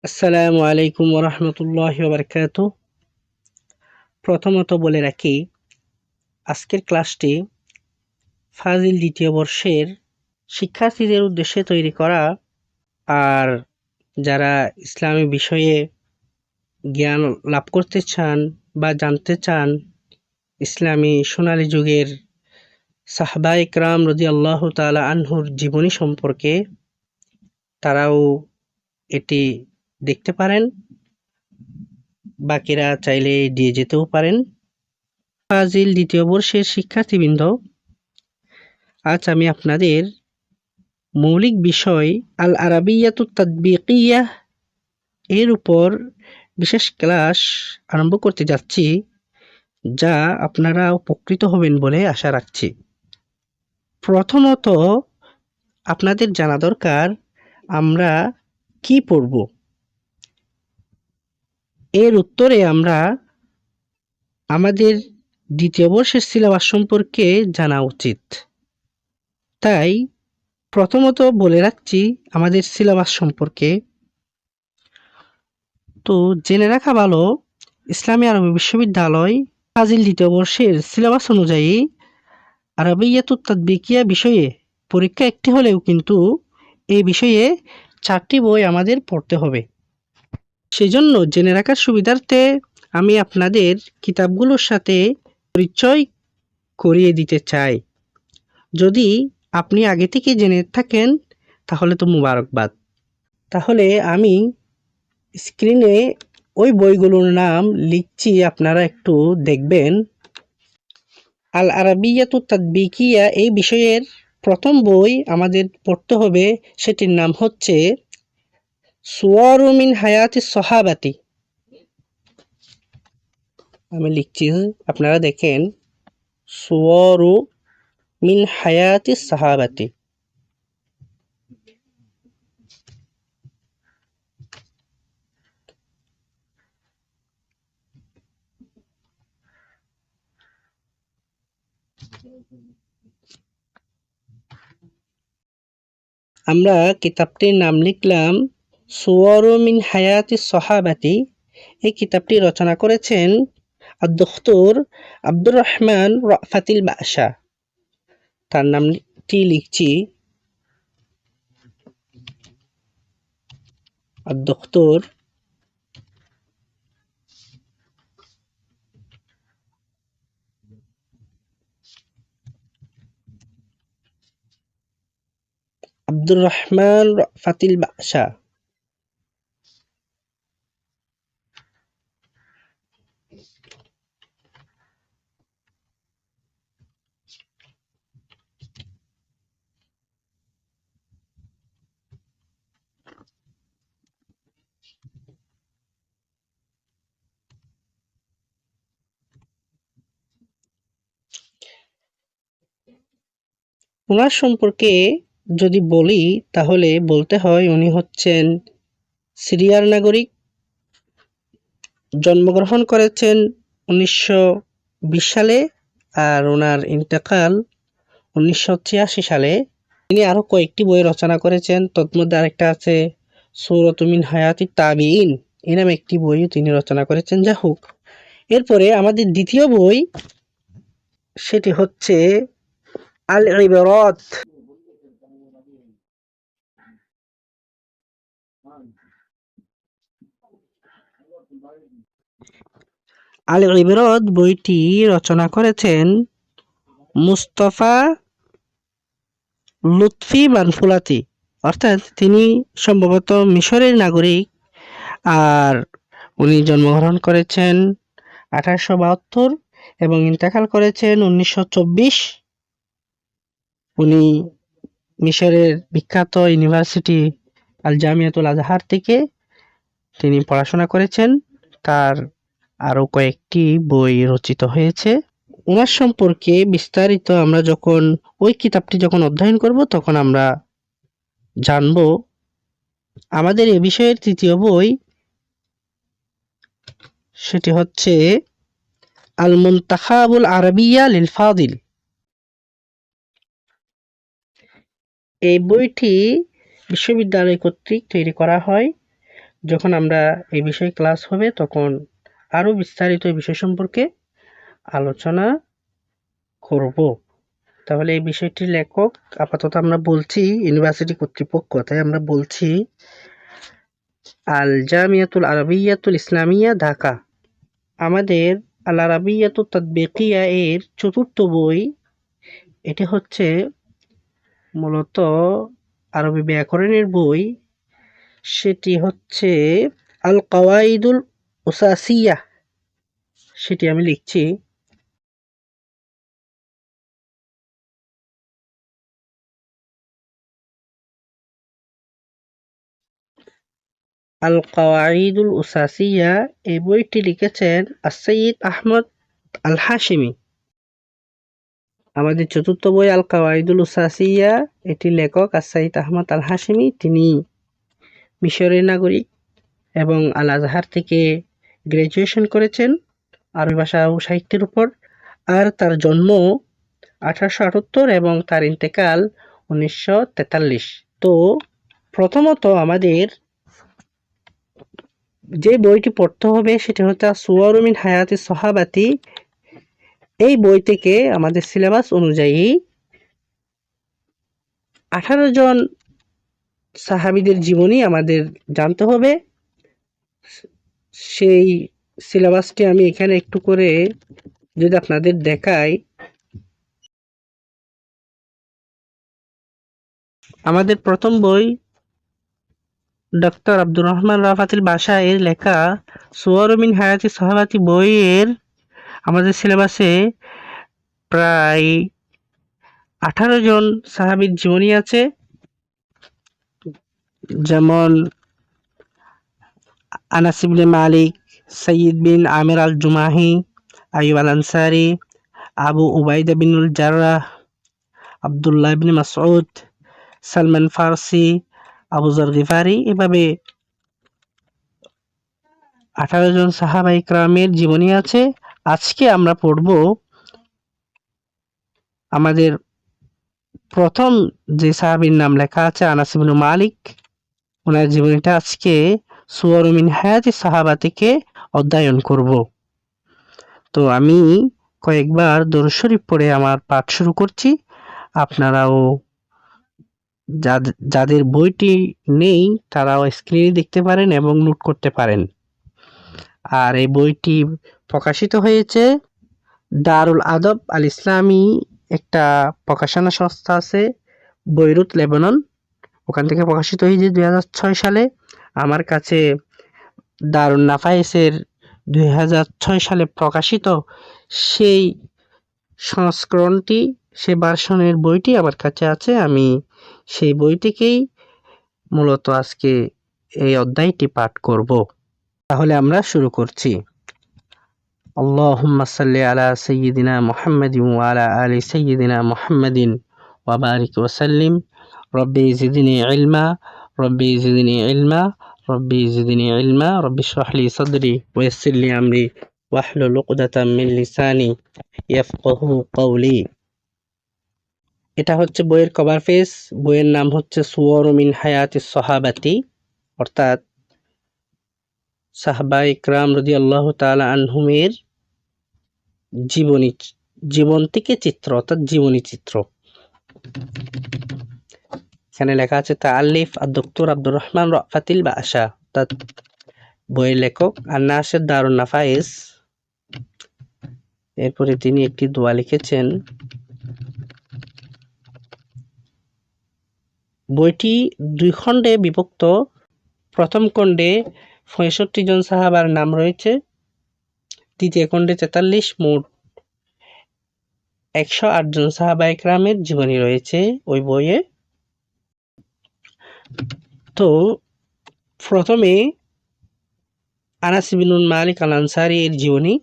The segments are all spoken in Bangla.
আসসালামু আলাইকুম ওরহমতুল্লাহি ওবারাকাতু। প্রথমত বলে রাখি, আজকের ক্লাসটি ফাজিল দ্বিতীয় বর্ষের শিক্ষার্থীদের উদ্দেশ্যে তৈরি করা। আর যারা ইসলামী বিষয়ে জ্ঞান লাভ করতে চান বা জানতে চান ইসলামী সোনালী যুগের সাহাবা ইকরাম রাদিয়াল্লাহু তাআলা আনহুর জীবনী সম্পর্কে, তারাও এটি দেখতে পারেন। বাকিরা চাইলে দিয়ে যেতেও পারেন। ফাজিল দ্বিতীয় বর্ষের শিক্ষার্থীবৃন্দ, আজ আমি আপনাদের মৌলিক বিষয় আল আরাবিয়াতুত তাতবিকিয়াহ এর উপর বিশেষ ক্লাস আরম্ভ করতে যাচ্ছি, যা আপনারা উপকৃত হবেন বলে আশা রাখছি। প্রথমত আপনাদের জানা দরকার আমরা কি পড়ব। এর উত্তরে আমরা আমাদের দ্বিতীয় বর্ষের সিলেবাস সম্পর্কে জানা উচিত। তাই প্রথমত বলে রাখছি আমাদের সিলেবাস সম্পর্কে। তো জেনে রাখা ভালো, ইসলামী আরবি বিশ্ববিদ্যালয় ফাজিল দ্বিতীয় বর্ষের সিলেবাস অনুযায়ী আরাবিয়াতুত তাতবিকিয়া বিষয়ে পরীক্ষা একটি হলেও কিন্তু এই বিষয়ে 4টি বই আমাদের পড়তে হবে। সেজন্য জেনে রাখার সুবিধার্থে আমি আপনাদের কিতাবগুলোর সাথে পরিচয় করিয়ে দিতে চাই। যদি আপনি আগে থেকে জেনে থাকেন তাহলে তো মুবারকবাদ। তাহলে আমি স্ক্রিনে ওই বইগুলোর নাম লিখছি, আপনারা একটু দেখবেন। আল আরাবিয়াতুত তাতবিকিয়া এই বিষয়ের প্রথম বই আমাদের পড়তে হবে, সেটির নাম হচ্ছে সুওয়ারু মিন হায়াতিস সাহাবাতি। আমি লিখছি, আপনারা দেখেন, সুওয়ারু মিন হায়াতিস সাহাবাতি। আমরা কিতাবটির নাম লিখলাম সুওয়ারু মিন হায়াতিস সাহাবাতি। এই কিতাবটি রচনা করেছেন আদ-দখতর আব্দুর রহমান রাফাতিল বাশা। তার নামটি লিখছি আদ-দখতর আব্দুর রহমান রাফাতিল বাশা। ওনার সম্পর্কে যদি বলি তাহলে বলতে হয় উনি হচ্ছেন সিরিয়ার নাগরিক। জন্মগ্রহণ করেছেন 1920 সালে আর ওনার ইন্তেকাল 1986 সালে। তিনি আরো কয়েকটি বই রচনা করেছেন, তন্মধ্যে আরেকটা আছে সূরাতু মিন হায়াতিত তাবিঈন, এই নামে একটি বইও তিনি রচনা করেছেন। যা হোক, এরপরে আমাদের দ্বিতীয় বই, সেটি হচ্ছে আল ইবরাত। আল ইবরাত বইটি রচনা করেছেন মুস্তাফা লুৎফি মানফুলাতি, অর্থাৎ তিনি সম্ভবত মিশরের নাগরিক। আর উনি জন্মগ্রহণ করেছেন 1872 এবং ইন্তেকাল করেছেন 1924। উনি মিশরের বিখ্যাত ইউনিভার্সিটি আল জামিয়াতুল আজহার থেকে তিনি পড়াশোনা করেছেন। তার আরো কয়েকটি বই রচিত হয়েছে। ওনার সম্পর্কে বিস্তারিত আমরা যখন ওই কিতাবটি যখন অধ্যয়ন করব তখন আমরা জানব। আমাদের এ বিষয়ের তৃতীয় বই, সেটি হচ্ছে আল মুনতাখাবুল আরাবিয়া লিল ফাদিল। এই বইটি বিশ্ববিদ্যালয় কর্তৃক তৈরি করা হয়। যখন আমরা এই বিষয়ে ক্লাস হবে তখন আরো বিস্তারিত এই বিষয় সম্পর্কে আলোচনা করব। তাহলে এই বিষয়টির লেখক আপাতত আমরা বলছি ইউনিভার্সিটি কর্তৃপক্ষ, তাই আমরা বলছি আল জামিয়াতুল আরবিয়াতুল ইসলামিয়া, ঢাকা। আমাদের আল আরাবিয়াতুত তাতবিকিয়া এর চতুর্থ বই, এটি হচ্ছে মূলত আরবি ব্যাকরণের বই। সেটি হচ্ছে আল কাওয়াইদুল উসাসিয়া, সেটি আমি লিখছি। আল কাওয়াইদুল উসাসিয়া, এই বইটি লিখেছেন আস-সাইয়্যিদ আহমদ আল হাশিমি। আমাদের চতুর্থ বই আল কাওয়াইদুল উসাসিয়া, এটি লেখক আস-সাইয়্যিদ আহমদ আল হাশিমি। তিনি মিশরের নাগরিক এবং আল আজহার থেকে গ্র্যাজুয়েশন করেছেন আরবি ভাষা ও সাহিত্যের উপর। আর তার জন্ম 1878 এবং তার ইন্তেকাল 1943। তো প্রথমত আমাদের যে বইটি পড়তে হবে সেটি হচ্ছে সুওয়ারু মিন হায়াতি সহাবাতি। এই বই থেকে আমাদের সিলেবাস অনুযায়ী 18 জন সাহাবীদের জীবনী আমাদের জানতে হবে। সেই সিলেবাসটি আমি এখানে একটু করে যদি আপনাদের দেখাই, আমাদের প্রথম বই ডক্টর আব্দুর রহমান রাফাতিল বাশা এর লেখা সুওয়ারু মিন হায়াতি সহাবাতি বইয়ের আমাদের সিলেবাসে প্রায় 18 জন সাহাবীর জীবনী আছে। যেমন আনাস ইবনে মালিক, সাইয়্যিদ বিন আমির আল জুমাহি, আইয়ুব আল আনসারি, আবু উবাইদা বিনুল জাররাহ, আব্দুল্লাহ ইবনে মাসউদ, সালমান ফারসি, আবু যর গিফারি। এভাবে 18 জন সাহাবা ইকরামের জীবনী আছে। আজকে আমরা পড়ব আমাদের প্রথম যে সাহাবীর নাম লেখা আছে আনাস ইবনে মালিক, ওনার জীবনীটা আজকে সুওয়ারু মিন হায়াতি সাহাবা থেকে অধ্যয়ন করব। তো আমি কয়েকবার দরুদ শরীফ পড়ে আমার পাঠ শুরু করছি। আপনারাও যাদের বইটি নেই তারাও স্ক্রিনে দেখতে পারেন এবং নোট করতে পারেন। আর এই বইটি প্রকাশিত হয়েছে দারুল আদব আল ইসলামী, একটা প্রকাশনা সংস্থা আছে বৈরুত, লেবানন। ওখান থেকে প্রকাশিত হয়েছে 2006 সালে। আমার কাছে দারুন নাফাইসের 2006 সালে প্রকাশিত সেই সংস্করণটি, সে ভার্সনের বইটি আমার কাছে আছে। আমি সেই বইটিকেই মূলত আজকে এই অধ্যায়টি পাঠ করব। তাহলে আমরা শুরু করছি। আল্লাহুম্মা সাল্লি আলা সাইয়্যিদিনা মুহাম্মাদিন ওয়া আলা আলি সাইয়্যিদিনা মুহাম্মাদিন ওয়া বারিক ওয়া সাল্লিম। রব্বি জিদনি ইলমা, রব্বি জিদনি ইলমা, রব্বি জিদনি ইলমা, রব্বি ইশরাহ লি সাদরি ওয়া ইয়াসসির লি আমরি ওয়াহলুল উকদাতাম মিন লিসানি ইয়াফকাহু কওলি। এটা হচ্ছে বইয়ের কভার পেজ। বইয়ের নাম হচ্ছে সুওয়ারু মিন হায়াতি সহাবাতি, অর্থাৎ সাহাবা ইকরাম রাদিয়াল্লাহু তাআলা আনহুমের জীবন থেকে চিত্র, অর্থাৎ জীবনী চিত্র। এখানে লেখা আছে তাআলিফ আদ-দক্তর আব্দুর রহমান রাফাতিল বাশা, অর্থাৎ বইয়ের লেখক। আর নাশির দারুন নাফাইস। এরপরে তিনি একটি দোয়া লিখেছেন। বইটি 2 খণ্ডে বিভক্ত। প্রথম খণ্ডে 65 জন সাহাবার নাম রয়েছে, দ্বিতীয় খণ্ডে 43, মোট 108 জন সাহাবা ইকরামের জীবনী রয়েছে ওই বইয়ে। তো প্রথমে আনাস ইবনে মালিক আল আনসারী এর জীবনী।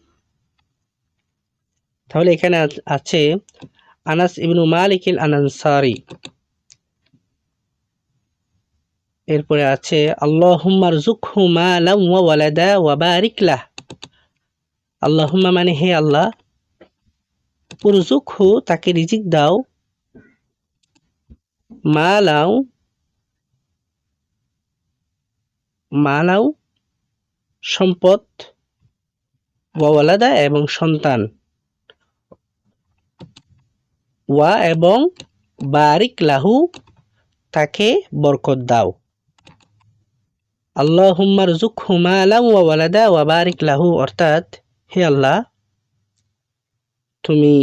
তাহলে এখানে আছে আনাস ইবনে মালিক আল আনসারী। এরপরে আছে আল্লাহুম্মা রযুকহু মালান ওয়া ওয়ালাদা ওয়া বারিক লাহ। আল্লাহুম্মা মানে হে আল্লাহ, উরযুকহু তাকে রিজিক দাও, মালাও মালাউ সম্পদ, ওয়ালাদা এবং সন্তান, ওয়া এবং বারিক লাহু তাকে বরকত দাও। আল্লাহুম্মা রযুকহু মালান ওয়া ওয়ালাদা ওয়া বারিক লাহু, অর্থাৎ হে আল্লাহ তুমি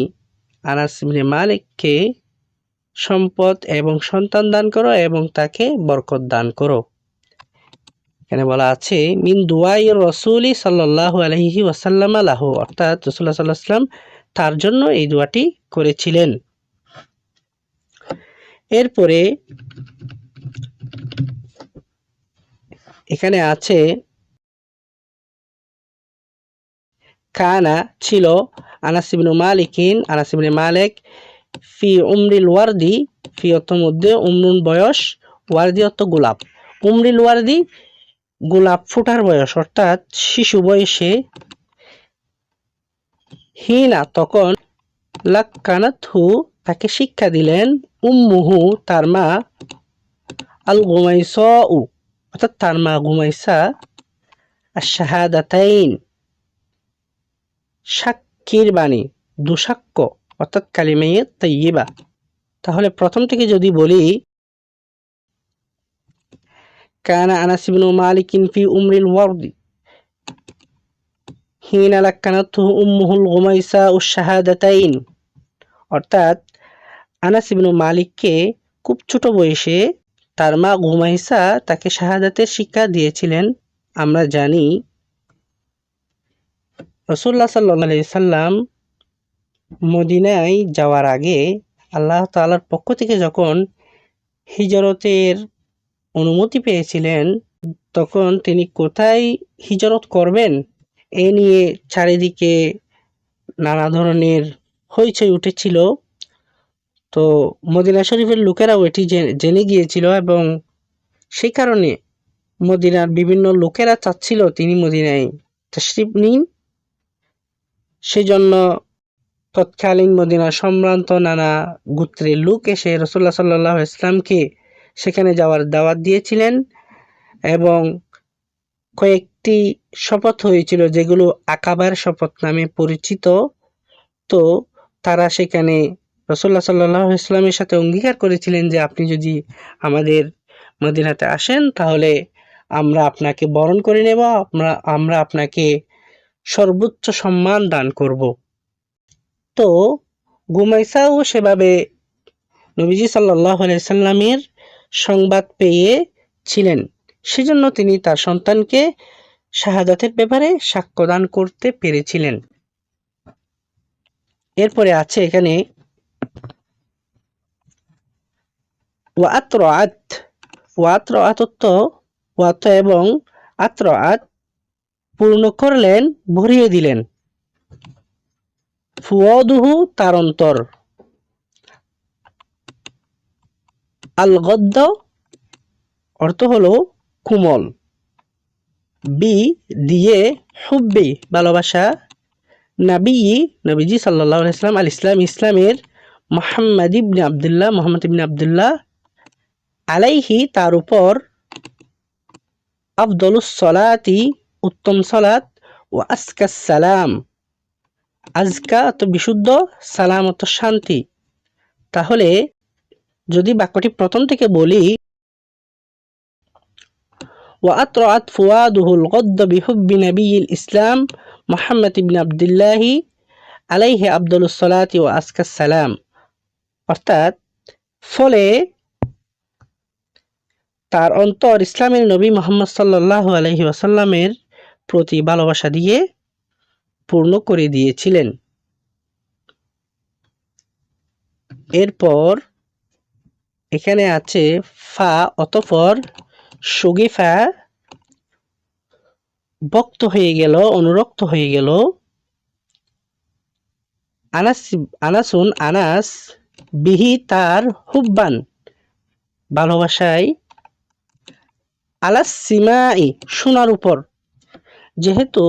আনাস ইবনে মালিককে সম্পদ এবং সন্তান দান করো এবং তাকে বরকত দান করো। এখানে বলা আছে মিন দুআই রাসূলি সাল্লাল্লাহু আলাইহি ওয়াসাল্লাম লাহু, অর্থাৎ রাসূলুল্লাহ সাল্লাল্লাহু আলাইহি ওয়াসাল্লাম তার জন্য এই দোয়াটি করেছিলেন। এরপরে এখানে আছে কানা ছিল আনাস ইবনে মালিক ফি উমরিল ওয়ারদি, ফি অর্থ মধ্যে, উমরুন বয়স, ওয়ারদি অর্থ গোলাপ, উমরিল ওয়ারদি গোলাপ ফোটার বয়স, অর্থাৎ শিশু বয়সে, হিনা তখন, লাক্কানাতহু তাকে শিক্ষা দিলেন, উম্মুহু তার মা, আল গুমাইসাউ অর্থাৎ তার মা গুমাইসা, আশ-শাহাদাতাইন সাক্ষীর বাণী, দুসাক্ষ্য অর্থাৎ কালিমায়ে তাইয়্যিবা। তাহলে প্রথম থেকে যদি বলি, কানা আনাস ইবনে মালিকিন ফি উমরিল ওয়ারদি হিনা লাক্কানাতহু উম্মুহুল গুমাইসা আশ-শাহাদাতাইন, অর্থাৎ আনাস ইবনে মালিককে খুব ছোট বয়সে তার মা গুমাইসা তাকে শাহাদাতের শিক্ষা দিয়েছিলেন। আমরা জানি রাসূলুল্লাহ সাল্লাল্লাহু আলাইহি সাল্লাম মদিনায় যাওয়ার আগে আল্লাহ তাআলার পক্ষ থেকে যখন হিজরতের অনুমতি পেয়েছিলেন, তখন তিনি কোথায় হিজরত করবেন এ নিয়ে চারিদিকে নানা ধরনের হইচই উঠেছিল। তো মদিনা শরীফের লোকেরাও এটি জেনে গিয়েছিল এবং সেই কারণে মদিনার বিভিন্ন লোকেরা চাচ্ছিল তিনি মদিনায় তাশরিফ নিন। সেজন্য তৎকালীন মদিনার সম্ভ্রান্ত নানা গোত্রের লোক এসে রাসূলুল্লাহ সাল্লাল্লাহু আলাইহি ওয়াসাল্লামকে সেখানে যাওয়ার দাওয়াত দিয়েছিলেন এবং কয়েকটি শপথ হয়েছিল যেগুলো আকাবার শপথ নামে পরিচিত। তো তারা সেখানে রাসূলুল্লাহ সাল্লাল্লাহু আলাইহি ওয়াসাল্লামের সাথে অঙ্গীকার করেছিলেন যে আপনি যদি আমাদের মদিনাতে আসেন তাহলে আমরা আপনাকে বরণ করে নেব, আমরা আপনাকে সর্বোচ্চ সম্মান দান করব। তো গুমাইসাও সেভাবে নবীজি সাল্লাল্লাহু আলাইহি সাল্লামের সংবাদ পেয়েছিলেন, সেজন্য তিনি তার সন্তানকে শাহাদাতের ব্যাপারে সাক্ষ্যদান করতে পেরেছিলেন। এরপরে আছে এখানে ওয়াতরাআত এবং আতরাআত পূর্ণ করলেন, ভরিয়ে দিলেন, ফুয়াদুহু তার অন্তর, আল গদ্দ অর্থ হলো কোমল, বি দিয়ে হুব্বি ভালোবাসা, নবীজি সাল্লাল্লাহু আলাইহি ওয়াসাল্লাম, আল ইসলাম ইসলামের, মুহাম্মদ ইবনে আব্দুল্লাহ আলাইহি তার উপর, আফদলুস সলাতি উত্তম সালাত, ও আসকাস সালাম আজকা তো বিশুদ্ধ, সালাম তো শান্তি। তাহলে যদি বাক্যটি প্রথম থেকে বলি, ওয়াতরাআত ফুয়াদুহুল গদ্দ বিহুব্বি নবিয়িল ইসলাম মুহাম্মদ ইবনে আব্দুল্লাহ আলাইহি আফদলুস সালাতি ও আসকাস সালাম, অর্থাৎ ফলে তার অন্তর ইসলামের নবী মুহাম্মদ সাল্লাল্লাহু আলাইহি ওয়াসাল্লামের প্রতি ভালোবাসা দিয়ে পূর্ণ করে দিয়েছিলেন। এরপর এখানে আছে ফা অতঃপর, সুগিফা বক্ত হয়ে গেল, অনুরক্ত হয়ে গেল, আনাস বিহি তার হুব্বান ভালোবাসায়, আলাস সিমাই শোনার উপর, যেহেতু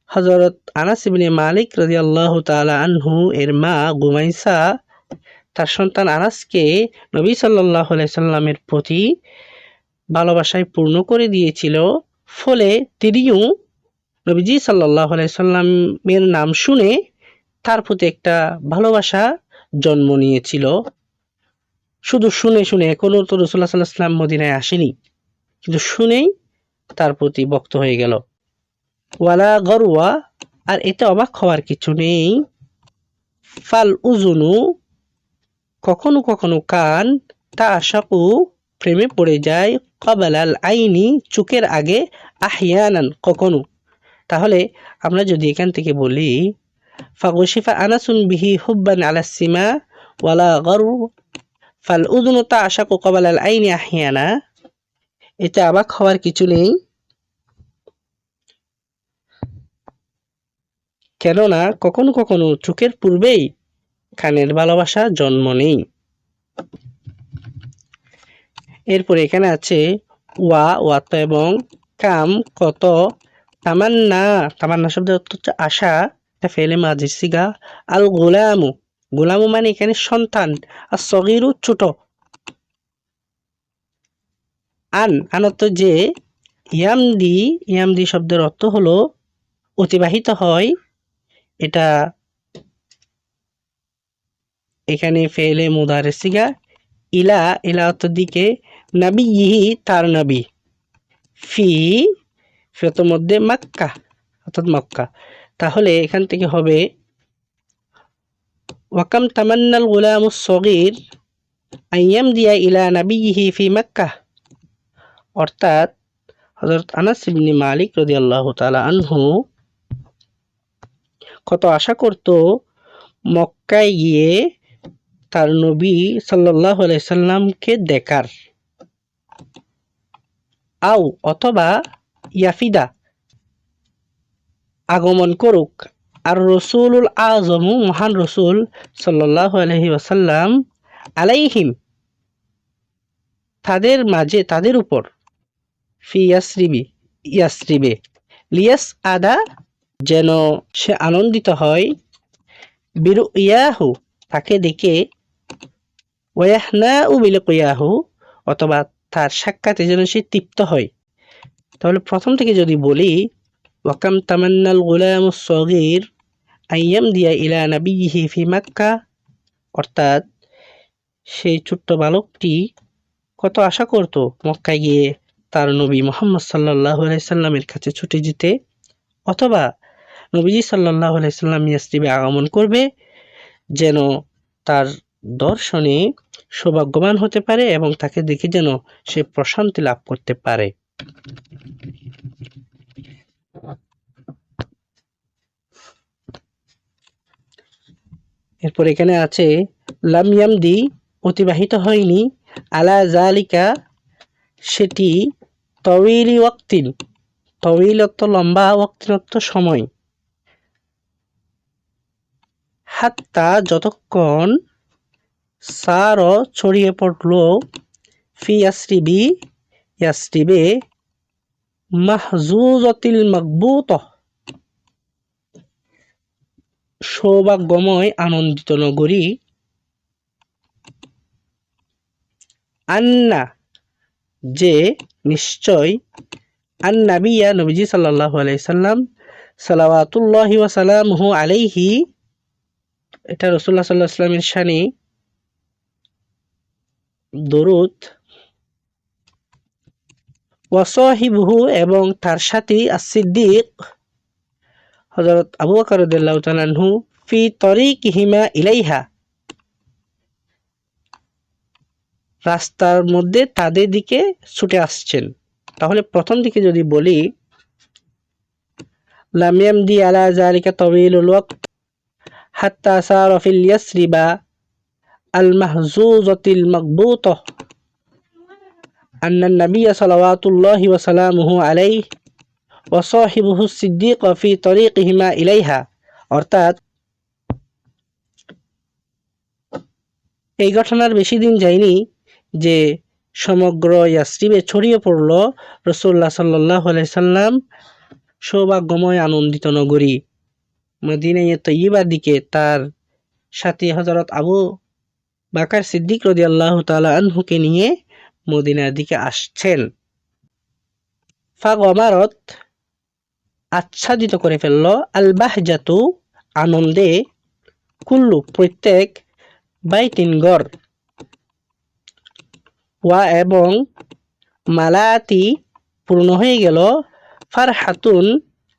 হযরত আনাস ইবনে মালিক রাদিয়াল্লাহু তাআলা আনহু এর মা গুমাইসা তার সন্তান আনাসকে নবী সাল্লাল্লাহু আলাইহি সাল্লামের প্রতি ভালোবাসায় পূর্ণ করে দিয়েছিল। ফলে তিনিও নবীজি সাল্লাল্লাহু আলাইহি সাল্লামের নাম শুনে তার প্রতি একটা ভালোবাসা জন্ম নিয়েছিল। শুধু শুনে শুনে, এখনো তো রাসূলুল্লাহ সাল্লাল্লাহু আলাইহি ওয়াসাল্লাম মদিনায় আসেনি, কিন্তু শুনেই তার প্রতি ভক্ত হয়ে গেল। ওয়ালা গরওয়া, আর এতে অবাক হওয়ার কিছু নেই। ফাল উজুনু, কখনো কখনো কান, তা আশাকু, প্রেমে পড়ে যায়, কবালাল আইনি, চোখের আগে, আহিয়ানান, কখনো। তাহলে আমরা যদি এখান থেকে বলি ফাগুশিফা আনাসুন বিহি হুব্বান আলা সিমা ওয়ালা গরু ফাল উযুনু তা'শাকু ক্বাবালাল আইনি আহিয়ানা, এতে অবাক হওয়ার কিছু নেই, কেননা কখনো কখনো চোখের পূর্বেই কানের ভালোবাসা জন্ম নেই। এরপরে এখানে আছে ওয়াত এবং কাম, কত, তামান্না, তামান্না শব্দের অর্থ হচ্ছে আশা, এটা ফেলে মাঝির সিগা। আল গোলামু, গোলামু মানে এখানে সন্তান, আর সগীরু ছোট। আন অর্থ যে, ইয়ামদি শব্দের অর্থ হলো অতিবাহিত হয়, এটা এখানে ফেলে মুদারে সিগা। ইলা অর্থ দিকে, নবী ইহি, তার নবী, ফি মধ্যে মক্কা অর্থাৎ মক্কা। তাহলে এখান থেকে হবে ওয়াকাম তামান্নাল গুলামুস সগীর আইয়ামদিয়া ইলা নবিয়িহি ফি মক্কা, অর্থাৎ হযরত আনাস ইবনে মালিক রাদিয়াল্লাহু তাআলা আনহু কত আশা করত মক্কায় গিয়ে তার নবী সাল্লাল্লাহু আলাইহি সাল্লামকে দেখার। আও অথবা ইয়াফিদা আগমন করুক, আর রসুলুল আজমু মহান রসুল সাল্লাল্লাহু আলাইহি ওয়াসাল্লাম আলাইহিম তাদের মাঝে, তাদের উপর, ফি ইয়াসরিবে লিয়াস আদা যেন সে আনন্দিত হয়, বিরু ইয়াহু তাকে দেখে, ওয়াহনা উ বিলিকিয়াহু অথবা তার সাক্ষাতে যেন সে তৃপ্ত হয়। তাহলে প্রথম থেকে যদি বলি ওয়াকাম তামান্নাল গুলামুস সগীর আইয়ামদিয়া ইলা নবিয়িহি ফি মক্কা, অর্থাৎ সেই ছোট্ট বালকটি কত আশা করত মক্কায় গিয়ে তার নবী মুহাম্মদ সাল্লাল্লাহু আলাইহি সাল্লামের কাছে ছুটে যেতে, অথবা নবীজি সাল্লাল্লাহু আলাইহি সাল্লাম ইয়াসরিবে আগমন করবে যেন তার দর্শনে সৌভাগ্যবান হতে পারে এবং তাকে দেখে যেন সে প্রশান্তি লাভ করতে পারে। এরপর এখানে আছে লাম ইয়ামদি অতিবাহিত হয়নি, আলা জালিকা সেটি, তওয়িলি ওয়াক্তিন, তওয়িল অর্থ লম্বা, ওয়াক্তিন অর্থ সময়, হাত্তা যতক্ষণ, সার ছড়িয়ে পড়ল, ফি ইয়াসরিবে মাহজুজাতিল মাকবুত সৌভাগ্যময় আনন্দিত নগরী, আন্না যে, নিশ্চয়, আন-নাবিয়্যা নবীজি সাল্লাল্লাহু আলাইহি সাল্লাম, সালাওয়াতুল্লাহি ওয়া সালামুহু আলাইহি, এটা রাসূলুল্লাহ সাল্লাল্লাহু আলাইহি সাল্লামের শানে দরুদ, ওয়া সাহিবুহু এবং তার সাথী, আস-সিদ্দিক হযরত আবু বকর রাদিয়াল্লাহু তাআলা আনহু, ফি তরিকিহিমা ইলাইহা রাস্তার মধ্যে তাদের দিকে ছুটে আসছেন। তাহলে প্রথম দিকে যদি বলি লাম ইয়ামদি আলা যালিকা তাওয়িলুল ওয়াক্ত হাত্তা সারা ফিল ইয়াসরিবা আল মাহজুজাতিল মাকবুতা আন্না নাবিয়্যা সালাওয়াতুল্লাহি ওয়া সালামুহু আলাইহি ওয়া সাহিবুহু সিদ্দিক ফি তরিকিহিমা ইলাইহা, অর্থাৎ এই ঘটনার বেশি দিন যায়নি যে সমগ্র ইয়াসরিবে ছড়িয়ে পড়ল রাসূলুল্লাহ সাল্লাল্লাহু আলাইহি সাল্লাম সৌভাগ্যময় আনন্দিত নগরী মদিনায়ে তয়্যিবার দিকে তার সাথী হযরত আবু বকর সিদ্দিক রাদিয়াল্লাহু তাআলা আনহুকে নিয়ে মদিনার দিকে আসছেন। ফাগমারত আচ্ছাদিত করে ফেলল, আল বাহজাতু আনন্দে, কুল্লু প্রত্যেক, বাইতিন ঘর, ওয়া এবং, মালাতি পূর্ণ হয়ে গেল, ফারহাতুন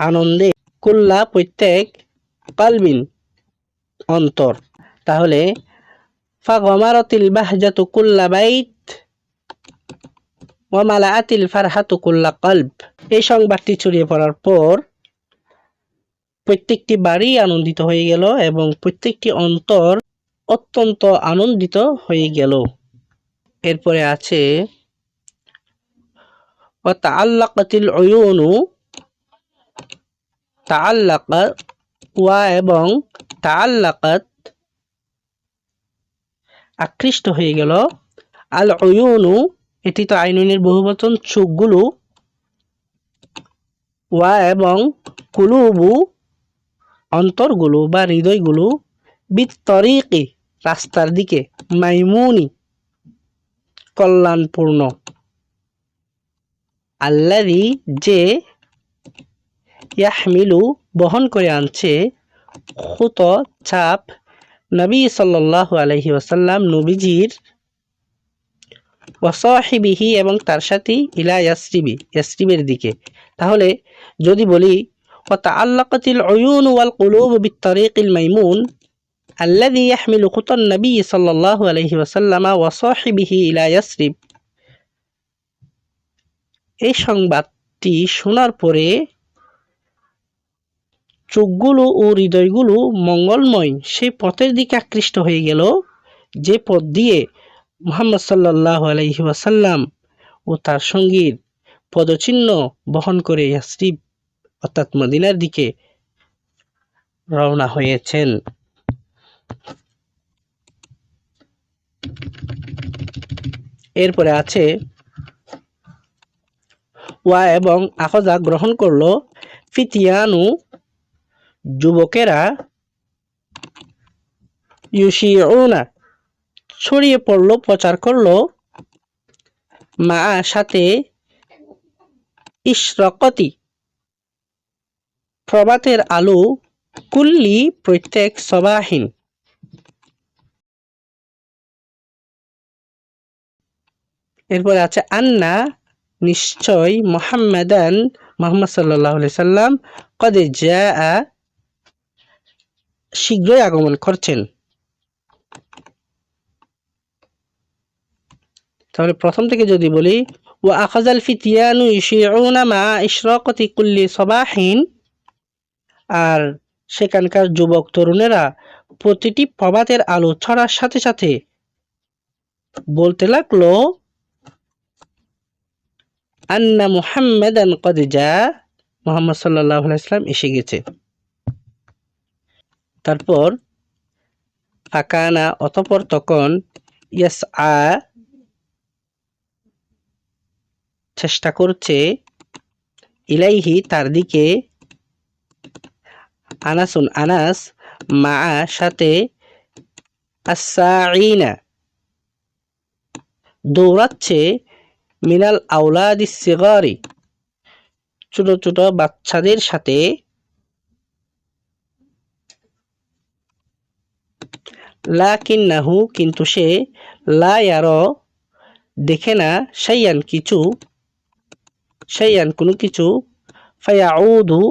আনন্দে, কুল্লা প্রত্যেক, কালবিন অন্তর। তাহলে ফাগমারাতিল বাহজাতু কুল্লা বাইত ওয়া মালাআতিল ফারহাতু কুল্লা কলব। এই সংবাদটি ছড়িয়ে পড়ার পর প্রত্যেকটি বাড়ি আনন্দিত হয়ে গেল এবং প্রত্যেকটি অন্তর অত্যন্ত আনন্দিত হয়ে গেল। এরপরে আছে ওয়া তাআল্লাকাতিল উয়ুনু, তাআল্লাকা ওয়া এবং তাআল্লাকাত আকৃষ্ট হয়ে গেল, আল উয়ুনু এটি তো আইনুনের বহুবচন, চোখগুলো, ওয়া এবং কুলুবু অন্তরগুলো বা হৃদয়গুলো, বিত্তরিকি রাস্তার দিকে, মাইমুনি কল্যাণপূর্ণ, আল্লাযী যে, ইয়াহমিলু বহন করে আনছে, খুত ছাপ, নবী সাল্লাল্লাহু আলাইহি ওয়াসাল্লাম নবীজির, ওয়া সাহিবিহি এবং তার সাথী, ইলা ইয়াসরিবি ইয়াসরিবের দিকে। তাহলে যদি বলি ওয়া তাআল্লাকাতিল উয়ুন ওয়াল কুলুব বিত্তরিকিল মাইমুন আল্লাযী ইয়াহমিলু খুতান নবী সাল্লাল্লাহু আলাইহি ওয়াসাল্লাম ওয়া সাহিবিহি ইলা ইয়াসরিব, এই সংবাদটি শোনার পরে চোখগুলো ও হৃদয়গুলো মঙ্গলময় সেই পথের দিকে আকৃষ্ট হয়ে গেল, যে পথ দিয়ে মুহাম্মদ সাল্লাল্লাহু আলাইহি ওয়াসাল্লাম ও তার সঙ্গীর পদচিহ্ন বহন করে ইয়াসরিব অর্থাৎ মদিনার দিকে রওনা হয়েছেন। এরপরে আছে ওয়া এবং আখজা গ্রহণ করলো, ফিতিয়ানু যুবকেরা, ইউশিউনা ছড়িয়ে পড়লো প্রচার করলো, মা সাথে, ইশরাকতি প্রভাতের আলো, কুল্লি প্রত্যেক, সবাহিন। এরপরে আছে আন্না নিশ্চয়, মুহাম্মাদান মুহাম্মদ সাল্লাল্লাহু আলাইহি সাল্লাম, কদ জাআ শীঘ্রই আগমন করছেন। তাহলে প্রথম থেকে যদি বলি ওয়া আখাযাল ফিতিয়ানু ইউশিউনা মা ইশরাকাতি কুল্লি সবাহিন, আর সেখানকার যুবক তরুণেরা প্রতিটি প্রভাতের আলো ছড়ার সাথে সাথে বলতে লাগলো আন্না মুহাম্মাদান কদ জা, মুহাম্মদ সাল্লাল্লাহু আলাইহি সাল্লাম এসে গেছে। তারপর ফাকানা অতঃপর তখন, ইয়াসআ চেষ্টা করছে, ইলাইহি তার দিকে, আনাসুন আনাস, মা সাথে, আসসাঈনা দৌড়াচ্ছে, মিনাল আওলাদিস সিগারি ছোট ছোট বাচ্চাদের সাথে, লাকিন্নাহু কিন্তু সে, লা ইয়ারা দেখে না, শাইয়ান কিছু, শাইয়ান কোনো কিছু, ফায়াউদু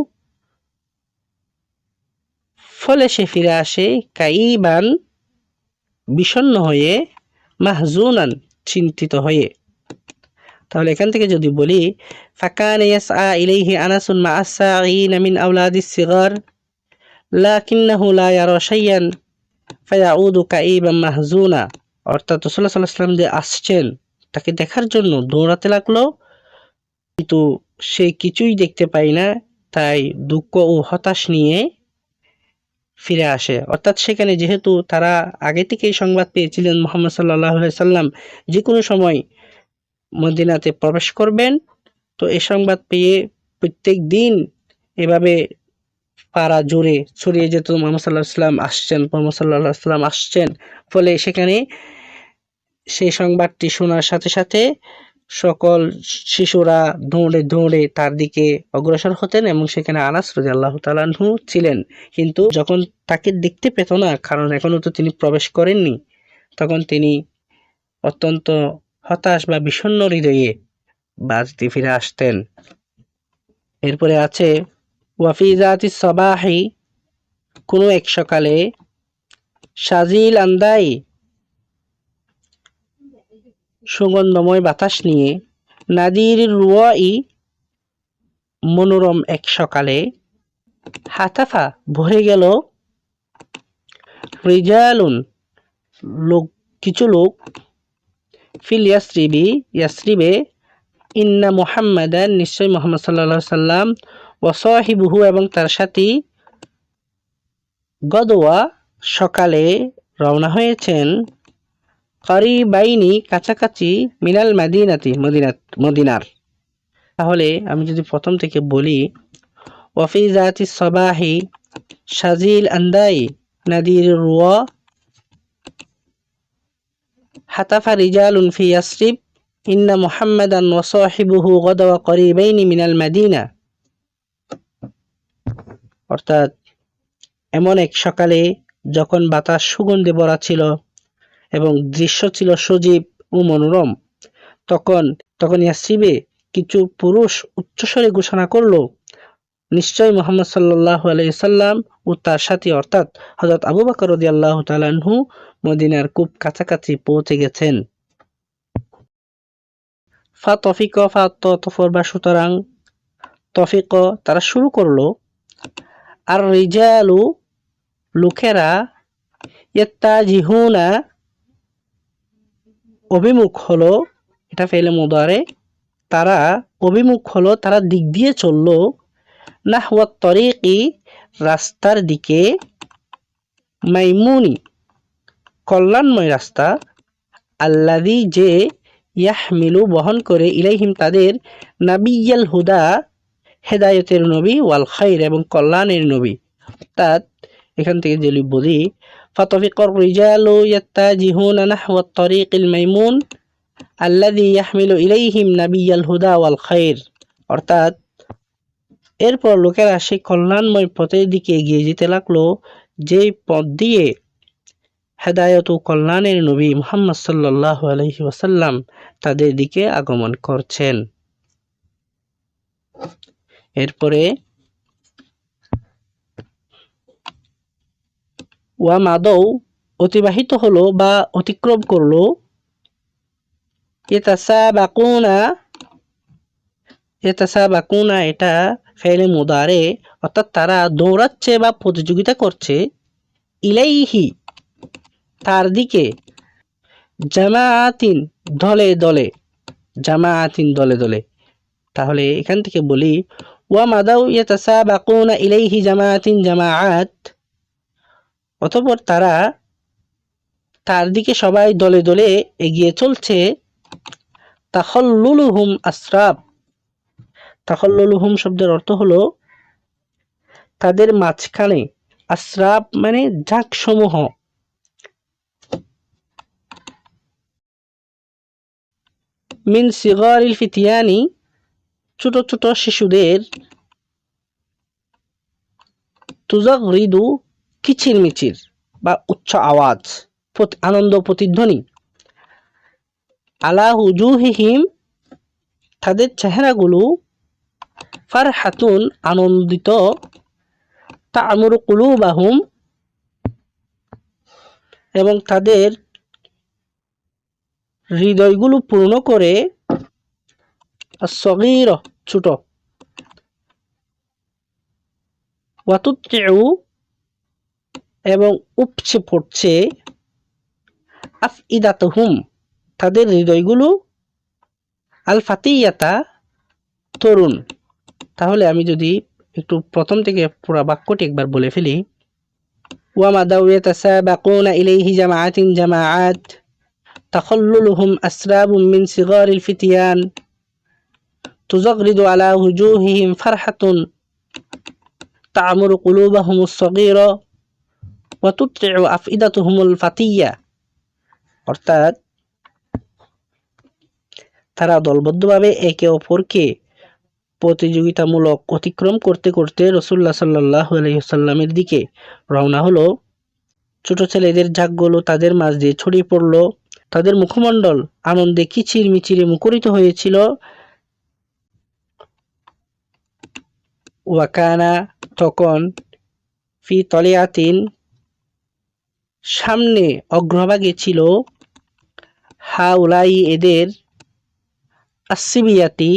ফলে সে ফিরে আসে, কাইবান বিষণ্ণ হয়ে, মাহজুনান চিন্তিত হয়ে। তাহলে এখান থেকে যদি বলি ফাকানা ইয়াসআ ইলাইহি আনাসুন মা আসসাঈনা মিন আওলাদিস সিগার লাকিন্নাহু লা ইয়ারা শাইয়ান ফায়াউদু কাইবান মাহজুনা, অর্থাৎ রাসূলুল্লাহ সাল্লাল্লাহু আলাইহি ওয়াসাল্লাম যে আসছেন তাকে দেখার জন্য দৌড়াতে লাগলো, কিন্তু সে কিছুই দেখতে পায় না, তাই দুঃখ ও হতাশ নিয়ে ফিরে আসে। অর্থাৎ সেখানে যেহেতু তারা আগে থেকেই সংবাদ পেয়েছিলেন মুহাম্মদ সাল্লাল্লাহু আলাইহি সাল্লাম যে কোনো সময় মদিনাতে প্রবেশ করবেন, তো এই সংবাদ পেয়ে প্রত্যেক দিন এভাবে পাড়া জুড়ে ছড়িয়ে যেত মুহাম্মদ সাল্লাল্লাহু আলাইহি সাল্লাম আসছেন, মুহাম্মদ সাল্লাল্লাহু আলাইহি সাল্লাম আসছেন। ফলে সেখানে সেই সংবাদটি শোনার সাথে সাথে সকল শিশুরা দৌড়ে দৌড়ে তার দিকে অগ্রসর হতেন এবং সেখানে আনাস রাদিয়াল্লাহু তাআলা আনহু ছিলেন। কিন্তু যখন তাকে দেখতে পেত না, কারণ এখনো তো তিনি প্রবেশ করেননি, তখন তিনি অত্যন্ত হতাশ বা বিষণ্ণ হৃদয়ে বাড়িতে ফিরে আসতেন। এরপরে আছে ওয়াফি জাতি সবাহি, কোনো এক সকালে সাজিল আন্দাই, সুগন্ধময় বাতাস নিয়ে, নাদির রুয়াই, মনোরম এক সকালে, হাতাফা ভরে গেল, রিজালুন লোক, কিছু লোক, ফিল ইয়াসরিবি, ইয়াসরিবে, ইন্না মুহাম্মাদান নিশ্চয় মুহাম্মদ সাল্লাল্লাহু আলাইহি সাল্লাম, ওয়া সাহিবুহু এবং তার সাথী, গদওয়া সকালে রওনা হয়েছেন, করিবাইনি কাছাকাছি, মিনাল মাদিনাতি মদিনার। তাহলে আমি যদি প্রথম থেকে বলি, ওয়াফি জাতি সবাহি সাজিল আন্দাই নাদির রুয়া, হাতাফা রিজালুন ফি ইয়াসরিব, ইন্না মুহাম্মাদান ওয়া সাহিবুহু গদওয়া করিবাইনি মিনাল মাদিনা। অর্থাৎ এমন এক সকালে যখন বাতাস সুগন্ধে ভরা ছিল এবং দৃশ্য ছিল সজীব ও মনোরম, তখন ইয়াসরিবে কিছু পুরুষ উচ্চস্বরে ঘোষণা করলো, নিশ্চয় মুহাম্মদ সাল্লাল্লাহু আলাইহি সাল্লাম ও তার সাথী অর্থাৎ হযরত আবু বকর রাদিয়াল্লাহু তাআলা আনহু মদিনার খুব কাছাকাছি পৌঁছে গেছেন। ফাতফিক ফাতফর বা সুতরাং, তফিক তারা শুরু করলো, আর রিজালু লোকেরা, ইয়াত্তাজিহুনা অভিমুখ হলো, এটা ফেলে মুদারে, তারা অভিমুখ হলো, তারা দিক দিয়ে চললো, নাহওয়াত তরিকি রাস্তার দিকে, মাইমুনি কল্যাণময় রাস্তা, আল্লাযী যে, ইয়াহমিলু বহন করে, ইলাইহিম তাদের, নাবিয়াল হুদা হেদায়েতের নবী, ওয়াল খাইর এবং কল্যাণের নবী। অর্থাৎ এখান থেকে যদি বলি, ফাতফিকর রিজালু ইয়াত্তাজিহুনা নাহওয়াত তরিকিল মাইমুন আল্লাযী ইয়াহমিলু ইলাইহিম নাবিয়াল হুদা ওয়াল খাইর, অর্থাৎ এরপর লোকেরা সেই কল্যাণময় পথের দিকে এগিয়ে যেতে লাগলো, যে পথ দিয়ে হেদায়েত ও কল্যাণের নবী মুহাম্মদ সাল্লাল্লাহু আলাইহি ওয়াসাল্লাম তাদের দিকে আগমন করছেন। এরপরে ওয়া মাদৌ অতিবাহিত হলো বা অতিক্রম করলো, ইয়াতাসাবাকুনা এটা ফেলে মুদারে, অর্থাৎ তারা দৌড়াচ্ছে বা প্রতিযোগিতা করছে, ইলাইহি তার দিকে, জামাআতিন দলে দলে, জামাআতিন দলে দলে। তাহলে এখান থেকে বলি, ওয়া মাদাউ ইয়াতাসাবাকুনা ইলাইহি জামাআতিন জামাআত, অতঃপর তারা তার দিকে সবাই দলে দলে এগিয়ে চলছে, তাখাল্লুলুহুম আসরাব, তাখাল্লুলুহুম শব্দের অর্থ হলো তাদের মাঝখানে, আসরাব মানে ঝাঁক সমূহ, মিন সিগারিল ফিতিয়ানি ছোট ছোট শিশুদের, তুজাগরিদু কিচির মিচির বা উচ্চ আওয়াজ, আনন্দ প্রতিধ্বনি, আলা হুজুহিহিম তাদের চেহারাগুলো, ফারহাতুন আনন্দিত, তা'মুরু কুলুবাহুম এবং তাদের হৃদয়গুলো পূর্ণ করে, as-সাগীরা ছোট, ওয়া তুতঈউ এবং উপচে পড়ছে, আফইদাতুহুম তাদের হৃদয়গুলো, আল ফাতিয়াতা তরুণ। তাহলে আমি যদি একটু প্রথম থেকে পুরো বাক্যটি একবার বলে ফেলি, ওয়া মাদাউ ইয়াতাসাবাকুনা ইলাইহি জামাআতিন জামাআত, তাখাল্লুলুহুম আসরাবুম মিন সিগারিল ফিতিয়ান, তুজাগরিদু আলা হুজুহিহিম ফারহাতুন, তা'মুরু কুলুবাহুমুস সাগীরা ওয়া তুতঈউ আফইদাতুহুমুল ফাতিয়া। অর্থাৎ তারা দলবদ্ধভাবে একে অপরকে প্রতিযোগিতামূলক অতিক্রম করতে করতে রাসূলুল্লাহ সাল্লাল্লাহু আলাইহি ওয়াসাল্লামের দিকে রওনা হলো। ছোট ছেলেদের ঝাঁকগুলো তাদের মাঝ দিয়ে ছড়িয়ে পড়ল। তাদের মুখমণ্ডল আনন্দে কিচির মিচিরে মুখরিত হয়েছিল। ওয়াকানা তখন ফি তলিয়াতিন সামনে অগ্রভাগে ছিল হাউলাই এদের আসসিবিয়াতি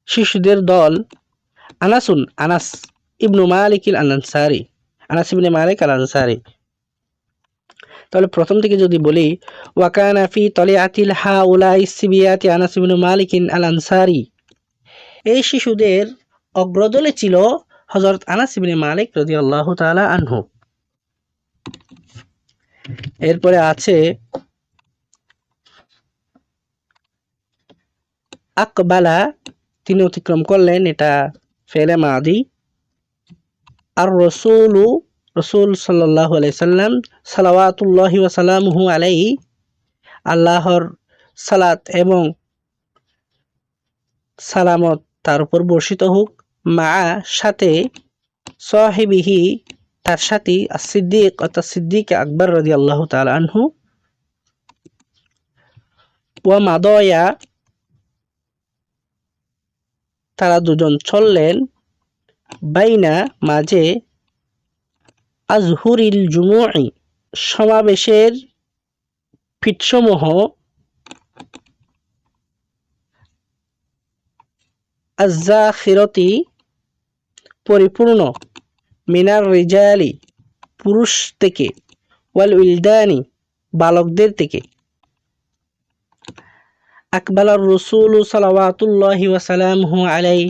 শিশুদের দল আনাস ইবনু মালিক আল আনসারি আনাস ইবনে মালিক আল আনসারি। তাহলে প্রথম থেকে যদি বলি ওয়াকানা ফি তলিয়াতিল হাউলাই সিবিয়াতি আনাস ইবনু মালিক আল আনসারি, এই শিশুদের অগ্রদলে ছিল হযরত আনাস ইবনে মালিক রাদিয়াল্লাহু তাআলা আনহু। এরপরে আছে আকবালা, তিনি অতিক্রম করলেন, এটা ফেলে মাদি। আর রসুল সাল্লাল্লাহু আলাইহি সাল্লাম সালাওয়াতুল্লাহি ওয়া সালামুহু আলাইহি, আল্লাহর সালাত এবং সালামত তার উপর বর্ষিত হোক, মা সাথে, সাহিবিহি তার সাথী, as-সিদ্দিক অর্থাৎ সিদ্দিক আকবর রাদিয়াল্লাহু তাআলা আনহু, ওয়া মাদয়া তারা দুজন চললেন, বাইনা মাঝে, আজহুরিল জুমুই সমাবেশের ফিটসমূহ, আয-যাখিরতি পরিপূর্ণ, মিনার রিজালি পুরুষ থেকে, ওয়াল উইলদানি বালকদের থেকে। আকবালার রাসূল সাল্লাল্লাহু ওয়া সাল্লামু আলাইহি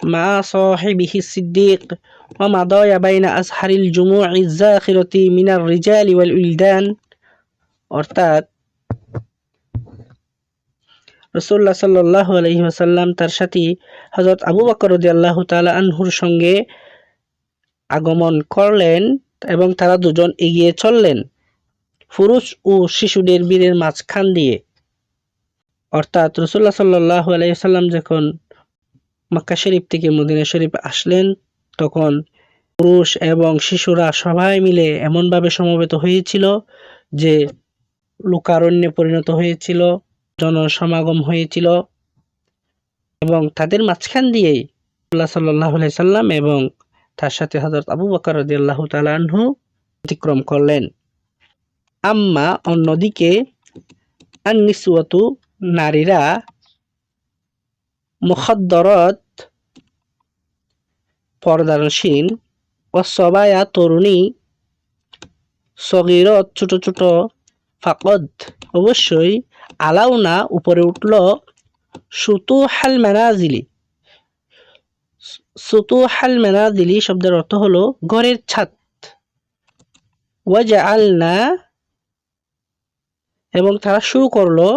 মা সাহিবিহি সিদ্দিক ওয়া মাদায়া বাইনা আজহারিল জুমু'i যাখিরতি মিনার রিজালি ওয়াল উইলদান, অর্থাৎ রাসূলুল্লাহ সাল্লাল্লাহু আলাইহি ওয়াসাল্লাম তার সাথী হযরত আবু বকর রাদিয়াল্লাহু তাআলা আনহুর সঙ্গে আগমন করলেন এবং তারা দুজন এগিয়ে চললেন পুরুষ ও শিশুদের ভিড়ের মাঝখান দিয়ে। অর্থাৎ রাসূলুল্লাহ সাল্লাল্লাহু আলাইহি ওয়াসাল্লাম যখন মক্কা শরীফ থেকে মদিনা শরীফ আসলেন, তখন পুরুষ এবং শিশুরা সবাই মিলে এমনভাবে সমবেত হয়েছিল যে লোকারণ্যে পরিণত হয়েছিল, জনসমাগম হয়েছিল, এবং তাদের মাঝখান দিয়েই রাসূলুল্লাহ সাল্লাল্লাহু আলাইহি সাল্লাম এবং তার সাথে হযরত আবু বকর রাদিয়াল্লাহু তাআলা আনহু অতিক্রম করলেন। আম্মা অন্যদিকে, আন-নিসওয়াতু নারীরা, মুখাদ্দারাত পর্দানসীন, ওয়াস-সাবায়া তরুণী, সগীরাত ছোট ছোট, ফাকদ অবশ্যই, আলাউনা উপরে উঠল, সুতুহাল মানাজিলি, সুতুহাল মানাজিলি শব্দের অর্থ হলো ঘরের ছাদ, ওয়াজআলনা এবং তারা শুরু করলো,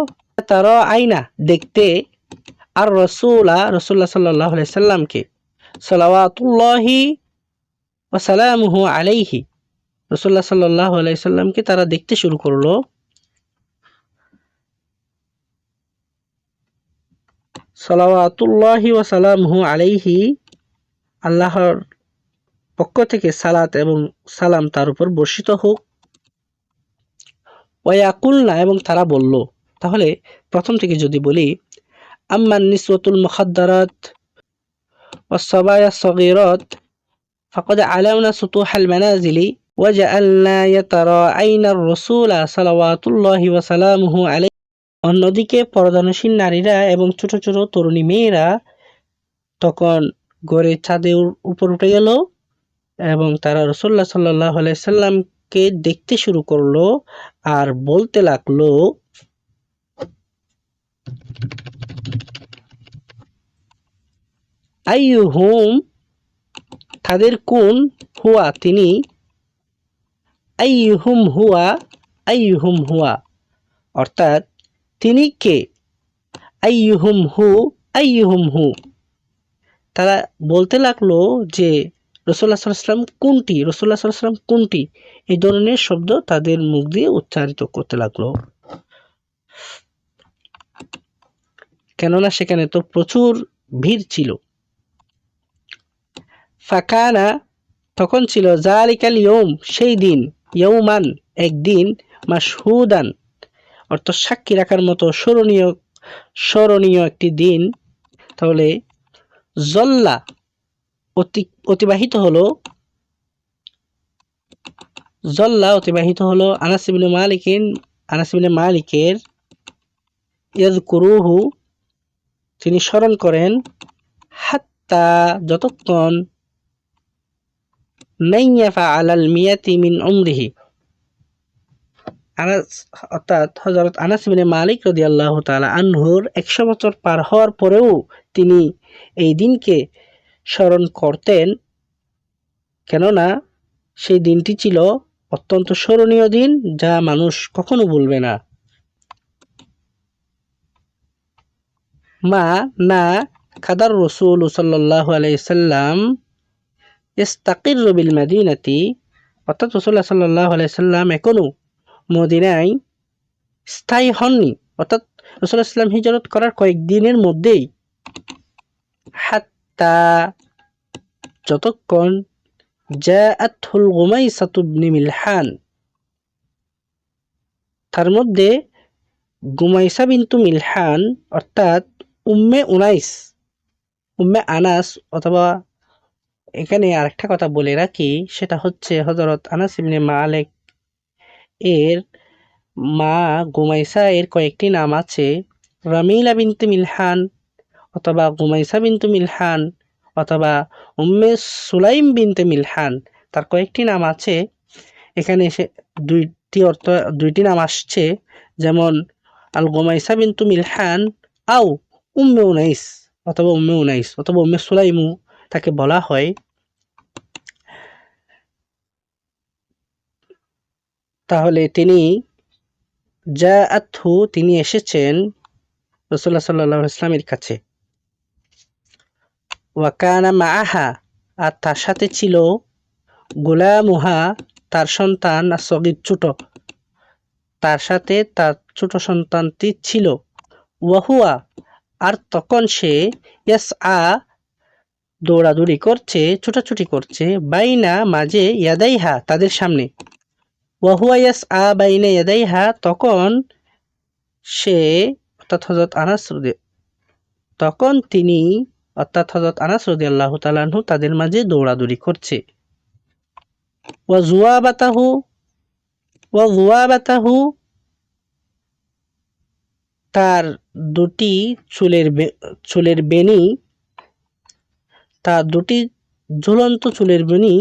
তারা আইনা দেখতে, আর রাসূলুল্লাহ সাল্লাল্লাহু আলাইহি সাল্লামকে, সালাওয়াতুল্লাহি ওয়া সালামুহু আলাইহি, রাসূলুল্লাহ সাল্লাল্লাহু আলাইহি সাল্লামকে তারা দেখতে শুরু করলো। সালাওয়াতুল্লাহি ওয়া সালামুহু আলাইহি, আল্লাহর পক্ষ থেকে সালাত এবং সালাম তার উপর বর্ষিত হোক। ওয়ায়াকুলনা এবং তারা বলল। তাহলে প্রথম থেকে যদি বলি, আম্মান নিসওয়াতুল মুখাদ্দারাত ওয়াস-সাবায়া আস-সাগীরাত ফাকাদ আলাউনা সুতুহাল মানাজিলি ওয়াজআলনা ইয়াতারাআইনা আর-রাসূলা সালাওয়াতুল্লাহি ওয়া সালামুহু আলাইহি। অন্যদিকে পর্দানসীন নারীরা এবং ছোট ছোট তরুণী মেয়েরা তখন ঘরের ছাদের উপর উঠে গেল এবং তারা রাসূলুল্লাহ সাল্লাল্লাহু আলাইহি সাল্লামকে দেখতে শুরু করলো আর বলতে লাগলো, আইয়ুহুম তাদের কোন, হুয়া তিনি, আইয়ুহুম হুয়া অর্থাৎ তিনি কে, আইয়ুহুম হু। তারা বলতে লাগলো যে রাসূলুল্লাহ সাল্লাল্লাহু আলাইহি ওয়াসাল্লাম কোনটি, এই ধরনের শব্দ তাদের মুখ দিয়ে উচ্চারিত করতে লাগলো। কেননা সেখানে তো প্রচুর ভিড় ছিল। ফাকানা, তখন ছিল জালিকাল ইয়ৌম, সেই দিন, ইয়ৌমান, একদিন, মাশহুদান, অর্থ সাক্ষী রাখার মতো স্মরণীয় একটি দিন। তাহলে জল্লা, অতিবাহিত হলো, আনাস ইবনে মালিকের ইয়াযকুরুহু, তিনি স্মরণ করেন, হাত্তা, যতক্ষণ, নাইয়াফা আলাল মিয়াতি মিন উমরিহি, আনাস, অর্থাৎ হযরত আনাস ইবনে মালিক রাদিয়াল্লাহু তাআলা আনহুর 100 বছর পার হওয়ার পরেও তিনি এই দিনকে স্মরণ করতেন, কেননা সেই দিনটি ছিল অত্যন্ত স্মরণীয় দিন, যা মানুষ কখনো ভুলবে না। মা না কাদার রাসূল সাল্লাল্লাহু আলাইহি সাল্লাম ইস্তাকিরু বিল মাদিনাতি, অর্থাৎ রাসূলুল্লাহ সাল্লাল্লাহু আলাইহি সাল্লাম এখনো মদিনায় স্থায়ী হননি, অর্থাৎ রাসূলুল্লাহ সাল্লাম হিজরত করার কয়েকদিনের মধ্যেই, হাত্তা, যতক্ষণ, জাআতহুল গুমাইসাতু ইবনে মিলহান, তার মধ্যে গুমাইসা বিনতু মিলহান, অর্থাৎ উম্মে আনাস, অথবা এখানে আরেকটা কথা বলে রাখি, সেটা হচ্ছে হযরত আনাস ইবনে মালিক এর মা গুমাইসা এর কয়েকটি নাম আছে, রামিলা বিনতে মিলহান, অথবা গুমাইসা বিনতু মিলহান, অথবা উম্মে সুলাইম বিনতে মিলহান, তার কয়েকটি নাম আছে। এখানে এসে দুইটি নাম আসছে, যেমন আল গুমাইসা বিনতু মিলহান আও উম্মে উনাইস, অথবা উম্মে সুলাইমু তাকে বলা হয়। তাহলে তিনি এসেছেন রাসূলুল্লাহ সাল্লাল্লাহু আলাইহি ওয়াসাল্লামের কাছে। ওয়াকানা মাআহা, আর তার সাথে ছিল, গুলামুহা, তার সন্তান, আসগীর, ছোট, তার সাথে তার ছোট সন্তানটি ছিল, ওয়াহুয়া, আর তখন সে, ইয়াসআ, দৌড়াদৌড়ি করছে, ছোটাছুটি করছে, বাইনা, মাঝে, ইয়াদাইহা, তাদের সামনে, ওয়াহুয়া ইয়াসআ বাইনা ইয়াদাইহা, তখন সে, অর্থাৎ হযরত আনাস রাদিয়াল্লাহু তাআলা আনহু তাদের মাঝে দৌড়াদৌড়ি করছে। ওয়াজুয়াবাতাহু, তার দুটি চুলের বেনি, তার দুটি ঝুলন্ত চুলের বেনি,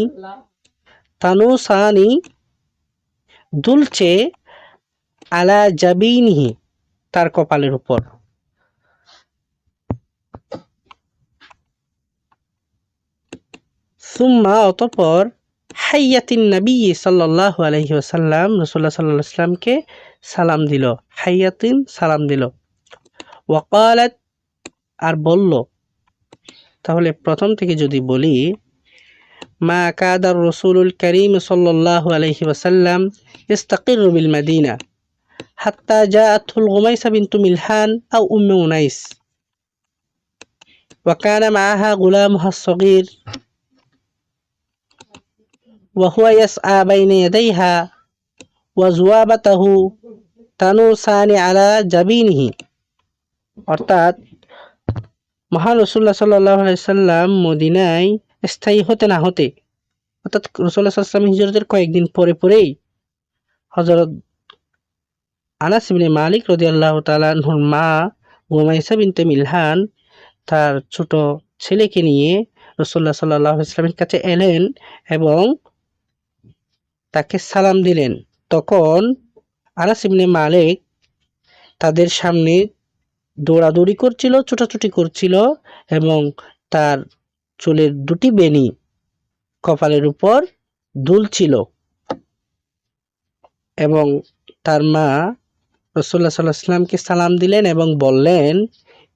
তানুসানি, দুলছে, আলা জাবিনিহি, তার কপালের উপর। সুম্মা, অতঃপর, হাইয়াতিন নবী সাল্লাল্লাহু আলাইহি ওয়াসাল্লাম, রাসূলুল্লাহ সাল্লাল্লাহু আলাইহি ওয়াসাল্লামকে সালাম দিল, হাইয়াতিন, সালাম দিল। ওয়াকালাত, আর বলল। তাহলে প্রথম থেকে যদি বলি, মা কাদার রাসূলুল কারীম সাল্লাল্লাহু আলাইহি ওয়াসাল্লাম ইস্তাকিরু বিল মাদিনা হাত্তা জাআতহুল গুমাইসা বিনতু মিলহান আও উম্মে উনাইস, ওয়া কানা মাআহা গুলামুহা আস-সাগীর, ওয়া হুয়া ইয়াসআ বাইনা ইয়াদাইহা, ওয়া যুওয়াবাতাহু তানুসানি আলা জাবিনিহি। অর্থাৎ মহান রাসূলুল্লাহ সাল্লাল্লাহু আলাইহি সাল্লাম মদিনায় স্থায়ী হতে না হতে, অর্থাৎ রাসূলুল্লাহ সাল্লাল্লাহু আলাইহি ওয়াসাল্লাম হিজরতের কয়েকদিন পরেই হযরত আনাস ইবনে মালিক রাদিয়াল্লাহু তাআলা আনহুর মা গুমাইসা বিনতে মিলহান তার ছোট ছেলেকে নিয়ে রাসূলুল্লাহ সাল্লাল্লাহু আলাইহি ওয়াসাল্লামের কাছে এলেন এবং তাকে সালাম দিলেন। তখন আনাস ইবনে মালিক তাদের সামনে দৌড়াদৌড়ি করছিল, ছোটাছুটি করছিল, এবং তার চুলের দুটি বেনি কপালের উপর দুলছিল, এবং তার মা রাসূলুল্লাহ সাল্লাল্লাহু আলাইহি ওয়াসাল্লামকে সালাম দিলেন এবং বললেন,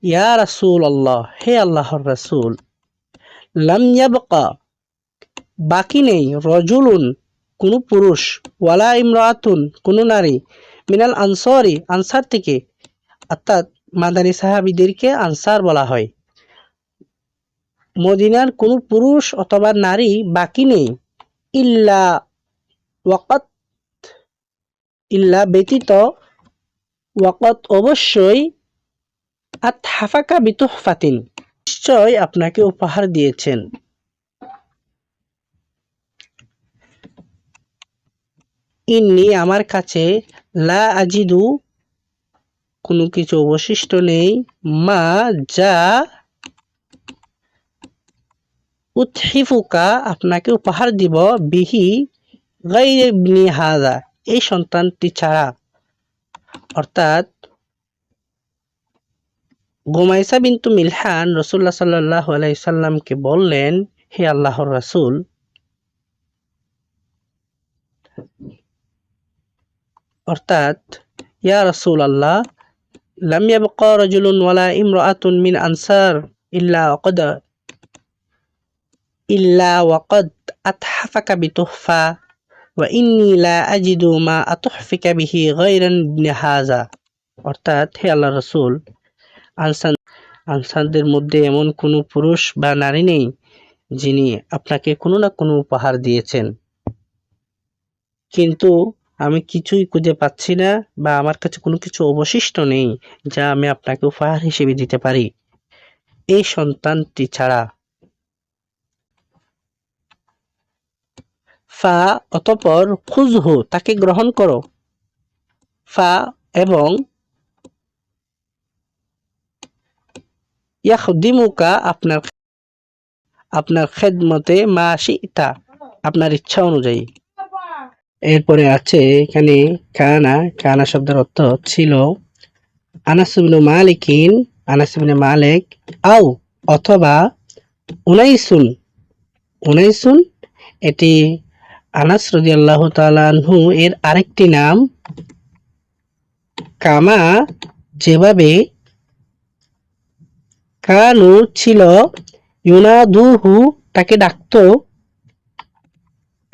ইয়া রাসূলুল্লাহ, হে আল্লাহর রাসূল, লাম ইয়াবকা, বাকি নেই, রজুলুন, কোন পুরুষ, ওয়ালা ইমরাতুন, কোন নারী, মিনাল আনসারি, আনসার থেকে, অর্থাৎ মাদানী সাহাবীদেরকে আনসার বলা হয়। মদিনার কোনো পুরুষ অথবা নারী বাকি নেই ইল্লা ওয়াকাত, ইল্লা ব্যতীত, ওয়াকাত অবশ্যই, আতহাফাকা বিতুহফাতিন নিশ্চয় আপনাকে উপহার দিয়েছেন। ইন্নি আমার কাছে, লা আজিদু কোনো কিছু অবশিষ্ট নেই, মা যা, উতহিফুকা আপনাকে উপহার দিব, বিহি গাইরে ইবনি হাযা এই সন্তানটি ছাড়া। অর্থাৎ গুমাইসা বিনতু মিলহান রাসূলুল্লাহ সাল্লাল্লাহু আলাইহি সাল্লামকে বললেন, হে আল্লাহর রাসূল, অর্থাৎ ইয়া রাসূলুল্লাহ, লাম ইয়াবকা রাজুলুন ওয়ালা ইমরাআতুন মিন আনসার ইল্লা ওয়াকাদ আতহাফাকা বিতুহফা ওয়া ইন্নী লা আজিদু মা আতুহফিকা বিহি গায়রা ইবনি হাযা। অর্থাৎ হে আল্লাহর রাসূল, আনসারদের মধ্যে এমন কোনো পুরুষ বা নারী নেই যিনি আপনাকে কোনো না কোনো উপহার দিয়েছেন, কিন্তু আমি কিছুই খুঁজে পাচ্ছি না বা আমার কাছে কোনো কিছু অবশিষ্ট নেই যা আমি আপনাকে উপহার হিসেবে দিতে পারি এই সন্তানটি ছাড়া। ফা অতঃপর, খুযহু তাকে গ্রহণ করো, ফা এবং ইয়াখদিমুকা আপনার খেদমতে, মা শিতা আপনার ইচ্ছা অনুযায়ী। এরপরে আছে এখানে কানা শব্দের অর্থ ছিল, আনাস ইবনে মালিক, আও অথবা, উনাইসুন এটি আনাস রাদিয়াল্লাহু তাআলা আনহু এর আরেকটি নাম। কামা যেভাবে, কানু ছিল, ইউনাদুহু তাকে ডাকতো,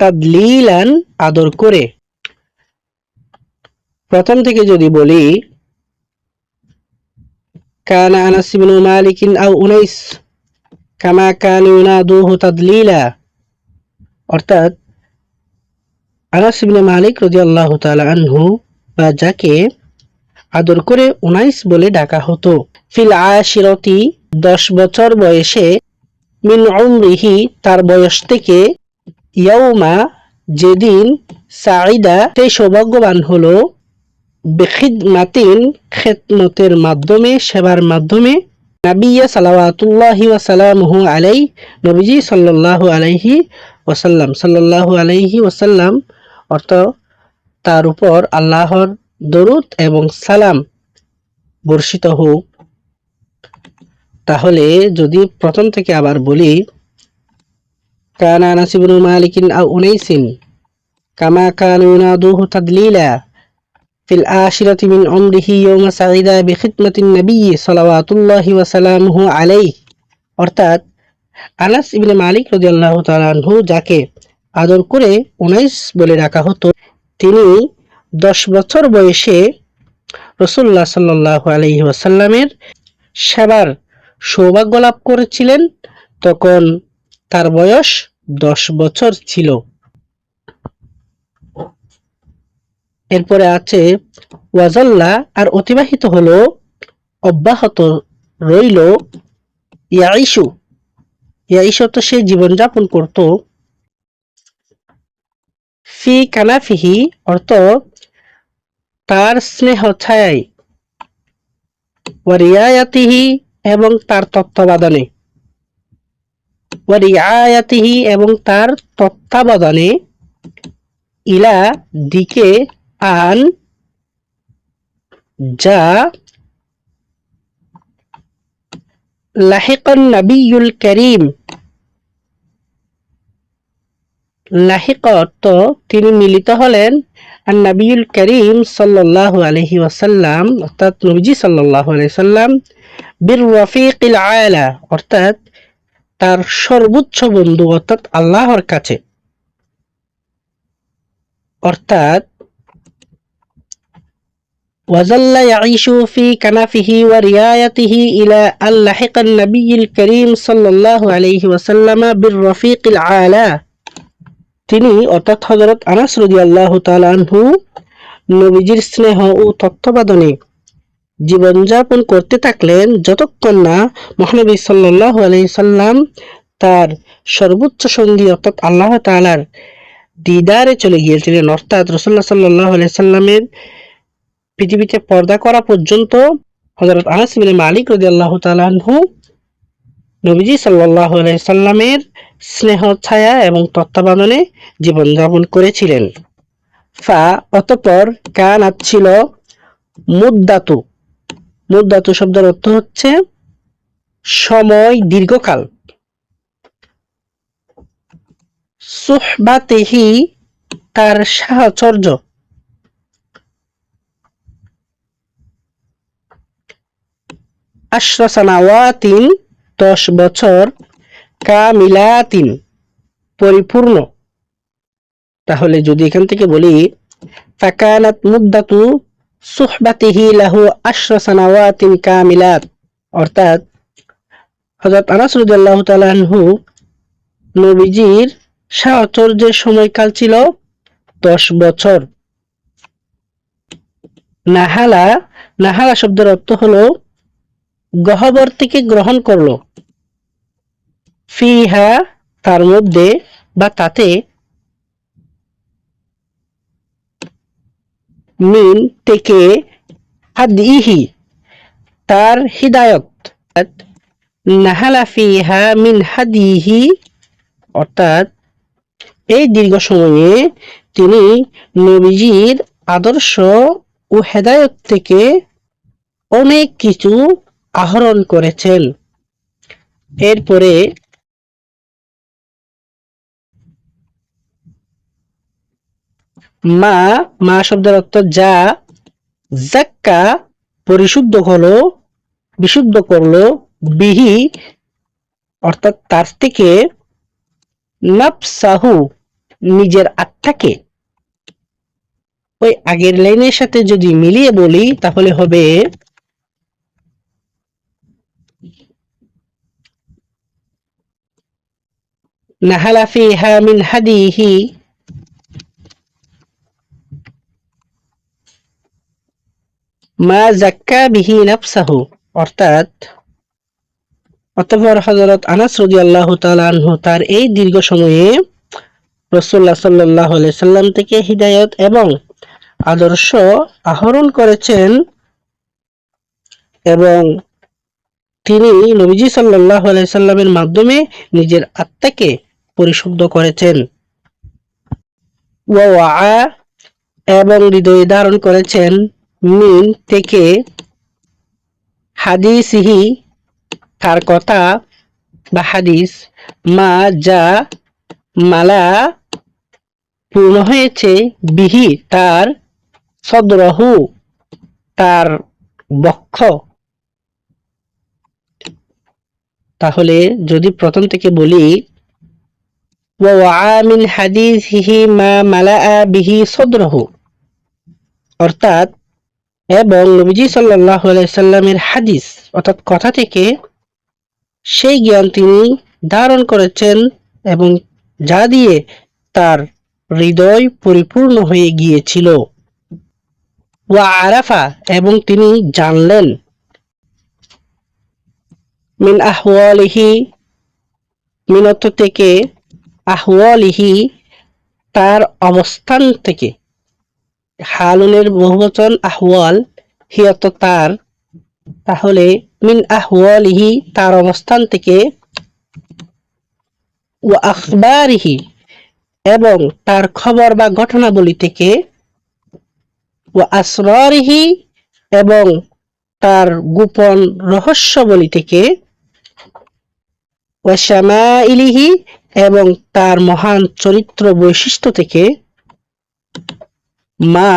তাদলিলান আদর করে। প্রথম থেকে যদি বলি, কানা আনাস ইবনে মালিক আও উনাইস কামা কানু ইউনাদুহু তাদলিলা, অর্থাৎ আনাস ইবনে মালিক রাদিয়াল্লাহু তাআলা আনহু বা যাকে আদর করে উনাইস বলে ডাকা হতো, ফিল আশিরতি 10 বছর বয়সে, মিন উমরিহি তার বয়স থেকে, ইয়াউমা যেদিন, সাঈদা সেই সৌভাগ্যবান হলো, বিখিদমাতিন খেদমতের মাধ্যমে, সেবার মাধ্যমে, নাবিয়্যা সালাওয়াতুল্লাহি ওয়া সালামুহু আলাইহি নবীজি সাল্লাল্লাহু আলাইহি ওয়াসাল্লাম অর্থ তার উপর আল্লাহর দরুদ এবং সালাম বর্ষিত হোক। তাহলে যদি প্রথম থেকে আবার বলি, কানা আনাস ইবনে মালিক আও উনাইসিন কামা কানু ইউনাদুহু তাদলিলা ফিল আশিরাতি মিন উমরিহি ইয়াওমা সাঈদা বিখিদমাতিন নবী সাল্লাল্লাহু ওয়া সালামুহু আলাইহি, অর্থাৎ আনাস ইবনে মালিক রাদিয়াল্লাহু তাআলা আনহু যাকে আদর করে উনাইস বলে ডাকা হতো, তিনি 10 বছর বয়সে রাসূলুল্লাহ সাল্লাল্লাহু আলাইহি ওয়াসাল্লামের সেবার সৌভাগ্য লাভ করেছিলেন। তখন তার বয়স 10 বছর ছিল। এরপরে আছে ওয়াজাল্লা আর অতিবাহিত হলো, অব্যাহত রইল, ইয়াইশু তো সে জীবনযাপন করত, ফি কানাফিহি অর্থ তার স্নেহ ছায়ায়, ওয়া রিয়ায়াতিহি এবং তার তত্ত্বাবধানে, এবং তার তত্ত্বাবধানে, ইলা দিকে, আন যা, লাহিকান নবিয়ুল করিম, লাহিক অর্থ তিনি মিলিত হলেন, আর নবিয়ুল করিম সাল্লাল্লাহু আলাইহি ওয়াসাল্লাম অর্থাৎ নবীজি সাল্লাল্লাহু আলাইহি সাল্লাম, বির রফিকিল আলা অর্থাৎ তার সর্বোচ্চ বন্ধু অর্থাৎ আল্লাহর কাছে। অর্থাৎ وظل يعيش في كنفه ورعايته إلى أن لحق النبي الكريم صلى الله عليه وسلم بالرفيق العالى। তিনি অর্থাৎ হযরত আনাস রাদিয়াল্লাহু তাআলা আনহু নবীজির স্নেহ ও তত্ত্বাবধানে জীবনযাপন করতে থাকলেন যতক্ষণ না মহানবী সাল্লাল্লাহু আলাইহি সাল্লাম তার সর্বোচ্চ সঙ্গী অর্থাৎ আল্লাহ তাআলার দিদারে চলে গিয়েছিলেন, অর্থাৎ রাসূলুল্লাহ সাল্লাল্লাহু আলাইহি সাল্লামের পৃথিবীতে পর্দা করা পর্যন্ত হযরত আনাস ইবনে মালিক রাদিয়াল্লাহু তাআলা আনহু নবীজি সাল্লাল্লাহু আলাইহি সাল্লামের স্নেহ ছায়া এবং তত্ত্বাবধানে জীবনযাপন করেছিলেন। অতঃপর কানাত ছিল মুদ্দাতু। মুদ্দাতু শব্দের অর্থ হচ্ছে সময়, দীর্ঘকাল। সুহবাতিহি তার সাহচর্য। আশরা সানাওয়াতিন 10 বছর। কামিলাতিন পরিপূর্ণ। তাহলে যদি এখান থেকে বলি ফাকানাত মুদ্দাতু সুহবাতিহি লাহু আশরা সানাওয়াতিন কামিলাত, অর্থাৎ হযরত আনাস রাদিয়াল্লাহু তাআলা আনহু নবীজির সাহচর্যের সময়কাল ছিল 10 বছর। নাহালা, নাহালা শব্দের অর্থ হলো গহ্বর থেকে গ্রহণ করলো। ফিহা তার মধ্যে বা তাতে, মিন থেকে, হাদিহি তার হিদায়ত। নাহালা ফিহা মিন হাদিহি, অর্থাৎ এই দীর্ঘ সময়ে তিনি নবীজির আদর্শ ও হেদায়ত থেকে অনেক কিছু আহরণ করেছেন। এরপরে মা, মা শব্দের অর্থ যা, যাক্কা পরিশুদ্ধ হলো, বিশুদ্ধ করলো, বিহি অর্থাৎ তার থেকে, নাফসাহু নিজের আত্মাকে। ওই আগের লাইনের সাথে যদি মিলিয়ে বলি তাহলে হবে নাহালা ফিহা মিন হাদিহি মা যাক্কা বিহি নাফসাহু, অর্থাৎ অতঃপর হযরত আনাস রাদিয়াল্লাহু তাআলা আনহু তার এই দীর্ঘ সময়ে রাসূলুল্লাহ সাল্লাল্লাহু আলাইহি সাল্লাম থেকে হিদায়াত এবং আদর্শ আহরণ করেছেন এবং তিনি নবীজি সাল্লাল্লাহু আলাইহি সাল্লামের মাধ্যমে নিজের আত্মাকে পরিশুদ্ধ করেছেন। ওয়া এবং হৃদয়ে ধারণ করেছেন, মিন থেকে, হাদিসিহি তার কথা বা হাদিস, মা যা, মালা পূর্ণ হয়েছে, বিহি তার, সদরহু তার বক্ষ। তাহলে যদি প্রথম থেকে বলি ওয়া মিন হাদিসিহি মা মালা বিহি সদরহু, অর্থাৎ এবং নবীজি সাল্লাল্লাহু আলাইহি সাল্লামের হাদিস অর্থাৎ কথা থেকে সেই জ্ঞান তিনি ধারণ করেছেন এবং যা দিয়ে তার হৃদয় পরিপূর্ণ হয়ে গিয়েছিল। ওয়া আরাফা এবং তিনি জানলেন, মিন আহওয়ালিহি মিন অর্থ থেকে, আহওয়ালিহি তার অবস্থান থেকে, হালুনের বহুবচন আহওয়াল, হি অর্থ তার, তাহলে মিন আহওয়ালিহি তার অবস্থান থেকে, ওয়া আখবারিহি এবং তার খবর বা ঘটনাবলী থেকে, ওয়া আসরারিহি এবং তার গোপন রহস্যাবলী থেকে, ওয়া শামাইলিহি এবং তার মহান চরিত্র বৈশিষ্ট্য থেকে, মা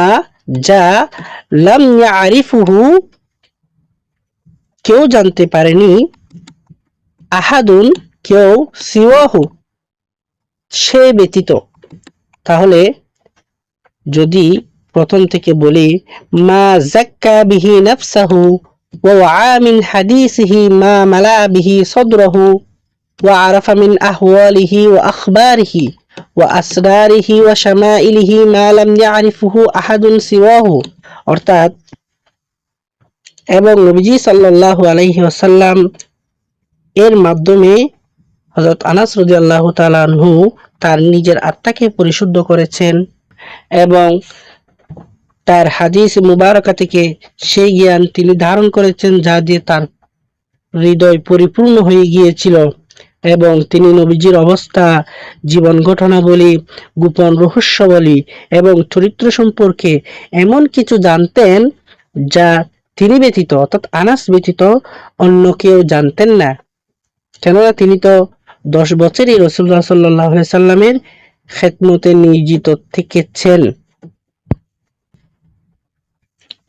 যা, লাম ইয়ারিফুহু কেউ জানতে পারেনি, আহাদুন কেউ, সিওয়াহু সে ব্যতীত। তাহলে যদি প্রথম থেকে বলি, মা যাক্কা বিহি নাফসাহু ওয়া ওয়া মিন হাদিসিহি মা মালা বিহি সাদরাহু ওয়া আরাফা মিন আহওয়ালিহি ওয়া আখবারিহি ওয়া আসরারিহি ওয়া শামাইলিহি মা লাম ইয়ারিফুহু আহাদুন সিওয়াহু। অর্থাৎ এবং নবীজি সাল্লাল্লাহু আলাইহি ওয়াসাল্লাম এর মাধ্যমে হযরত আনাস রাদিয়াল্লাহু তাআলা আনহু তার নিজের আত্মাকে পরিশুদ্ধ করেছেন এবং তার হাদিস মুবারাকা থেকে সেই জ্ঞান তিনি ধারণ করেছেন যা দিয়ে তার হৃদয় পরিপূর্ণ হয়ে গিয়েছিল এবং তিনি নবীজির অবস্থা, জীবন ঘটনাবলী, গোপন রহস্যাবলী এবং চরিত্র সম্পর্কে এমন কিছু জানতেন যা তিনি ব্যতীত অর্থাৎ আনাস ব্যতীত অন্য কেউ জানতেন না। কেননা তিনি তো 10 বছরই রাসূলুল্লাহ সাল্লাল্লাহু আলাইহি সাল্লামের খেদমতে নিয়োজিত থেকেছেন।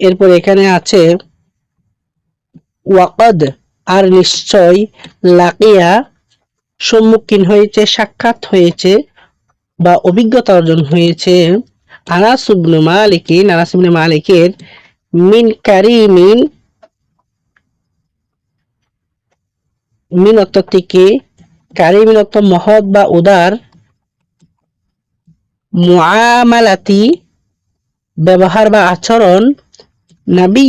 এরপর এখানে আছে ওয়াকাদ, আর নিশ্চয়, লাকিয়া সম্মুখীন হয়েছে, সাক্ষাৎ হয়েছে বা অভিজ্ঞতা অর্জন হয়েছে আনাস ইবনে মালিকের মিন কারিমিন, মিন অর্থ থেকে, কারিমিন অর্থ মহৎ বা উদার, মুআমালাতি ব্যবহার বা আচরণ, নবী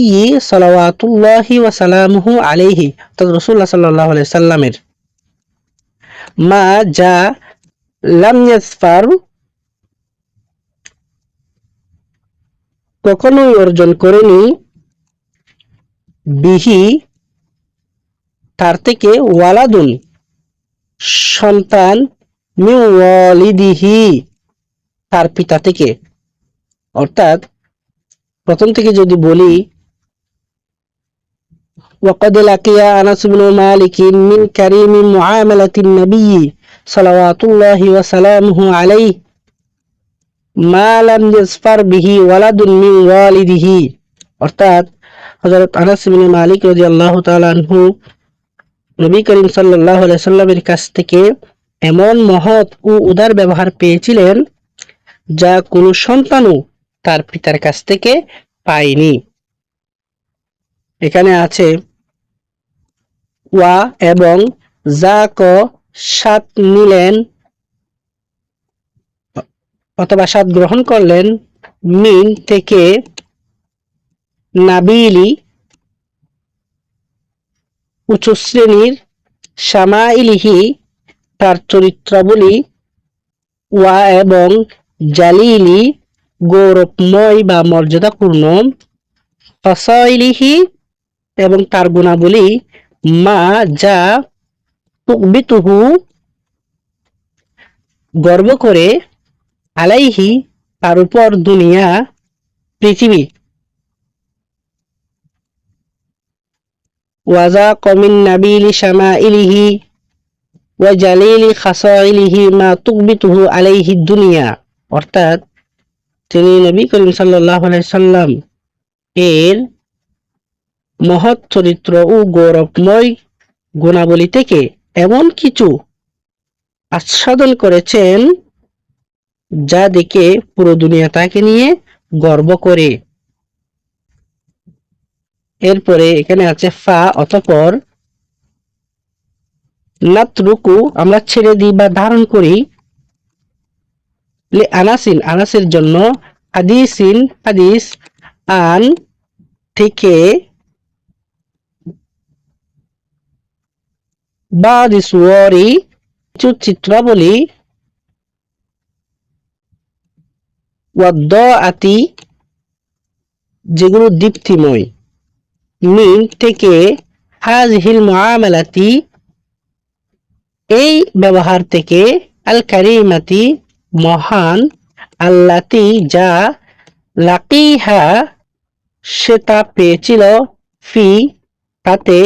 সাল্লাল্লাহু ওয়া সাল্লামুহু আলাইহি অর্থাৎ রাসূলুল্লাহ সাল্লাল্লাহু আলাইহি সাল্লামের, মা যা লাম ইয়াসফার কখনোই অর্জন করেনি, বিহি তার থেকে, ওয়ালাদুন সন্তান, মিন ওয়ালিদিহি তার পিতা থেকে। অর্থাৎ প্রথম থেকে যদি বলি, ওয়াকাদ লাকিয়া আনাস ইবনে মালিক মিন কারিমি মুআমালাতিন নবী সাল্লাল্লাহু ওয়া সাল্লামুহু আলাইহি মা লাম ইয়াসফার বিহি ওয়ালাদুন মিন ওয়ালিদিহি। অর্থাৎ হযরত আনাস ইবনে মালিক রাদিয়াল্লাহু তাআলা আনহু নবী করিম সাল্লাল্লাহু আলাইহি সাল্লামের কাছ থেকে এমন মহৎ ও উদার ব্যবহার পেয়েছিলেন যা কোনো সন্তানও তার পিতার কাছ থেকে পায়নি। এখানে আছে ওয়া এবং যা ক সাত নিলেন অথবা সাত গ্রহণ করলেন, মিন থেকে, নাবিলি উচ্চ শ্রেণীর, শামাইলিহি তার চরিত্রাবলী, ওয়া এবং জালিলি গৌরবময় বা মর্যাদাপূর্ণ, ফাসাইলিহি এবং তার গুণাবলী, মা যা তুকবিতুহু গর্ব করে, আলাইহি তার উপর, দুনিয়া পৃথিবী, ওয়াজা কমিন নাবিলি শামাইলিহি ওয়া জালিলি খাসাইলিহি মা তুকবিতুহু আলাইহি দুনিয়া। অর্থাৎ তিনি নবী করিম সাল্লাল্লাহু আলাইহি সাল্লাম এর মহৎ চরিত্র ও গৌরবময় গুণাবলী থেকে এমন কিছু আস্বাদন করেছেন যা দেখে পুরো দুনিয়া তাকে নিয়ে গর্ব করে। এরপরে এখানে আছে ফা অতঃপর, নাতরুকু আমরা ছেড়ে দিই বা ধারণ করি, লি আনাসিন আনাসের জন্য, হাদিসিন হাদিস, আন থেকে, বাদি সুওয়ারি কিছু চিত্রাবলী, ওয়াদ্দাআতি যেগুলো দীপ্তিময়, মিন থেকে, হাযিহিল মুআমালাতি এই ব্যবহার থেকে, আল কারিমাতি মহান, আল্লাতি যা, লাকিহা সে তা পেয়েছিল, ফি তাতে,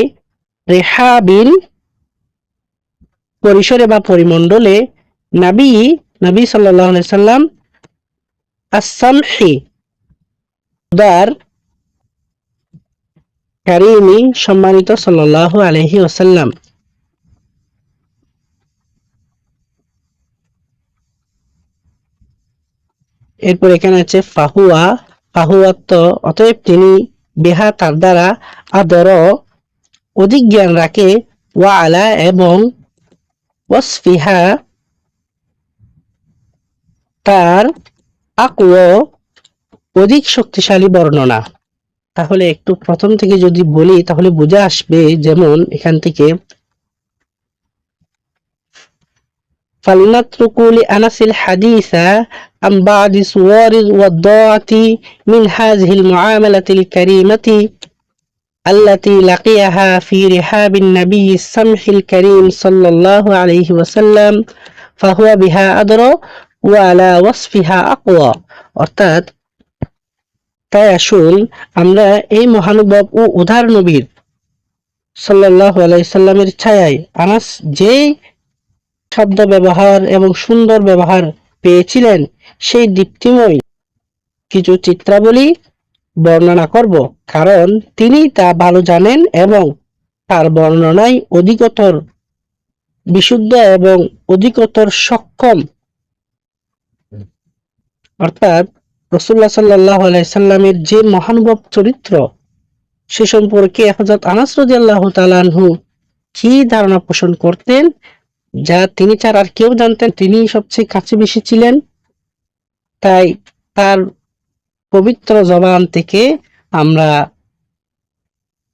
রেহাবিন পরিসরে বা পরিমণ্ডলে, নবী সাল্লাল্লাহু আলাইহি সাল্লাম, আস-সামহি উদার, কারিমি সম্মানিত সাল্লাল্লাহু আলাইহি ওয়াসাল্লাম। এরপর এখানে আছে ফাহুয়া ফাহুয়াত্ত অতএব তিনি বিহা তার দ্বারা আদর অধিক জ্ঞান রাখে, ওয়া আলা এবং ওয়াসফিহা তার আকওয়া অধিক শক্তিশালী বর্ণনা। তাহলে একটু প্রথম থেকে যদি বলি তাহলে বুঝে আসবে, যেমন এখান থেকে فلنترك لأنس الحديث عن بعض صور والضاعة من هذه المعاملة الكريمة التي لقيها في رحاب النبي السمح الكريم صلى الله عليه وسلم فهو بها أدرى وعلى وصفها أقوى। অর্থাৎ তাই আসুন আমরা এই মহানুভব ও উদার নবীর সাল্লাল্লাহু আলাইহি সাল্লামের ছায়ায় আনাস যে শব্দ ব্যবহার এবং সুন্দর ব্যবহার পেয়েছিলেন সেই দীপ্তিময় কিছু চিত্রাবলী বর্ণনা করব, কারণ তিনি তা ভালো জানেন এবং তার বর্ণনায় অধিকতর বিশুদ্ধ এবং অধিকতর সক্ষম। অর্থাৎ রাসূলুল্লাহ সাল্লাল্লাহু আলাইহি সাল্লামের যে মহানুভব চরিত্র সে সম্পর্কে হযরত আনাস রাদিয়াল্লাহু তাআলা আনহু কি ধারণা পোষণ করতেন, যা তিনি ছাড়া আর কেউ জানতেন, তিনি সবচেয়ে কাছে বেশি ছিলেন। তাই তার পবিত্র জবান থেকে আমরা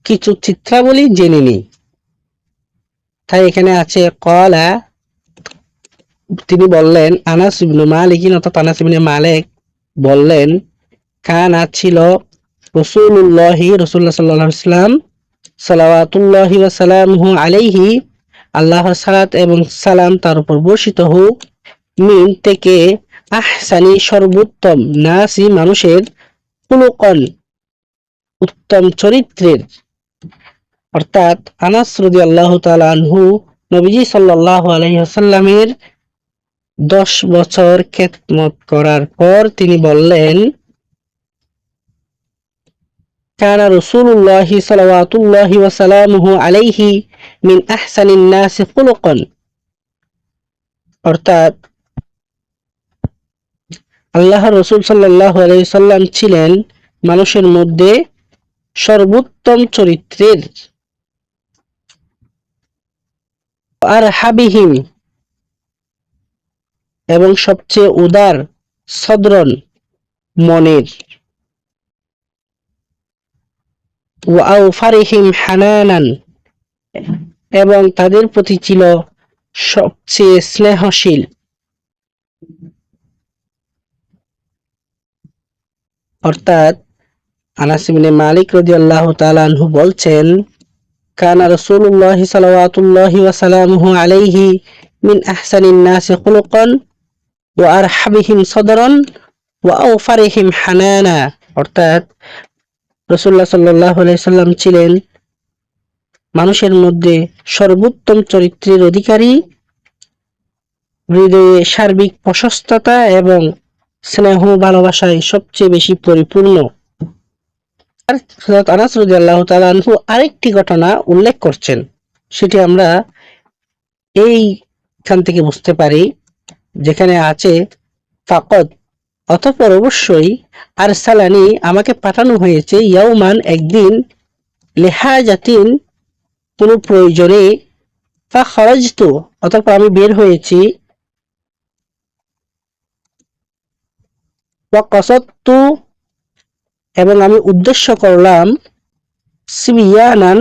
কিছু চিত্রাবলী জেনে নিই। তাই এখানে আছে ক্বালা, তিনি বললেন, আনাস ইবনে মালিক অর্থাৎ আনাস ইবনে মালিক বললেন, কানা ছিল রাসূলুল্লাহ সাল্লাল্লাহু আলাইহি ওয়াসাল্লাম সালাওয়াতুল্লাহি ওয়া সালামুহু আলাইহি, আল্লাহর সালাত এবং সালাম তার উপর বর্ষিত হোক, মিন থেকে আহসানি সর্বোত্তম, নাসি মানুষের, খুলুকান উত্তম চরিত্রের। অর্থাৎ আনাস রাদিয়াল্লাহু তাআলা আনহু নবীজি সাল্লাল্লাহু আলাইহি ওয়াসাল্লামের 10 বছর খেদমত করার পর তিনি বললেন, কানা রাসূলুল্লাহ সাল্লাল্লাহু ওয়া সাল্লামুহু আলাইহি মিন আহসানিন নাসি খুলুকান। অর্থাৎ আল্লাহর রাসূল সাল্লাল্লাহু আলাইহি সাল্লাম ছিলেন মানুষের মধ্যে সর্বোত্তম চরিত্রের। আর হাবিহিম এবং সবচেয়ে উদার সদরন মনের, ওয়াউফারিহিম হানানান এবং তাদের প্রতি ছিল সবচেয়ে স্নেহশীল। অর্থাৎ আনাস ইবনে মালিক রাদিয়াল্লাহু তাআলা আনহু বলছেন, কানা রাসূলুল্লাহ সাল্লাল্লাহু ওয়া সাল্লামুহু আলাইহি মিন আহসানিন নাসি খুলুকান ওয়া আরহাবিহিম সদরান ওয়া আওফারিহিম হানানা। অর্থাৎ রাসূলুল্লাহ সাল্লাল্লাহু আলাইহি সাল্লাম ছিলেন মানুষের মধ্যে সর্বোত্তম চরিত্রের অধিকারী, হৃদয়ে সার্বিক প্রশস্ততা এবং স্নেহ ভালোবাসায় সবচেয়ে বেশি পরিপূর্ণ। আর হযরত আনাস রাদিয়াল্লাহু তাআলা আনহু আরেকটি ঘটনা উল্লেখ করছেন, সেটি আমরা এইখান থেকে বুঝতে পারি, যেখানে আছে ফাকদ অতঃপর অবশ্যই, আরসালানি আমাকে পাঠানো হয়েছে, ইয়াউমান একদিন, লিহাজাতিন কোনো প্রয়োজনে, ফাখরাজতু অতঃপর আমি বের হয়েছি, ওয়া কাসাদতু এবং আমি উদ্দেশ্য করলাম, সিবিয়ানান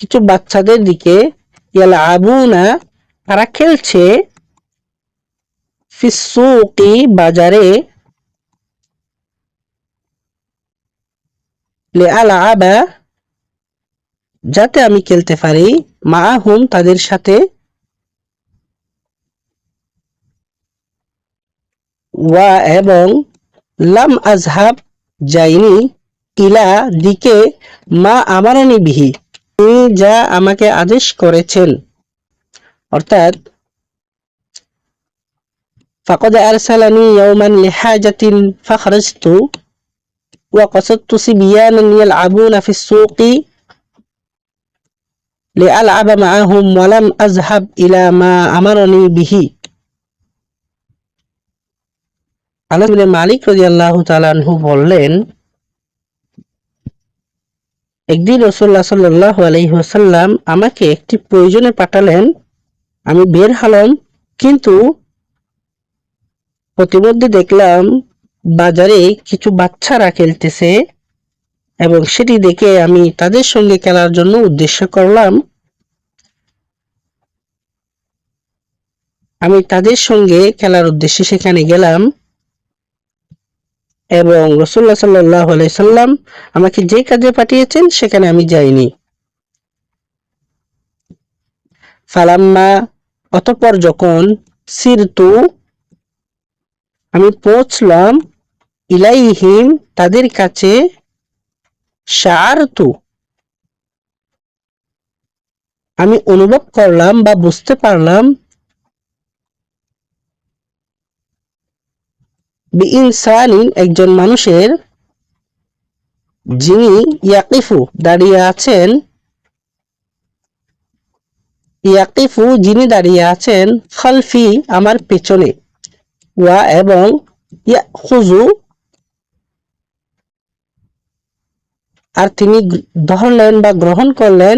কিছু বাচ্চাদের দিকে, ইয়ালআবুনা তারা খেলছে, ফিসসুকি বাজারে, লিআলআবা যাতে আমি খেলতে পারি, মাআহুম তাদের সাথে, ওয়া এবং লাম আযহাব যাইনি, ইলা দিকে, মা আমারানি বিহি তিনি যা আমাকে আদেশ করেছেন। অর্থাৎ ফাকাদ আরসালানি ইয়াওমান লিহাজাতিন ফাখরাজতু ওয়া কাসাদতু সিবিয়ানান ইয়ালআবুনা ফিস সুকি লিআলআবা মাআহুম ওয়া লাম আযহাব ইলা মা আমারানি বিহি। আনাস বিন মালিক রাদিয়াল্লাহু তাআলা আনহু বললেন, একদিন রাসূলুল্লাহ সাল্লাল্লাহু আলাইহি ওয়াসাল্লাম আমাকে একটি প্রয়োজনে পাঠালেন। আমি বের হলাম, কিন্তু প্রতিমধ্যে দেখলাম বাজারে কিছু বাচ্চারা খেলতেছে এবং সেটি দেখে আমি তাদের সঙ্গে খেলার জন্য উদ্দেশ্য করলাম। আমি তাদের সঙ্গে খেলার উদ্দেশ্যে সেখানে গেলাম এবং রাসূলুল্লাহ সাল্লাল্লাহু আলাইহি সাল্লাম আমাকে যে কাজে পাঠিয়েছেন সেখানে আমি যাইনি। ফালাম্মা, অতঃপর যখন সিরতু, আমি পৌঁছলাম, ইলাইহিম, তাদের কাছে, শাআরতু, আমি অনুভব করলাম বা বুঝতে পারলাম, বিইনসানিন, একজন মানুষের, যিনি ইয়াকিফু, দাঁড়িয়ে আছেন, ইয়াকিফু, যিনি দাঁড়িয়ে আছেন, খালফি, আমার পেছনে, ওয়া, এবং ইয়াখুযু, আর তিনি ধরলেন বা গ্রহণ করলেন,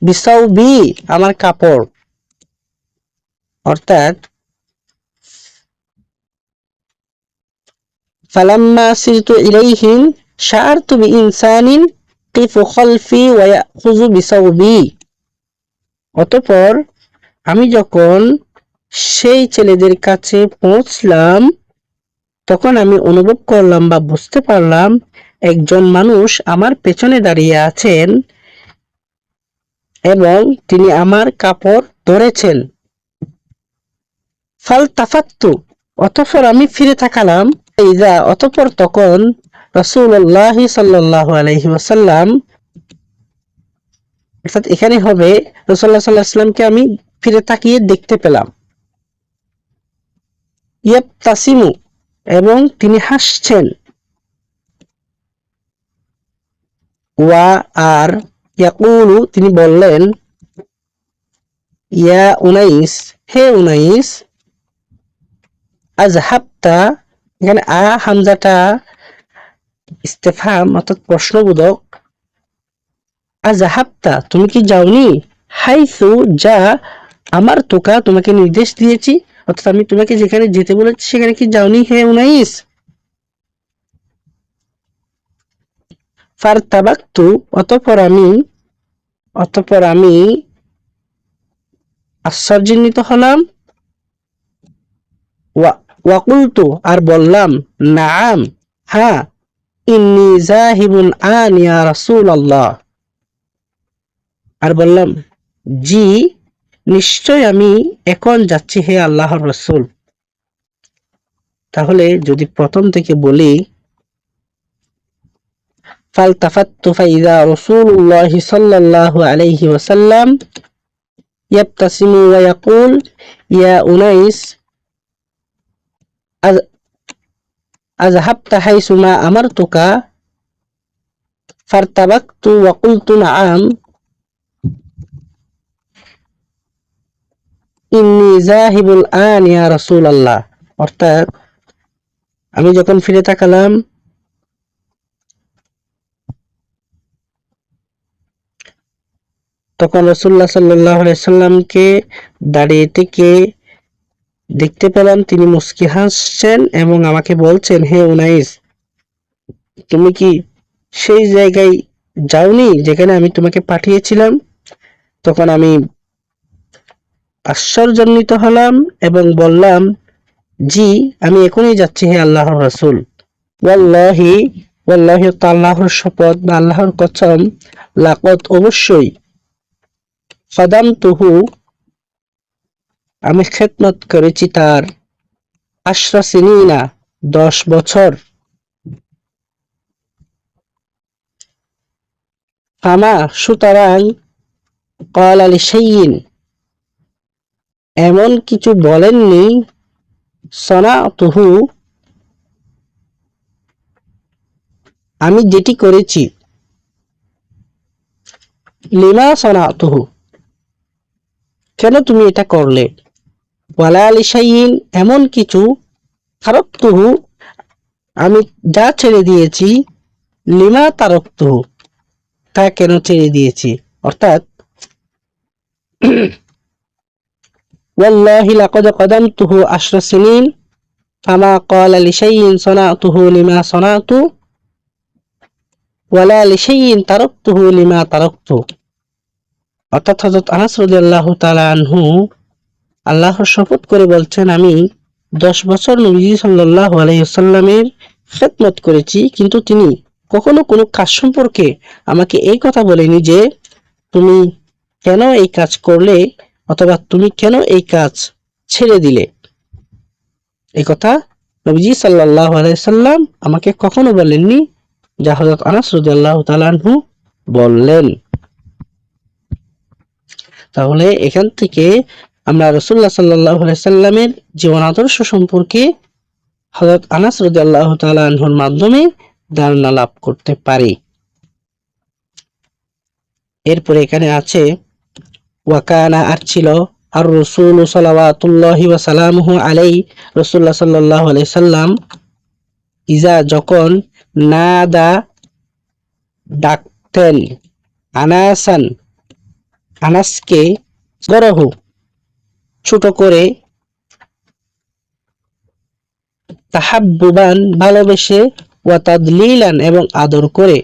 বিসাউবি, আমার কাপড়। অর্থাৎ ফালাম্মা সিরতু ইলাইহিম শাআরতু বিইনসানিন কিফু খালফি ওয়া ইয়াখুযু বিসাউবি। অতঃপর আমি যখন সেই ছেলেদের কাছে পৌঁছলাম, তখন আমি অনুভব করলাম বা বুঝতে পারলাম একজন মানুষ আমার পেছনে দাঁড়িয়ে আছেন এবং তিনি আমার কাপড় ধরেছেন। ফালতাফাত্তু, অতঃপর আমি ফিরে তাকালাম, ইযা, অতঃপর তখন রাসূলুল্লাহ সাল্লাল্লাহু আলাইহি ওয়াসাল্লাম, অর্থাৎ এখানে হবে রাসূলুল্লাহ সাল্লাল্লাহু আলাইহি ওয়াসাল্লামকে আমি ফিরে তাকিয়ে দেখতে পেলাম, ইয়াবতাসিমু, এবং তিনি হাসছেন, ওয়া, আর, ইয়াকুলু, তিনি বললেন, ইয়া উনাইস, হে উনাইস, আযহাবতা, এখানে হামজাটা ইস্তেফহাম অর্থাৎ প্রশ্নবোধক, আযহাবতা, তুমি কি যাওনি, হাইসু, যা, আমার তোকা, তোমাকে নির্দেশ দিয়েছি, অর্থাৎ আমি তোমাকে যেখানে যেতে বলেছি সেখানে কি যাওনি হে উনাইস। ফারতাবাকতু, অতঃপর আমি আশ্চর্যান্বিত হলাম, ওয়াকুলতু, আর বললাম, নাআম, হ্যাঁ, ইন্নী যাহিবুন আন ইয়া রাসূলুল্লাহ, আর বললাম, জি, নিশ্চয় আমি এখন যাচ্ছি হে আল্লাহর রাসূল। তাহলে যদি প্রথম থেকে বলি, ফালতাফাত্তু ফাইযা রাসূলুল্লাহ সাল্লাল্লাহু আলাইহি ওয়াসাল্লাম ইয়াবতাসিমু ওয়া ইয়াকুল, ইয়া উনাইস, আযহাবতা হাইসু মা আমারতুকা, ফারতাবাকতু ওয়া কুলতু নাআম, ইন্নী যাহিবুল আন ইয়া রাসূলুল্লাহ। অর্থাৎ আমি যখন ফিরে তাকালাম, তখন রাসূলুল্লাহ সাল্লাল্লাহু আলাইহি সাল্লামকে দাঁড়িয়ে থেকে দেখতে পেলাম, তিনি মুস্কি হাসছেন এবং আমাকে বলছেন, হে উনাইস, তুমি কি সেই জায়গায় যাওনি যেখানে আমি তোমাকে পাঠিয়েছিলাম? তখন আমি আশ্চর্যান্বিত হলাম এবং বললাম, জি, আমি এখনই যাচ্ছি হে আল্লাহর রাসূল। ওয়াল্লাহি, ওয়াল্লাহি, আল্লাহর শপথ বা আল্লাহর কসম, লাকত, অবশ্যই, খাদামতুহু, আমি খেদমত করেছি তার, আশরা সিনিনা, 10 বছর। ফামা, সুতরাং, ক্বালা লিশাইইন, এমন কিছু বলেননি, সনাতুহু, আমি যেটি করেছি, লিমা সনাতুহু, কেন তুমি এটা করলে, ওয়ালা লিশাইইন, এমন কিছু, তারাকতুহু, আমি যা ছেড়ে দিয়েছি, লিমা তারাকতুহু, তা কেন ছেড়ে দিয়েছি। অর্থাৎ ওয়াল্লাহি লাকাদ কদামতুহু 10 সিনিন ফামা ক্বালা লিশাইইন সানাতুহু লিমা সানাতু ওয়ালা লিশাইইন তারাকতুহু লিমা তারাকতু। অর্থাৎ হযরত আনাস রাদিয়াল্লাহু তাআলা আনহু আল্লাহর শপথ করে বলছেন, আমি 10 বছর নবীজি সাল্লাল্লাহু আলাইহি ওয়াসাল্লামের খেদমত করেছি, কিন্তু তিনি কখনো কোনো কাজ সম্পর্কে আমাকে এই কথা বলেনি যে তুমি কেন এই কাজ করলে অথবা তুমি কেন এই কাজ ছেড়ে দিলে। এই কথা নবীজি সাল্লাল্লাহু আলাইহি সাল্লাম আমাকে কখনো বলেননি, যা হযরত আনাস রাদিয়াল্লাহু তাআলা আনহু বললেন। তাহলে এখান থেকে আমরা রাসূলুল্লাহ সাল্লাল্লাহু আলাইহি সাল্লামের জীবন আদর্শ সম্পর্কে হযরত আনাস রাদিয়াল্লাহু তাআলা আনহুর মাধ্যমে ধারণা লাভ করতে পারি। এরপরে এখানে আছে ওয়াকানা, আর ছিল আর রাসূল সাল্লাল্লাহু ওয়া সালামুহু আলাইহি, রাসূলুল্লাহ সাল্লাল্লাহু আলাইহি সাল্লাম ইজা, যখন নাদা ডাকতেন, আনাসান আনাসকে, গরহু ছোট করে, তাহাব্বুবান ভালোবেসে, ওয়া তাদলিলান এবং আদর করে।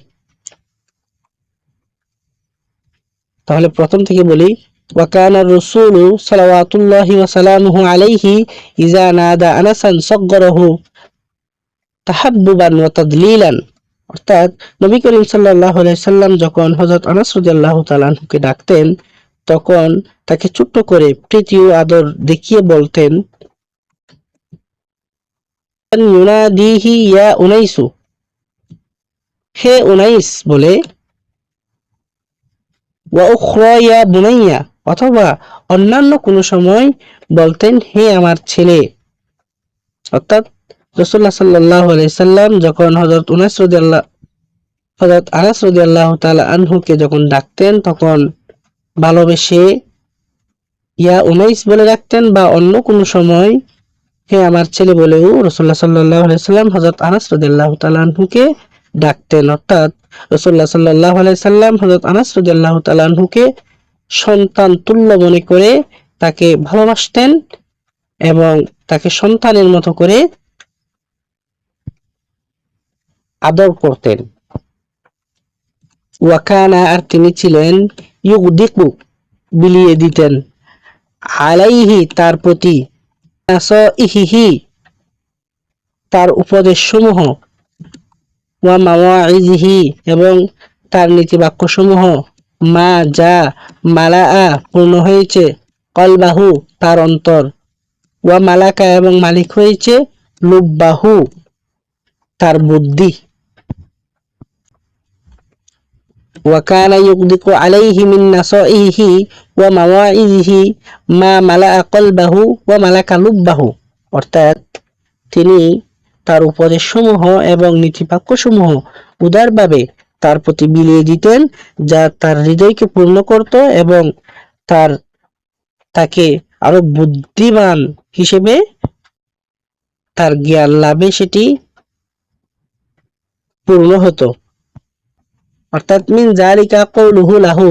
তাহলে প্রথম থেকে বলি, ওয়াকানা রাসূলু সাল্লাল্লাহু ওয়া সালামুহু আলাইহি ইজা নাদা আনাসান সাগগরাহু তাহাব্বুবান ওয়া তাদলিলান। অর্থাৎ নবী করিম সাল্লাল্লাহু আলাইহি সাল্লাম যখন হযরত আনাস রাদিয়াল্লাহু তাআলা আনহুকে ডাকতেন, তখন তাকে ছোট্ট করে প্রীতি ও আদর দেখিয়ে বলতেন, ইউনাদিহি ইয়া উনাইসু, হে উনাইস বলে, ওয়া উখরা ইয়া বুনাইয়া, অথবা অন্যান্য কোনো সময় বলতেন হে আমার ছেলে। অর্থাৎ রাসূলুল্লাহ সাল্লাল্লাহু আলাইহি সাল্লাম যখন হযরত আনাস রাদিয়াল্লাহু তাআলা আনহুকে যখন ডাকতেন, তখন ভালোবেসে ইয়া উনাইস বলে ডাকতেন, বা অন্য কোনো সময় হে আমার ছেলে বলেও রাসূলুল্লাহ সাল্লাল্লাহু আলাইহি সাল্লাম হযরত আনাস রাদিয়াল্লাহু তাআলা আনহুকে ডাকতেন। অর্থাৎ রাসূলুল্লাহ সাল্লাল্লাহু আলাইহি সাল্লাম হযরত আনাস রাদিয়াল্লাহু তাআলা আনহুকে সন্তান তুল্য মনে করে তাকে ভালোবাসতেন এবং তাকে সন্তানের মতো করে আদর করতেন। ওয়াকানা, আর তিনি ছিলেন, ইউগদিকু বিলিয়ে দিতেন, আলাইহি তার প্রতি, নাসাইহি তার উপদেশ সমূহ, ওয়া মাওয়াইজিহি এবং তার নীতিবাক্য সমূহ, মা যা, মালাআ পূর্ণ হয়েছে, কলবাহু তার অন্তর, ওয়া মালাকা এবং মালিক হয়েছে, লুব্বাহু তার বুদ্ধি। ওয়াকানা ইউগদিকু আলাইহি মিন নাসাইহি ওয়া মাওয়াইজিহি মা মালাআ কলবাহু ওয়া মালাকা লুব্বাহু। অর্থাৎ তিনি তার উপদেশ সমূহ এবং নীতিবাক্য সমূহ উদারভাবে তার প্রতি বিলিয়ে দিতেন, যা তার হৃদয়কে পূর্ণ করত এবং তাকে আরো বুদ্ধিমান হিসেবে তার জ্ঞান লাভে সেটি পূর্ণ হতো। অর্থাৎ মিন যালিকা কওলুহু লাহু,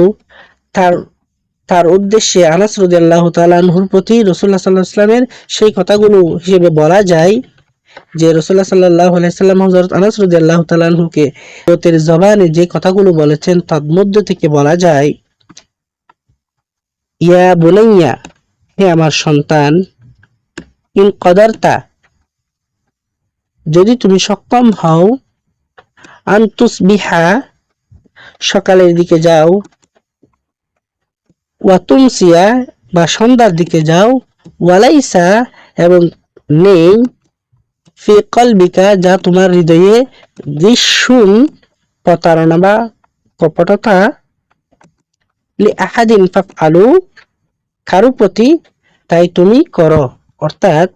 তার উদ্দেশ্যে আনাস রাদিয়াল্লাহু তাআলা আনহুর প্রতি রাসূলুল্লাহ সাল্লাল্লাহু আলাইহি ওয়াসাল্লামের সেই কথাগুলো হিসেবে বলা যায় যে রাসূলুল্লাহ সাল্লাল্লাহু আলাইহি ওয়াসাল্লাম হযরত আনাস রাদিয়াল্লাহু তাআলা আনহুকে ওতের জবানে যে কথাগুলো বলেছেন, তার মধ্য থেকে বলা যায়, ইয়া বুনাইয়া, হে আমার সন্তান, ইন কদারতা, যদি তুমি সক্ষম হও, আন তুসবিহা সকালের দিকে যাও, ওয়া তুমসিয়া বা সন্ধ্যার দিকে যাও, ওয়ালাইসা এবং নেই, ফি কলবিকা যা তোমার হৃদয়ে, গিশুন প্রতারণা বা কপটতা, লি আহাদিন ফাফআলু কারো প্রতি তাই তুমি করো। অর্থাৎ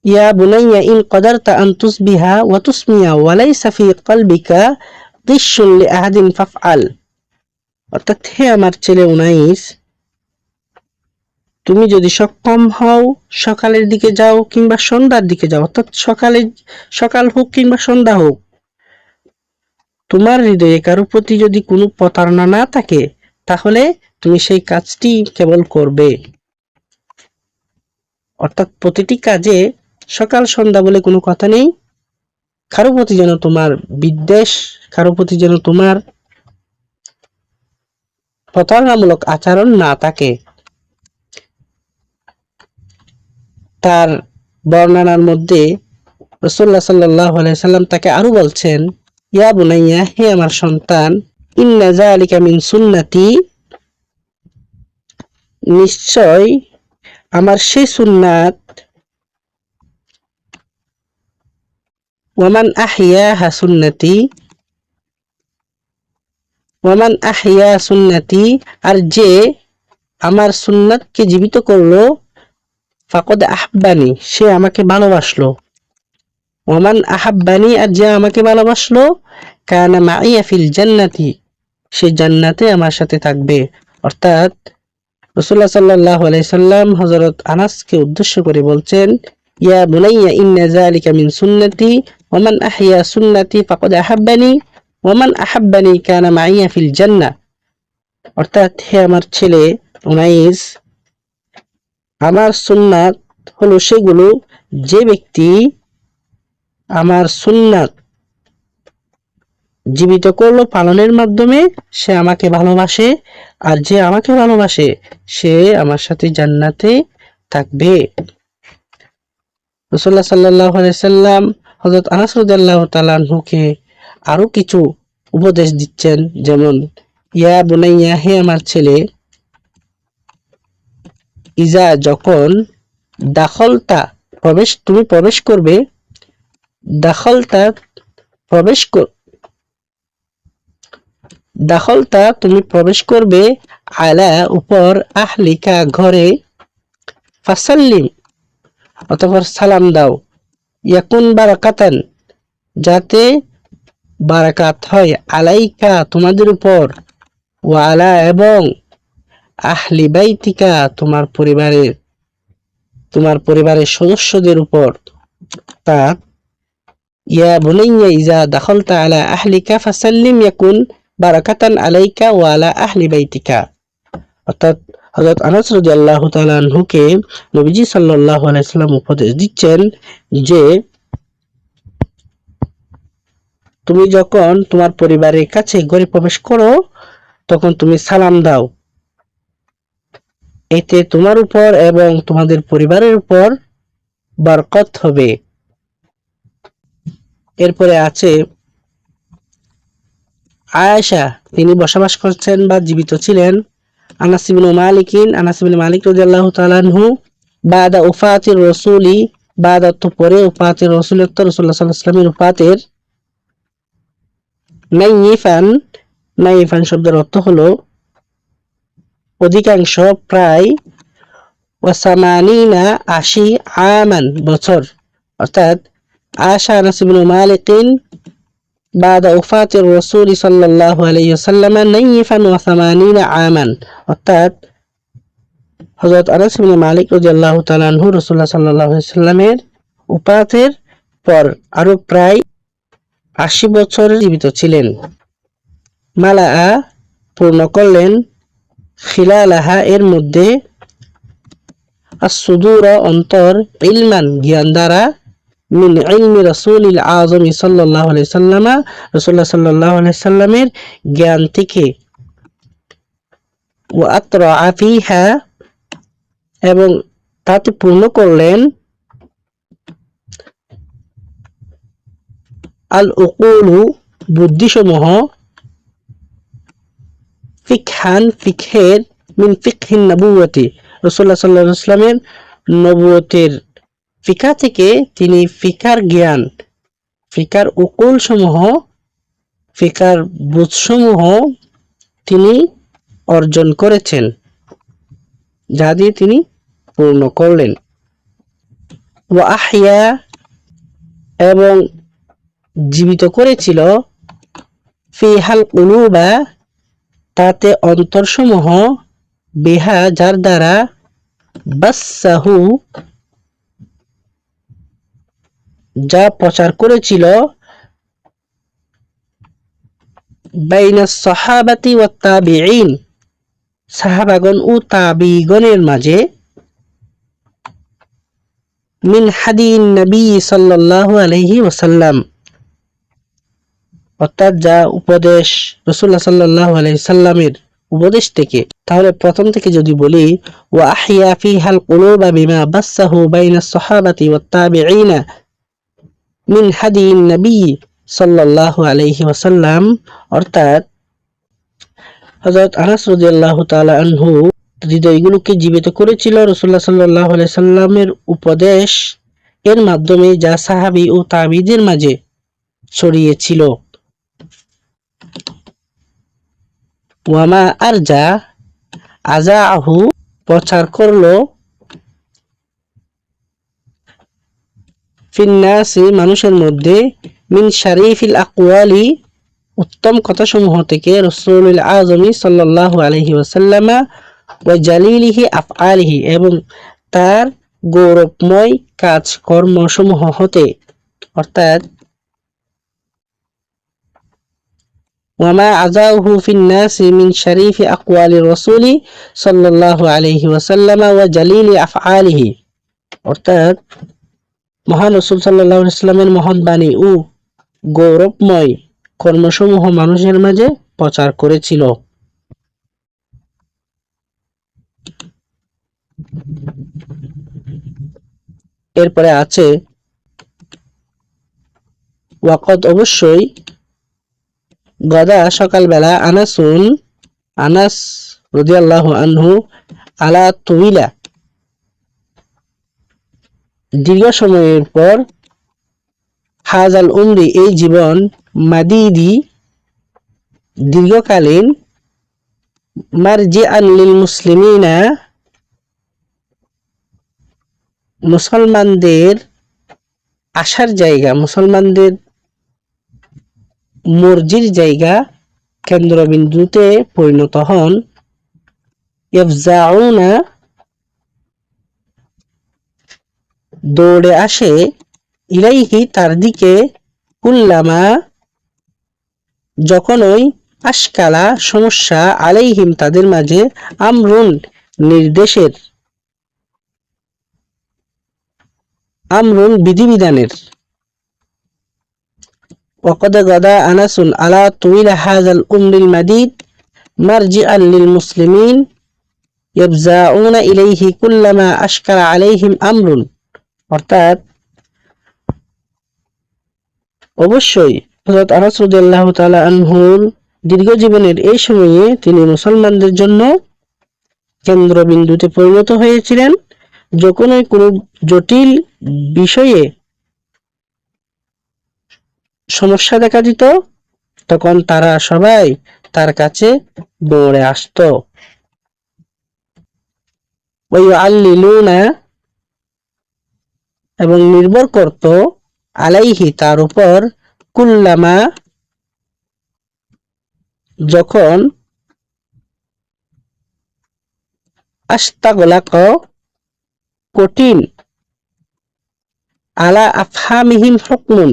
ইয়া বুনাইয়া ইন কদারতা আন তুসবিহা ওয়া তুসমিয়া ওয়া লাইসা ফি কলবিকা গিশুন লি আহাদিন ফাফআল। অর্থাৎ হে আমার ছেলে উনাইস, তুমি যদি সক্ষম হও সকালের দিকে যাও কিংবা সন্ধ্যার দিকে যাও, অর্থাৎ সকাল হোক কিংবা সন্ধ্যা হোক, তোমার হৃদয়ে কারো প্রতি যদি কোনো প্রতারণা না থাকে, তাহলে তুমি সেই কাজটি কেবল করবে। অর্থাৎ প্রতিটি কাজে সকাল সন্ধ্যা বলে কোনো কথা নেই। কারো প্রতি যেন তোমার বিদ্বেষ, কারো প্রতি যেন তোমার প্রতারণামূলক আচরণ না থাকে। তার বর্ণনার মধ্যে রাসূলুল্লাহ সাল্লাল্লাহু আলাইহি সাল্লাম তাকে আরো বলছেন, ইয়া বুনাইয়া, হে আমার সন্তান, ইন্না যালিকা মিন সুন্নতি, নিশ্চয় আমার সেই সুন্নাত, ওয়ামান আহইয়াহা সুন্নতি, ওয়ামান আহইয়া সুন্নতি, আর যে আমার সুন্নাতকে জীবিত করলো, ফাকদ আহব্বানি, সে আমাকে ভালোবাসলো। ওয়ামান আহাব্বানি, আর যে আমাকে ভালোবাসলো, কানা মাইয়া ফিল জান্নাতি, সে জান্নাতে আমার সাথে থাকবে। অর্থাৎ রাসূলুল্লাহ সাল্লাল্লাহু আলাইহি সাল্লাম হযরত আনাসকে উদ্দেশ্য করে বলছেন, ইয়া বুনাইয়া ইন্না যালিকা মিন সুন্নতি, ওয়ামান আহইয়া সুন্নতি ফাকদ আহাব্বানি, ওয়ামান আহাব্বানি কানা মাইয়া ফিল জান্নাহ। অর্থাৎ হে আমার ছেলে উনাইস, আমার সুন্নাত হলো সেগুলো, যে ব্যক্তি আমার সুন্নাত জীবিত করলো পালনের মাধ্যমে, সে আমাকে ভালোবাসে, আর যে আমাকে ভালোবাসে সে আমার সাথে জান্নাতে থাকবে। রাসূলুল্লাহ সাল্লাল্লাহু আলাইহি সাল্লাম হযরত আনাস রাদিয়াল্লাহু তাআলা আনহুকে আরো কিছু উপদেশ দিচ্ছেন, যেমন ইয়া বুনাইয়া, হে আমার ছেলে, ইজা, যখন, দাখলতা, তুমি প্রবেশ করবে, দাখলতা প্রবেশ কর দাখলতা তুমি প্রবেশ করবে, আলা উপর, আহলিকা ঘরে, ফাসাল্লিম অতঃপর সালাম দাও, ইয়াকুন বারাকাতান যাতে বারাকাত হয়, আলাইকা তোমাদের উপর, ওয়া আলা এবং, আহলি বাইতিকা তোমার পরিবারের সদস্যদের উপর। তা ইয়া বুনাইয়া ইজা দাখলতা আলা আহলিকা ফাসাল্লিম ইয়াকুন বারাকাতান আলাইকা ওয়া আলা আহলি বাইতিকা। অর্থাৎ হযরত আনাস রাদিয়াল্লাহু তাআলা আনহুকে নবীজি সাল্লাল্লাহু আলাইহি সাল্লাম উপদেশ দিচ্ছেন যে তুমি যখন তোমার পরিবারের কাছে ঘরে প্রবেশ করো, তখন তুমি সালাম দাও, এতে তোমার উপর এবং তোমাদের পরিবারের উপর বরকত হবে। এরপরে আছে আয়েশা, তিনি বসবাস করছেন বা জীবিত ছিলেন। আনাস ইবনে মালিক রাদিয়াল্লাহু তাআলা আনহু, বাদা উফাতির রাসূলি, বাদা তো পরে, উফাতির রাসূল তো রাসূলুল্লাহ সাল্লাল্লাহু আলাইহি ওয়াসাল্লামের উফাতের, নাইফান শব্দের অর্থ হলো অধিকাংশ, প্রায়, ওয়াসামানিনা ৮০, আমান বছর। অর্থাৎ আয়েশা আনাস ইবনে মালিকিন বাদা উফাতির রাসূল সাল্লাল্লাহু আলাইহি ওয়াসাল্লাম নাইফান ওয়া সামানিনা আমান। অর্থাৎ হযরত আনাস ইবনে মালিক রাদিয়াল্লাহু তাআলা আনহু রাসূলুল্লাহ সাল্লাল্লাহু আলাইহি ওয়াসাল্লামের উফাতের পর আরো প্রায় ৮০ বছর জীবিত ছিলেন। মালাআ পূর্ণ করলেন, খিলালাহা এর মধ্যে, as-sudur অন্তর, ইলমান জ্ঞান দ্বারা, মিন ইলমি রাসূলিল আযম সাল্লাল্লাহু আলাইহি ওয়াসাল্লাম রাসূলুল্লাহ সাল্লাল্লাহু আলাইহি ওয়াসাল্লামের জ্ঞান থেকে, ওয়া আতরা ফিহা এবং তাতে পূর্ণ করলেন, আল উকুলু বুদ্ধিসমূহ, ফিকহান ফিকহের, মিন ফিকহিন নবুয়তি রাসূলুল্লাহ সাল্লাল্লাহু আলাইহি ওয়াসাল্লামের নবুয়তের ফিকা থেকে তিনি ফিকার জ্ঞান, ফিকার উকুল সমূহ, ফিকার বুঝসমূহ তিনি অর্জন করেছেন, যা দিয়ে তিনি পূর্ণ করলেন। ওয়া আহইয়া এবং জীবিত করেছিল, ফিহাল কুলুবা তাতে অন্তরসমূহ, বিহা যার দ্বারা, বাসসাহু যা প্রচার করেছিল, বাইনাস সাহাবাতি ওয়াত তাবিঈন সাহাবাগণ ও তাবিগণের মাঝে, মিন হাদিন নবী সাল্লাল্লাহু আলাইহি ওয়াসাল্লাম অর্থাৎ যা উপদেশ রাসূলুল্লাহ সাল্লাল্লাহু আলাইহি সাল্লামের উপদেশ থেকে। তাহলে প্রথম থেকে যদি বলি, ওয়া আহইয়া ফিহাল কুলুবা বিমা বাসসাহু বাইনাস সাহাবাতি ওয়াত তাবিঈন মিন হাদিন নবী সাল্লাল্লাহু আলাইহি ওয়াসাল্লাম, অর্থাৎ হযরত আনাস রাদিয়াল্লাহু তাআলা আনহু হৃদয়গুলোকে জীবিত করেছিল রাসূলুল্লাহ সাল্লাল্লাহু আলাইহি সাল্লামের উপদেশ এর মাধ্যমে, যা সাহাবী ও তাবিঈদের মাঝে ছড়িয়েছিল। ওয়ামা আরজা আজাহু প্রচার করলো, ফিন্নাসি মানুষের মধ্যে, মিন শারিফিল আকওয়ালি উত্তম কথাসমূহ থেকে, রাসূলুল আযমি সাল্লাল্লাহু আলাইহি ওয়াসাল্লাম ওয়া জালিলিহি আফআলিহি এবং তার গৌরবময় কাজ কর্মসমূহ হতে, অর্থাৎ ওয়ামা আজাহু ফিন্নাসি মিন শারিফি আকওয়ালি রাসূলি সাল্লাল্লাহু আলাইহি ওয়াসাল্লাম ওয়া জালিলি আফআলিহি, অর্থাৎ মহান রাসূল সাল্লাল্লাহু আলাইহি ওয়াসাল্লামের মহৎ বাণী ও গৌরবময় কর্মসমূহ মানুষের মাঝে প্রচার করেছিল। এরপরে আছে ওয়াকদ অবশ্যই, গদা সকালবেলা, আনাস রাদিয়াল্লাহু আনহু আলা তুইলা দীর্ঘ সময়ের পর, হাজাল উমরি এই জীবন, মাদিদি দীর্ঘকালীন, মারজিআন লিল মুসলিমিনা মুসলমানদের আসার জায়গা, মুসলমানদের মর্জির জায়গা, কেন্দ্রবিন্দুতে পরিণত হন। ইয়াফজাউনা দৌড়ে আসে, ইলাইহি তার দিকে, কুল্লামা যখনই, আশকালা সমস্যা, আলাইহিম তাদের মাঝে, আমরুন নির্দেশের, আমরুন বিধিবিধানের। ওয়াকদ গদা আনাসুন আলা তুইলা হাযাল উমরিল মাদিদ মারজিআন লিল মুসলিমিন ইয়াফজাউনা ইলাইহি কুল্লামা আশকালা আলাইহিম আমরুন, অর্থাৎ অবশ্যই হযরত আনাস রাদিয়াল্লাহু তাআলা আনহুর দীর্ঘ জীবনের এই সময়ে তিনি মুসলমানদের জন্য কেন্দ্রবিন্দুতে পরিণত হয়েছিলেন। যখনই কোনো জটিল বিষয়ে সমস্যা দেখা দিত, তখন তারা সবাই তার কাছে দৌড়ে আসত। ওয়া ইউআল্লিলুনা এবং নির্ভর করত, আলাইহি তার উপর, কুল্লামা যখন, আশতাগলাক কঠিন, আলা আফহামিহিম হুকমুন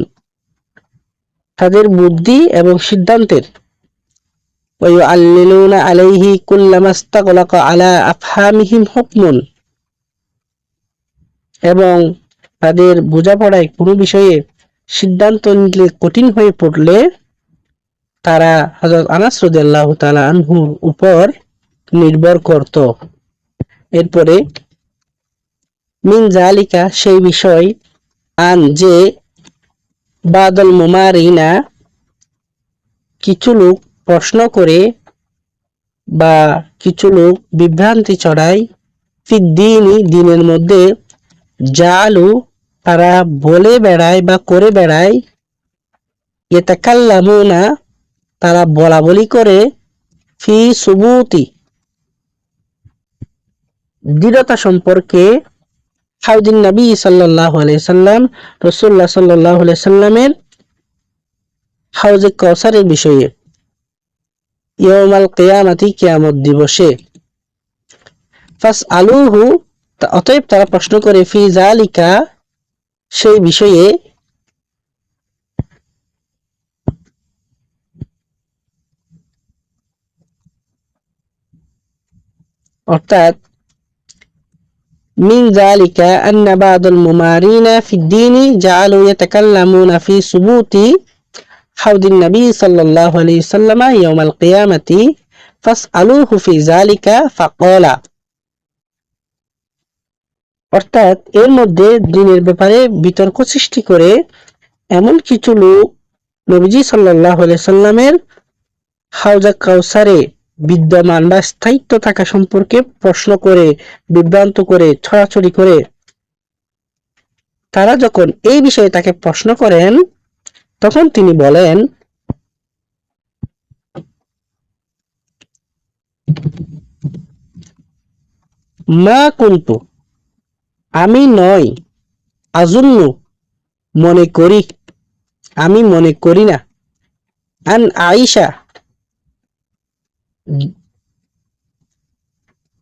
তাদের বুদ্ধি এবং সিদ্ধান্তের, ওয়া ইউআল্লিলুনা আলাইহি কুল্লামা আশতাগলাক আলা আফহামিহিম হুকমুন এবং তাদের বোঝাপড়ায় কোনো বিষয়ে সিদ্ধান্ত নিতে কঠিন হয়ে পড়লে তারা হযরত আনাস রাদিয়াল্লাহু তাআলা আনহুর উপর নির্ভর করত। এরপরে মিন জালিকা সেই বিষয়, আন যে, বাদল মুমারিনা কিছু লোক প্রশ্ন করে বা কিছু লোক বিভ্রান্তি ছড়ায়, ফিদ্দীনি দিনের মধ্যে, জালু তারা বলে বেড়ায় বা করে বেড়ায়, ইয়াতাকাল্লামুনা তারা বলা বলি করে, ফি সুবুতি দৃঢ়তা সম্পর্কে, হাউদিন নবী সাল্লাল্লাহু আলাইহি সাল্লাম রাসূলুল্লাহ সাল্লাল্লাহু আলাইহি সাল্লামের হাউজে কাউসারের বিষয়ে, ইয়াউমাল কিয়ামতি কিয়ামত দিবসে, ফাসআলুহু অতএব তারা প্রশ্ন করে ফি যালিকা, সেই বিষয়ে, অর্থাৎ মিন যালিকা আন্না বা'দাল মুমারিনা ফিদ-দীনি জা'ালু ইয়াতাকাল্লামুনা ফি সুবুতি হাউদিন নবী সাল্লাল্লাহু আলাইহি ওয়াসাল্লাম ইয়াউমাল কিয়ামাতি ফাসআলুহু ফি যালিকা ফাকালা। অর্থাৎ এর মধ্যে দ্বীনের ব্যাপারে বিতর্ক সৃষ্টি করে এমন কিছু লোক নবীজি সাল্লাল্লাহু আলাইহি সাল্লামের হাউজে কাউসারে বিদ্যমান বা স্থায়িত্ব থাকা সম্পর্কে প্রশ্ন করে, বিভ্রান্ত করে, ছড়াছড়ি করে। তারা যখন এই বিষয়ে তাকে প্রশ্ন করেন তখন তিনি বলেন, মা কুনতু, আমি নই, আজুন্নু, মনে করি, আমি মনে করি না, আন আয়েশা,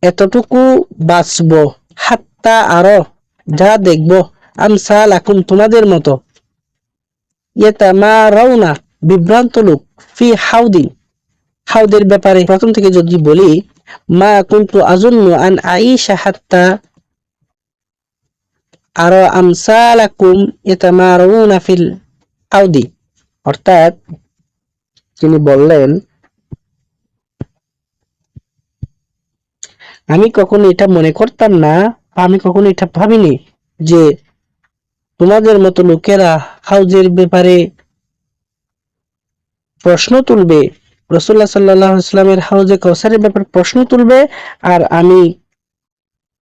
এতটুকু বাঁচব, হাত্তা আরো, যা দেখব, আমসালাকুম, তোমাদের মতো, ইয়াতামারাউনা, বিভ্রান্ত লোক, ফি হাউদি, হাউদের ব্যাপারে। প্রথম থেকে যদি বলি, মা কুনতু আজুন্নু আন আয়েশা হাত্তা আরো আমসালাকুম ইয়াতামারাউনা ফিল হাউদি। অর্থাৎ তিনি বললেন, আমি কখনো এটা মনে করতাম না, আমি কখনো এটা ভাবিনি যে তোমাদের মতো লোকেরা হাউজের ব্যাপারে প্রশ্ন তুলবে, রাসূলুল্লাহ সাল্লাল্লাহু আলাইহি ওয়াসাল্লামের হাউজে কাউসারের ব্যাপারে প্রশ্ন তুলবে, আর আমি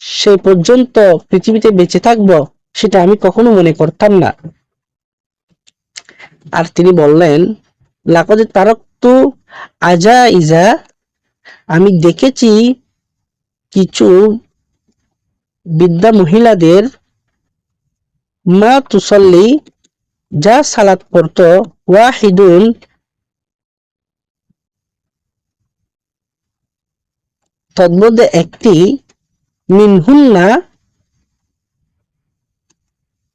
সেই পর্যন্ত পৃথিবীতে বেঁচে থাকব, সেটা আমি কখনো মনে করতাম না। আর তিনি বললেন, লাকাদ তারাকতু আজাইজা, আমি দেখেছি কিছু বৃদ্ধা মহিলাদের, মা তুসল্লি, যা সালাত পড়তো, ওয়াহিদুন, তন্মধ্যে একটি, মিনহুন্না,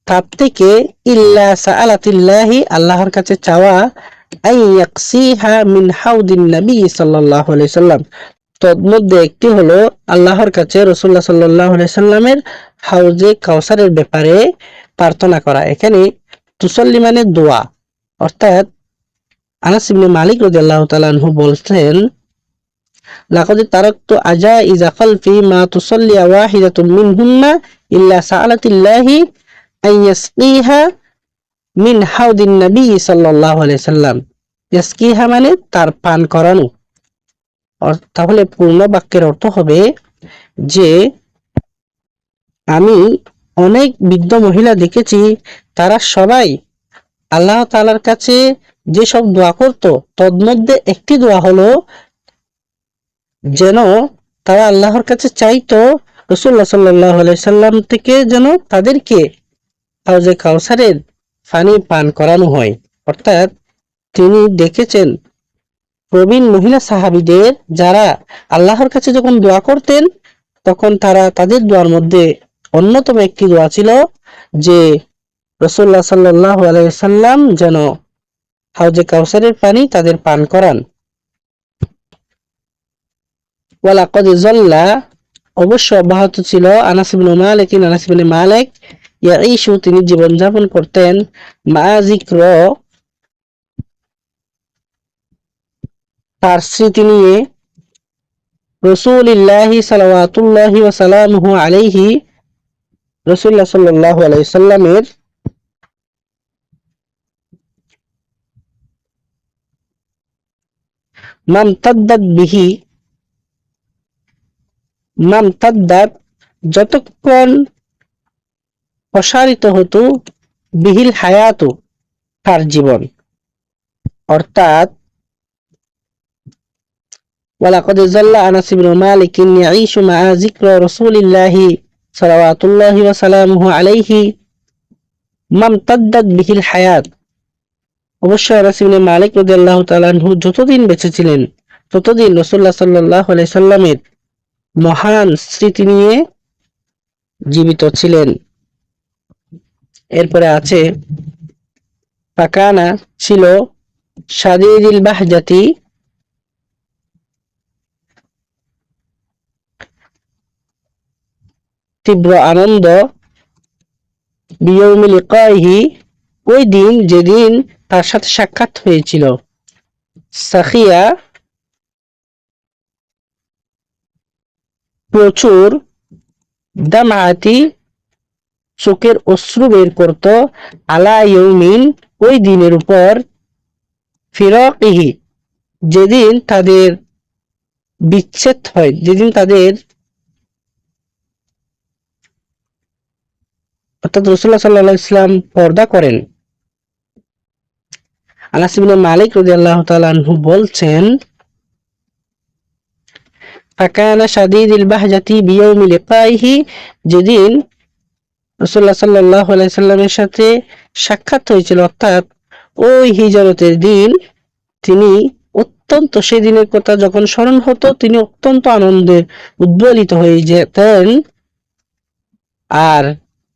তার থেকে, ইল্লা সাআলাতিল্লাহি, আল্লাহর কাছে চাওয়া, আই ইয়াকসিহা মিন হাউদিন নবী সাল্লাল্লাহু আলাইহি সাল্লাম, তন্মধ্যে একটি হলো আল্লাহর কাছে রাসূলুল্লাহ সাল্লাল্লাহু আলাইহি সাল্লামের হাউজে কাউসারের ব্যাপারে প্রার্থনা করা। এখানে তুসল্লি মানে দোয়া। অর্থাৎ আনাস ইবনে মালিক রাদিয়াল্লাহু তাআলা আনহু বলছেন, লাকাদ তারাকতু আজাইজা খালফি মা তুসল্লি ওয়াহিদাতুন মিনহুন্না ইল্লা সাআলাতিল্লাহি আন ইয়াসকিহা মিন হাউদিন নবী সাল্লাল্লাহু আলাইহি সাল্লাম। ইয়াসকিহা মানে তার পান করানো। তাহলে পূর্ণ বাক্যের অর্থ হবে যে আমি অনেক বৃদ্ধ মহিলা দেখেছি, তারা সবাই আল্লাহ তাআলার কাছে যেসব দোয়া করত, তন্মধ্যে একটি দোয়া হলো যেন তারা আল্লাহর কাছে চাইতো রাসূলুল্লাহ সাল্লাল্লাহু আলাইহি সাল্লাম থেকে যেন তাদেরকে হাউজে কাউসারের পানি পান করানো হয়। অর্থাৎ তিনি দেখেছেন প্রবীণ মহিলা সাহাবীদের, যারা আল্লাহর কাছে যখন দোয়া করতেন তখন তাদের দোয়ার মধ্যে অন্যতম একটি দোয়া ছিল যে রাসূলুল্লাহ সাল্লাল্লাহু আলাইহি সাল্লাম যেন হাউজে কাউসারের পানি তাদের পান করান। ওয়ালাকাদ যাল্লা, অবশ্য অব্যাহত ছিল, আনাস ইবনে মালিক ইয়াঈশু, তিনি জীবন যাপন করতেন, মা যিকর, তার স্মৃতি নিয়ে, রাসূলিল্লাহি সাল্লাল্লাহু ওয়া সাল্লামুহু আলাইহি, রাসূলুল্লাহ সাল্লাল্লাহু আলাইহি সাল্লামের মামতাদ্দাত, যতক্ষণ প্রসারিত হতো, বিহিল হায়াতু, তার জীবন। অর্থাৎ ওয়ালাকাদ যাল্লা আনাস ইবনে মালিক ইয়াঈশু মা যিকর রাসূলিল্লাহি সাল্লাল্লাহু ওয়া সাল্লামুহু আলাইহি মামতাদ্দাত বিহিল হায়াত। অবশ্যই আনাস ইবনে মালিক রাদিয়াল্লাহু তাআলা আনহু যতদিন বেঁচে ছিলেন ততদিন রাসূলুল্লাহ সাল্লাল্লাহু আলাইহি সাল্লামের মহান স্মৃতি নিয়ে জীবিত ছিলেন। এরপরে আছে ফাকানা ছিল শাদীদিল বাহজাতি তীব্র আনন্দ বিয়ৌমি লিকাইহি ওই দিন যেদিন তার সাথে সাক্ষাৎ হয়েছিল। সাখিয়া প্রচুর দামাতি চোখের অশ্রু বের করত আলা ইয়ৌমিন ওই দিনের উপর ফিরাকিহি যেদিন তাদের বিচ্ছেদ হয়, যেদিন তাদের অর্থাৎ রাসূলুল্লাহ সাল্লাল্লাহু আলাইহি ওয়াসাল্লাম পর্দা করেন। আনাস ইবনে মালিক রাদিয়াল্লাহু তাআলা আনহু বলছেন ফাকানা শাদীদুল বাহজাতি বিয়াউমি লিকাইহি যেদিন রাসূলুল্লাহ সাল্লাল্লাহু আলাইহি সাল্লামের সাথে সাক্ষাৎ হয়েছিল অর্থাৎ ওই হিজরতের দিন তিনি অত্যন্ত সেদিনের কথা যখন স্মরণ হতো তিনি অত্যন্ত আনন্দে উদ্বেলিত হয়ে যেতেন। আর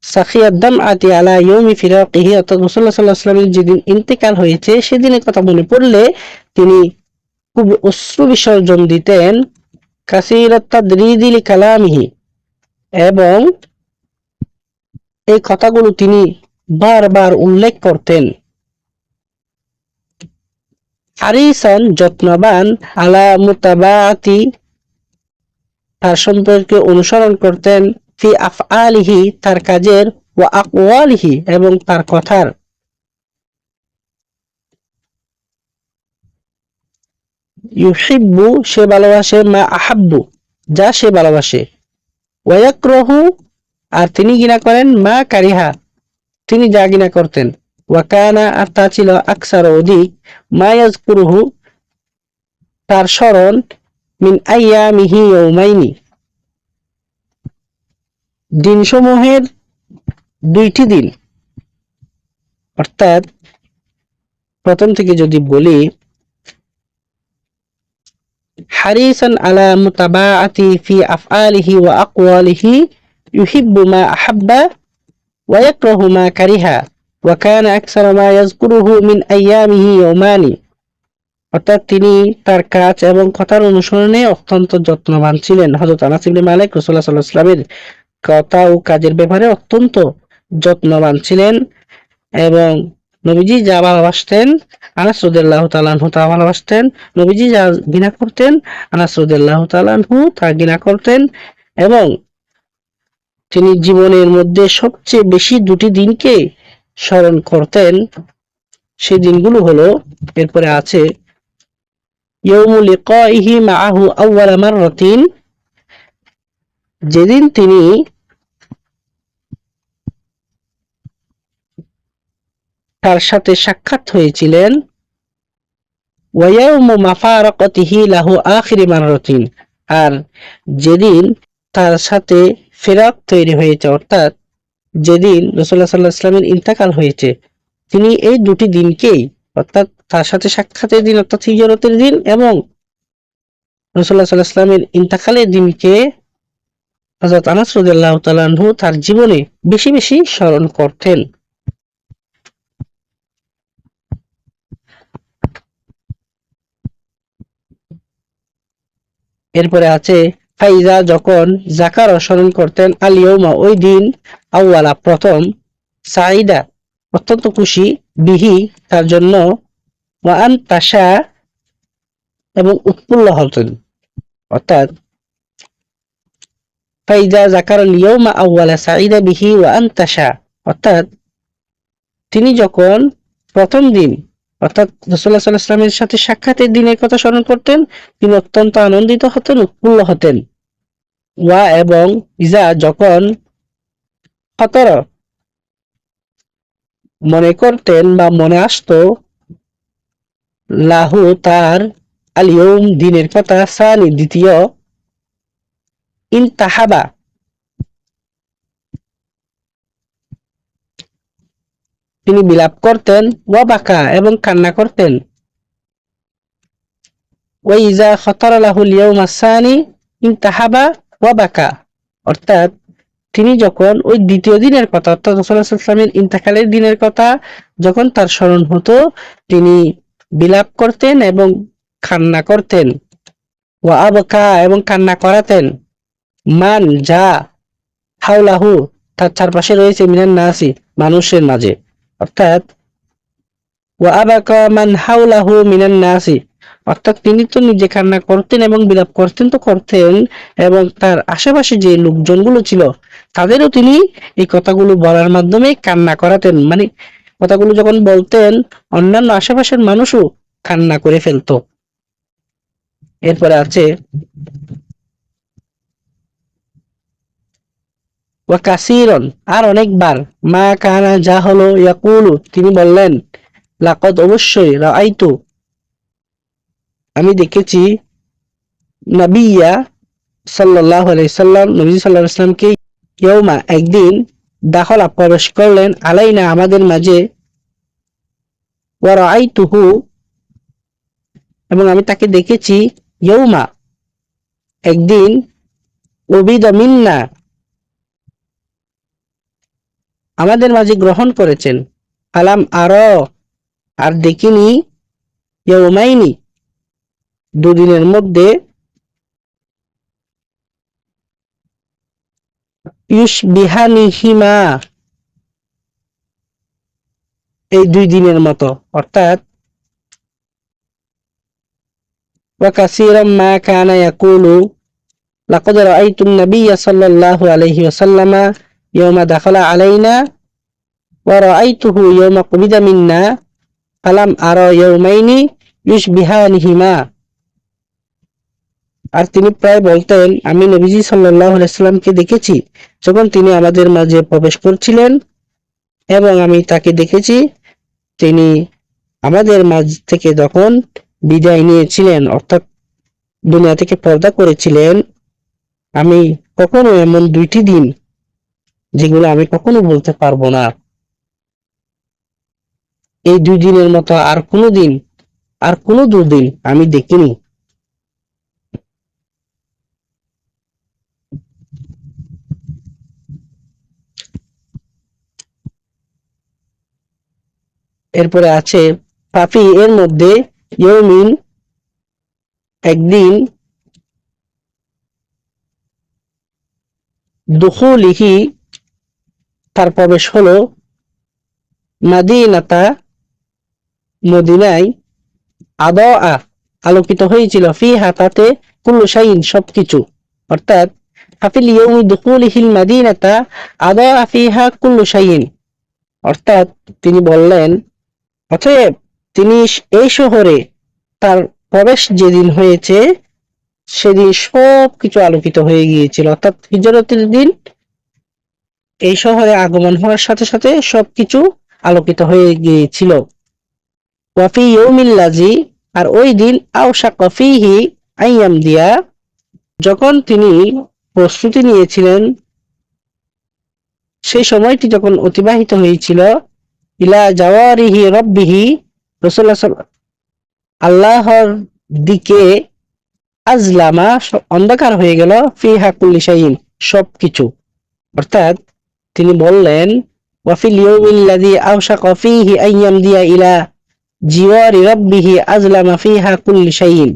সাখিয়াদ দামআতি আলা ইয়াউমি ফিরাকিহি অর্থাৎ রাসূলুল্লাহ সাল্লাল্লাহু আলাইহি ওয়াসাল্লামের যেদিন ইন্তেকাল হয়েছে সেদিনের কথা মনে পড়লে তিনি খুব অশ্রু বিসর্জন দিতেন। কাসীরাত তাদরিদি লিকালামিহি এবং এই কথাগুলো তিনি বারবার উল্লেখ করতেন। হারিসান যত্নবান আলা মুতাবাআতি তার সম্পর্কে অনুসরণ করতেন ফি আফআলিহি তার কাজের ওয়া আকওয়ালিহি এবং তার কথার। ইউহিব্বু সে ভালোবাসে মা আহাব্বু যা সে ভালোবাসে। ওয়া ইয়াকরাহু আর তিনি ঘৃণা করেন মা কারিহা তিনি যা ঘৃণা করতেন। ওয়া কানা আর তা ছিল আকসার অধিক মা ইয়াজকুরুহু তার স্মরণ মিন আইয়ামিহি ইয়াউমাইনি দিনসমূহের দুইটি দিন। অর্থাৎ প্রথম থেকে যদি বলি হারিসান আলা মুতাবাআতি ফি আফআলিহি ওয়া আকওয়ালিহি ইউহিব্বু মা আহাব্বা ওয়া ইয়াকরাহু মা কারিহা ওয়া কানা আকসারা মা ইয়াজকুরুহু মিন আইয়ামিহি ইয়াউমানি অর্থাৎ তিনি তার কাজ এবং কথার অনুসরণে অত্যন্ত যত্নবান ছিলেন। হযরত আনাস ইবনে মালিক রাসূলুল্লাহ সাল্লাল্লাহু আলাইহি ওয়াসাল্লামের কথা ও কাজের ব্যাপারে অত্যন্ত যত্নবান ছিলেন এবং নবীজি যা ভালোবাসতেন আনাস রাদিয়াল্লাহু তাআলা আনহু তা ভালোবাসতেন। নবীজি যা ঘৃণা করতেন আনাস রাদিয়াল্লাহু তাআলা আনহু তা ঘৃণা করতেন এবং তিনি জীবনের মধ্যে সবচেয়ে বেশি দুটি দিনকে স্মরণ করতেন। সেই দিনগুলো হলো এরপরে আছে ইয়াউমু লিকাইহি মাআহু আউওয়ালা মাররাতিন যেদিন তিনি তার সাথে সাক্ষাৎ হয়েছিলেন। ওয়া ইয়াউমু মাফারাকাতিহি লাহু আখিরি মাররাতিন আর যেদিন তার সাথে ফিরাক তৈরি হয়েছে অর্থাৎ যেদিন রাসূলুল্লাহ সাল্লাল্লাহু আলাইহি ওয়াসাল্লামের ইন্তেকাল হয়েছে তিনি এই দুটি দিনকেই অর্থাৎ তার সাথে সাক্ষাতের দিন অর্থাৎ হিজরতের দিন এবং রাসূলুল্লাহ সাল্লাল্লাহু আলাইহি ওয়াসাল্লামের ইন্তেকালের দিনকে হযরত আনাস রাদিয়াল্লাহু তাআলা আনহু তার জীবনে বেশি বেশি স্মরণ করতেন। এরপরে আছে ফাইজা যখন যাকার স্মরণ করতেন আল ইয়াউমা ওই দিন আউয়ালা প্রথম সাইদা অত্যন্ত খুশি বিহি তার জন্য ওয়া আনতাশা এবং উৎফুল্ল হতেন। অর্থাৎ ফাইজা যাকার আল ইয়াউমা আউয়ালা সাইদা বিহি ওয়া আনতাশা অর্থাৎ তিনি যখন প্রথম দিন অর্থাৎ রাসূলুল্লাহ সাল্লাল্লাহু আলাইহি ওয়াসাল্লামের সাথে সাক্ষাতের দিনের কথা স্মরণ করতেন তিনি অত্যন্ত আনন্দিত হতেন উৎফুল্ল হতেন। ওয়া এবং ইজা যখন খতর মনে করতেন বা মনে আসতো লাহু তার আল ইয়াউম দিনের কথা সানি দ্বিতীয় ইনতাহাবা তিনি বিলাপ করতেন ওয়া বাকা এবং কান্না করতেন। ওয়া ইজা খতর লাহুল ইয়াউম আস-সানি ইনতাহাবা ওয়া বাকা অর্থাৎ তিনি যখন ওই দ্বিতীয় দিনের কথা অর্থাৎ রাসূলুল্লাহ সাল্লাল্লাহু আলাইহি ওয়াসাল্লামের ইন্তেকালের দিনের কথা যখন তার স্মরণ হতো, তিনি বিলাপ করতেন এবং কান্না করতেন। ওয়া আবকা, এবং কান্না করাতেন। মান যা হাওলাহু, তার চারপাশে রয়েছে, মিনান নাসি, মানুষের মাঝে। অর্থাৎ ওয়া আবাকা মান হাওলাহু মিনান নাসি, অর্থাৎ তিনি তো নিজে কান্না করতেন এবং বিলাপ করতেন তো করতেন, এবং তার আশেপাশে যে লোকজনগুলো ছিল তাদেরও তিনি এই কথাগুলো বলার মাধ্যমে কান্না করাতেন। মানে কথাগুলো যখন বলতেন, অন্যান্য আশেপাশের মানুষও কান্না করে ফেলতো। এরপরে আছে ওয়া কাসীরন, আর অনেকবার, মা কানা, যা হলো, ইয়াকুলু, তিনি বললেন, লাকাদ, অবশ্যই, রাআইতু, আমি দেখেছি, নাবিয়্যা সাল্লাল্লাহু আলাইহি সাল্লাম, নবী সাল্লাল্লাহু আলাইহি সাল্লামকে, ইয়াউমা, একদিন, দাখলা, প্রবেশ করলেন, আলাইনা, আমাদের মাঝে, ওয়া রাআইতুহু, এবং আমি তাকে দেখেছি, ইয়াউমা, একদিন, উবিদা মিন্না, আমাদের মাঝে গ্রহণ করেছেন, আলাম আর, আর দেখিনি, ইয়াউমাইনি, দুদিনের মধ্যে, ইউশবিহানিহিমা, এই দুই দিনের মতো। অর্থাৎ ওয়া কাসীরাম মা কানা ইয়াকুলু, লাকাদ রাআইতুন নাবিয়্যা সাল্লাল্লাহু আলাইহি ওয়াসাল্লামা ইয়াওমা দাখালা আলাইনা ওয়া রাআইতুহু ইয়াওমা কুবিদা মিন্না ফালাম আরা ইয়াওমাইনি ইউশবিহানিহিমা। আর তিনি প্রায় বলতেন, আমি নবীজি সাল্লাল্লাহু আলাইহি ওয়াসাল্লামকে দেখেছি যখন তিনি আমাদের মাঝে প্রবেশ করছিলেন, এবং আমি তাকে দেখেছি তিনি আমাদের মাঝ থেকে যখন বিদায় নিয়েছিলেন, অর্থাৎ দুনিয়া থেকে পর্দা করেছিলেন। আমি কখনো এমন দুইটি দিন যেগুলো আমি কখনো বলতে পারবো না, এই দুই দিনের মতো আর কোনো দিন, আর কোনো দুদিন আমি দেখিনি। এরপরে আছে পাপি, এর মধ্যে, ইয়ৌমিন, একদিন, দুখুলিহি, তার প্রবেশ হলো, মাদিনাতা, মদিনায়, আদা, আলোকিত হয়েছিল, ফিহা, তাতে, কুল্লু শাইইন, সবকিছু। অর্থাৎ ফাফিল ইয়াউমি দুখুলিহিল মাদিনাতা আদা ফিহা কুল্লু শাইইন, অর্থাৎ তিনি বললেন, অতএব তিনি এই শহরে তার প্রবেশ যেদিন হয়েছে সেদিন সবকিছু আলোকিত হয়ে গিয়েছিল। অর্থাৎ হিজরতের দিন এই শহরে আগমন হওয়ার সাথে সাথে সবকিছু আলোকিত হয়ে গিয়েছিল। ওয়াফি ইয়ৌমিল্লাজি, আর ওই দিন, আওশাকা ফীহি আইয়াম দিয়া, যখন তিনি প্রস্তুতি নিয়েছিলেন, সেই সময়টি যখন অতিবাহিত হয়েছিল, ইলা জাওয়ারিহি রব্বিহি, রাসূলুল্লাহ আল্লাহর দিকে, আজলামা, অন্ধকার হয়ে গেল, ফিহা কুল্লি শাইইন, সবকিছু। অর্থাৎ তিনি বললেন, ওয়াফিল ইয়াউমিল্লাযী আওশাকা ফীহি আইয়াম দিয়া ইলা জিওয়ারি রাব্বিহি আজলামা ফিহা কুল্লি শাইইন।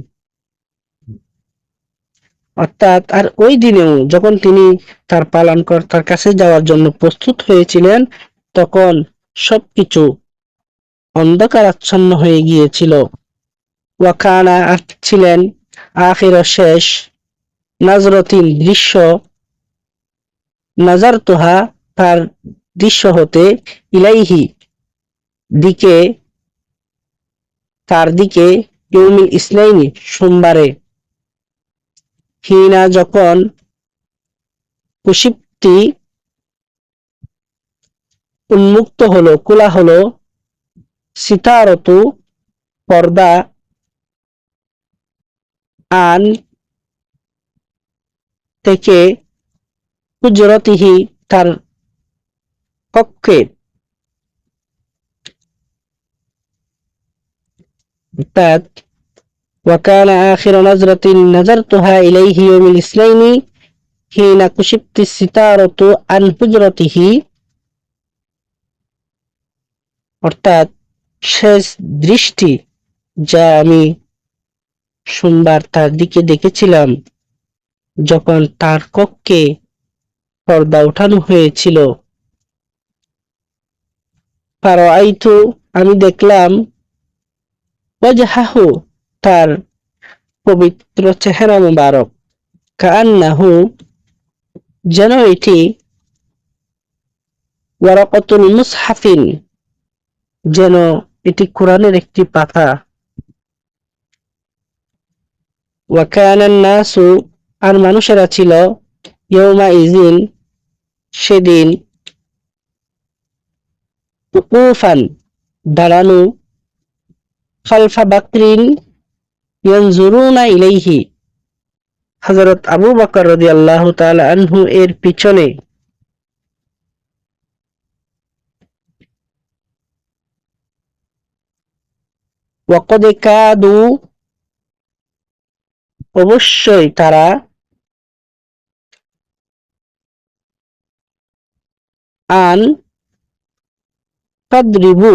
অর্থাৎ আর ওই দিনেও যখন তিনি তার পালনকর্তার কাছে যাওয়ার জন্য প্রস্তুত হয়েছিলেন, তখন সবকিছু অন্ধকারাচ্ছন্ন হয়ে গিয়েছিল। ওয়াকানা, ছিলেন, আখির, শেষ, নাজরতিন, দৃশ্য, নাজারতুহা, তার দৃশ্য হতে, ইলাইহি, দিকে, তার দিকে, ইয়ৌমিল ইসনাইনি, সোমবারে, হিনা, যখন, কুশিপ্তি, উন্মুক্ত হলো, খোলা হলো, সিতারতু, পর্দা, আন, থেকে, হুজরতিহি, তার কক্ষে, অর্থাৎ ওয়াকানা আখির নাজরাতিন নাজারতুহা ইলাইহি ইয়াউমিল ইসনাইনি হিনা কুশিফতি সিতারতু আন হুজরাতিহি, অর্থাৎ শেষ দৃষ্টি যা আমি সোমবার তার দিকে দেখেছিলাম যখন তার কক্ষে পর্দা উঠানো হয়েছিল। ফারাআইতু, আমি দেখলাম, ওয়াজহাহু, তার পবিত্র চেহারা মুবারক, কাআন্নাহু, যেন এটি, ওয়ারাকাতুল মুসহাফিন, যেন এটি কোরআনের একটি পাতা। ওয়া কানান নাসু, আর মানুষেরা ছিল, ইয়াউমাইযিন, সেদিন, উকুফান, দাঁড়ানো, খালফা বাকরিন ইয়ানজুরুনা ইলাইহি, হযরত আবু বকর রাদিয়াল্লাহু তাআলা আনহু এর পিছনে। ওয়াকাদ কাদু, অবশ্যই তারা, আন তাদরিবু,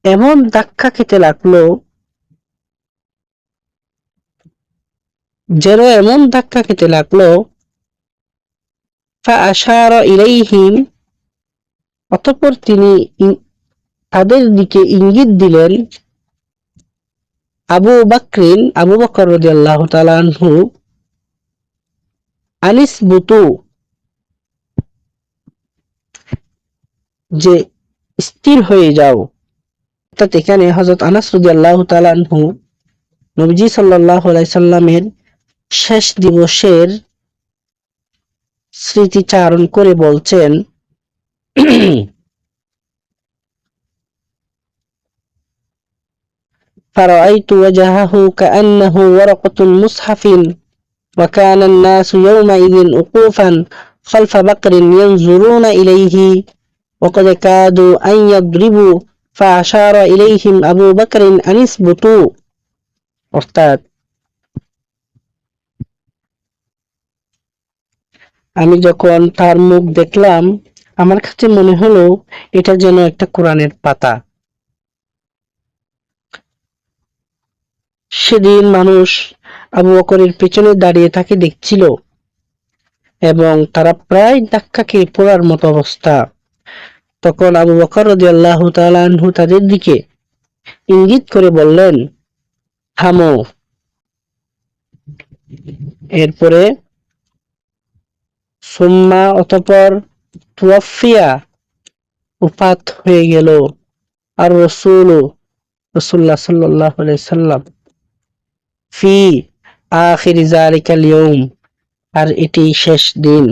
এমন ধাক্কা খেতে লাগলো, যেন এমন ধাক্কা খেতে লাগলো, ফাআশারা ইলাইহিম, অতঃপর তিনি তাদের দিকে ইঙ্গিত দিলেন, আবু বকর রাদিয়াল্লাহু তাআলা আনহু, আনিসবুতু, যে স্থির হয়ে যাও। অর্থাৎ এখানে হযরত আনাস রাদিয়াল্লাহু তাআলা আনহু নবীজি সাল্লাল্লাহু আলাইহি সাল্লামের শেষ দিবসের স্মৃতিচারণ করে বলছেন, ফারাআইতু ওয়াজহাহু কাআন্নাহু ওয়ারাকাতুল মুসহাফিন ওয়া কানা আন-নাসু ইয়াওমাইযিন উকুফান খালফা বাকরিন ইয়ানজুরুনা ইলাইহি ওয়াকাদ কাদু আন ইয়াদরিবু ফাআশারা ইলাইহিম আবু বকরিন আনিসবুতু। অর্থাৎ আমি যখন তার মুখ দেখলাম, আমার কাছে মনে হলো এটা যেন একটা কোরআনের পাতা। সেদিন মানুষ আবু বকরের পেছনে দাঁড়িয়ে তাকে দেখছিল এবং তারা প্রায় ধাক্কা খেয়ে পড়ার মতো অবস্থা। তখন আবু বকর রাদিয়াল্লাহু তাআলা আনহু তাদের দিকে ইঙ্গিত করে বললেন, থামো। এরপরে সুম্মা, অতঃপর, তুওয়াফিয়া, উফাত হয়ে গেল, আর রাসূলুল্লাহ সাল্লাল্লাহু আলাইহি সাল্লাম, ফি আখির যালিকাল ইয়াউম, আর এটি শেষ দিন।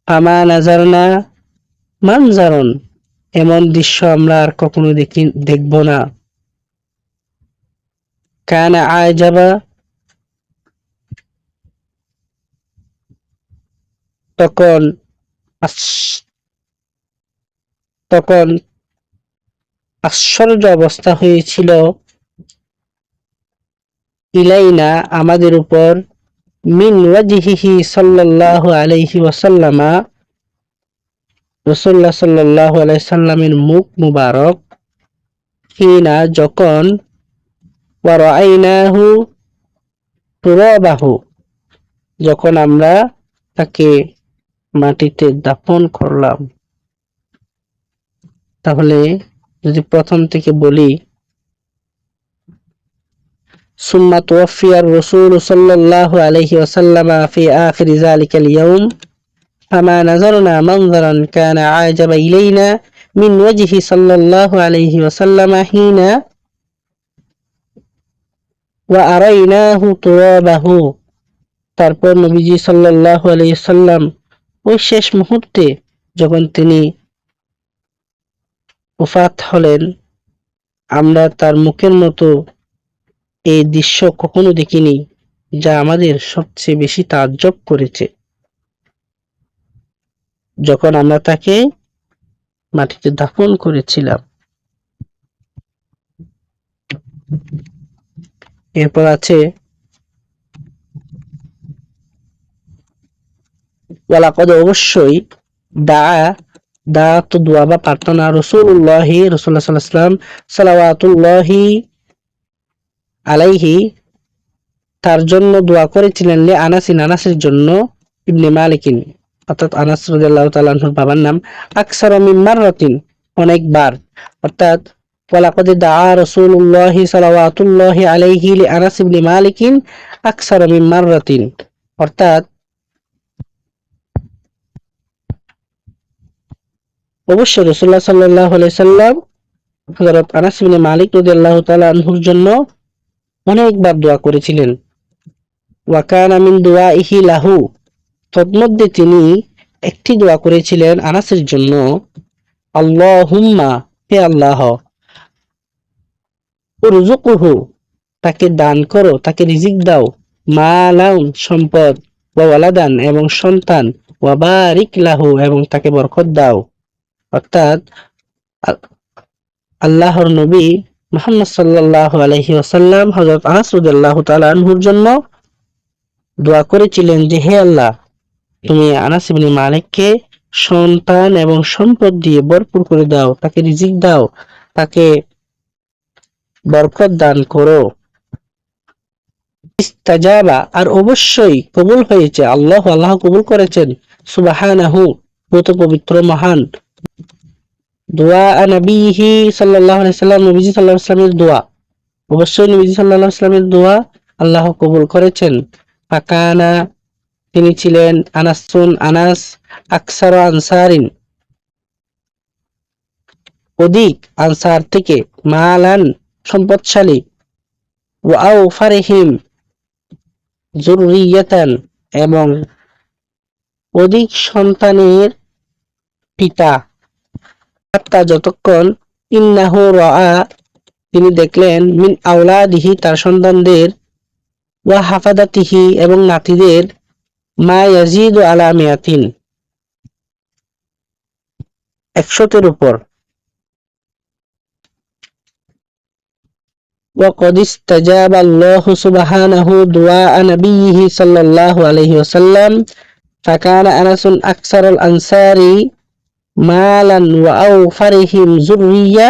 আমা নাজারনা মানজারন, এমন দৃশ্য আমরা আর কখনো দেখব না। কানা আজাবা, তখন তখন আশ্চর্য অবস্থা হয়েছিল, ইলাইনা, আমাদের উপর, মিন ওয়াজহিহি সাল্লাল্লাহু আলাইহি ওয়াসাল্লামা, রাসূলুল্লাহ সাল্লাল্লাহু আলাইহি সাল্লামের মুখ মুবারক, হিনা, যখন, ওয়া রাআইনাহু তুরাবাহু, যখন আমরা তাকে মাটিতে দাফন করলাম। তাহলে যদি প্রথম থেকে বলি, সুম্মা তুওয়াফিয়ার রাসূল সাল্লাল্লাহু আলাইহি ওয়াসাল্লাম ফি আখির যালিকাল ইয়াউম ফামা নাযারনা মানযারান কানা আজাবা ইলাইনা মিন ওয়াজহি সাল্লাল্লাহু আলাইহি ওয়াসাল্লাম হিনা ওয়া আরাইনাহু তুরাবাহু, তারপর নবীজি সাল্লাল্লাহু আলাইহি ওয়াসাল্লাম ওই শেষ মুহূর্তে যখন তিনি ওফাত হলেন, আমরা তার মুখের মতো এই দৃশ্য কখনো দেখিনি, যা আমাদের সবচেয়ে বেশি তাজ্জব করেছে। যখন আমরা তাকে মাটিতে দাফন করেছিলাম। এরপর আছে ওয়ালাকাদ অবশ্যই দা দা তো দোয়া বা প্রার্থনা রাসূলুল্লাহ সাল্লাল্লাহু আলাইহি ওয়াসাল্লাম সালাওয়াতুল্লাহি আলাইহি তার জন্য দোয়া করেছিলেন লে আনাসের জন্য ইবনে মালিকিন অর্থাৎ আনাস রাদিয়াল্লাহু তাআলা আনহুর বাবার নাম আকসার মিন মাররাতিন অনেকবার অর্থাৎ ওয়ালাকাদ দাআ রাসূলুল্লাহ সাল্লাল্লাহু আলাইহি লি আনাস ইবনে মালিকিন আকসার মিন মাররাতিন অর্থাৎ অবশ্যই রাসূলুল্লাহ সাল্লাল্লাহু আলাইহি সাল্লাম হযরত আনাস ইবনে মালিক রাদিয়াল্লাহু তাআলা আনহুর জন্য অনেকবার দোয়া করেছিলেন ওয়া কানা মিন দুআইহি লাহু তন্মধ্যে তিনি একটি দোয়া করেছিলেন আনাসের জন্য আল্লাহুম্মা হে আল্লাহ উরযুকহু তাকে দান করো তাকে রিজিক দাও মালাউন সম্পদ ওয়া ওয়ালাদান এবং সন্তান ওয়া বারিক লাহু এবং তাকে বরকত দাও অর্থাৎ আল্লাহর নবী মুহাম্মদ সাল্লাল্লাহু আলাইহি ওয়াসাল্লাম হযরত আনাস রাদিয়াল্লাহু তাআলা আনহুর জন্য দোয়া করেছিলেন যে হে আল্লাহ তুমি আনাস ইবনে মালিককে সন্তান এবং সম্পদ দিয়ে ভরপুর করে দাও তাকে রিজিক দাও তাকে বরকত দান করো ইস্তাজাবা আর অবশ্যই কবুল হয়েছে আল্লাহ কবুল করেছেন সুবহানাহু কত পবিত্র মহান দোয়া নবীহি সাল্লাল্লাহু আলাইহি সাল্লাম নবীজি সাল্লাল্লাহু আলাইহি সাল্লামের দোয়া অবশ্যই নবীজি সাল্লাল্লাহু আলাইহি সাল্লামের দোয়া আল্লাহ কবুল করেছেন ফাকানা তিনি ছিলেন আনাস আকসার আনসারিন অধিক আনসার থেকে মালান সম্পদশালী ওয়া আওফারিহিম যুররিয়াতান এবং অধিক সন্তানের পিতা হাত্তা যতক্ষণ ইন্নাহু রাআ তিনি দেখলেন মিন আওলাদিহি তার সন্তানদের ওয়া হাফাদাতিহি এবং নাতিদের মা ইয়াজিদু আলা মিয়াতিন 100-এর উপর وقد استجاب الله سبحانه دعاء نبيه صلى الله عليه وسلم فكان أنس أكثر الأنصار مالا وأوفرهم ذرية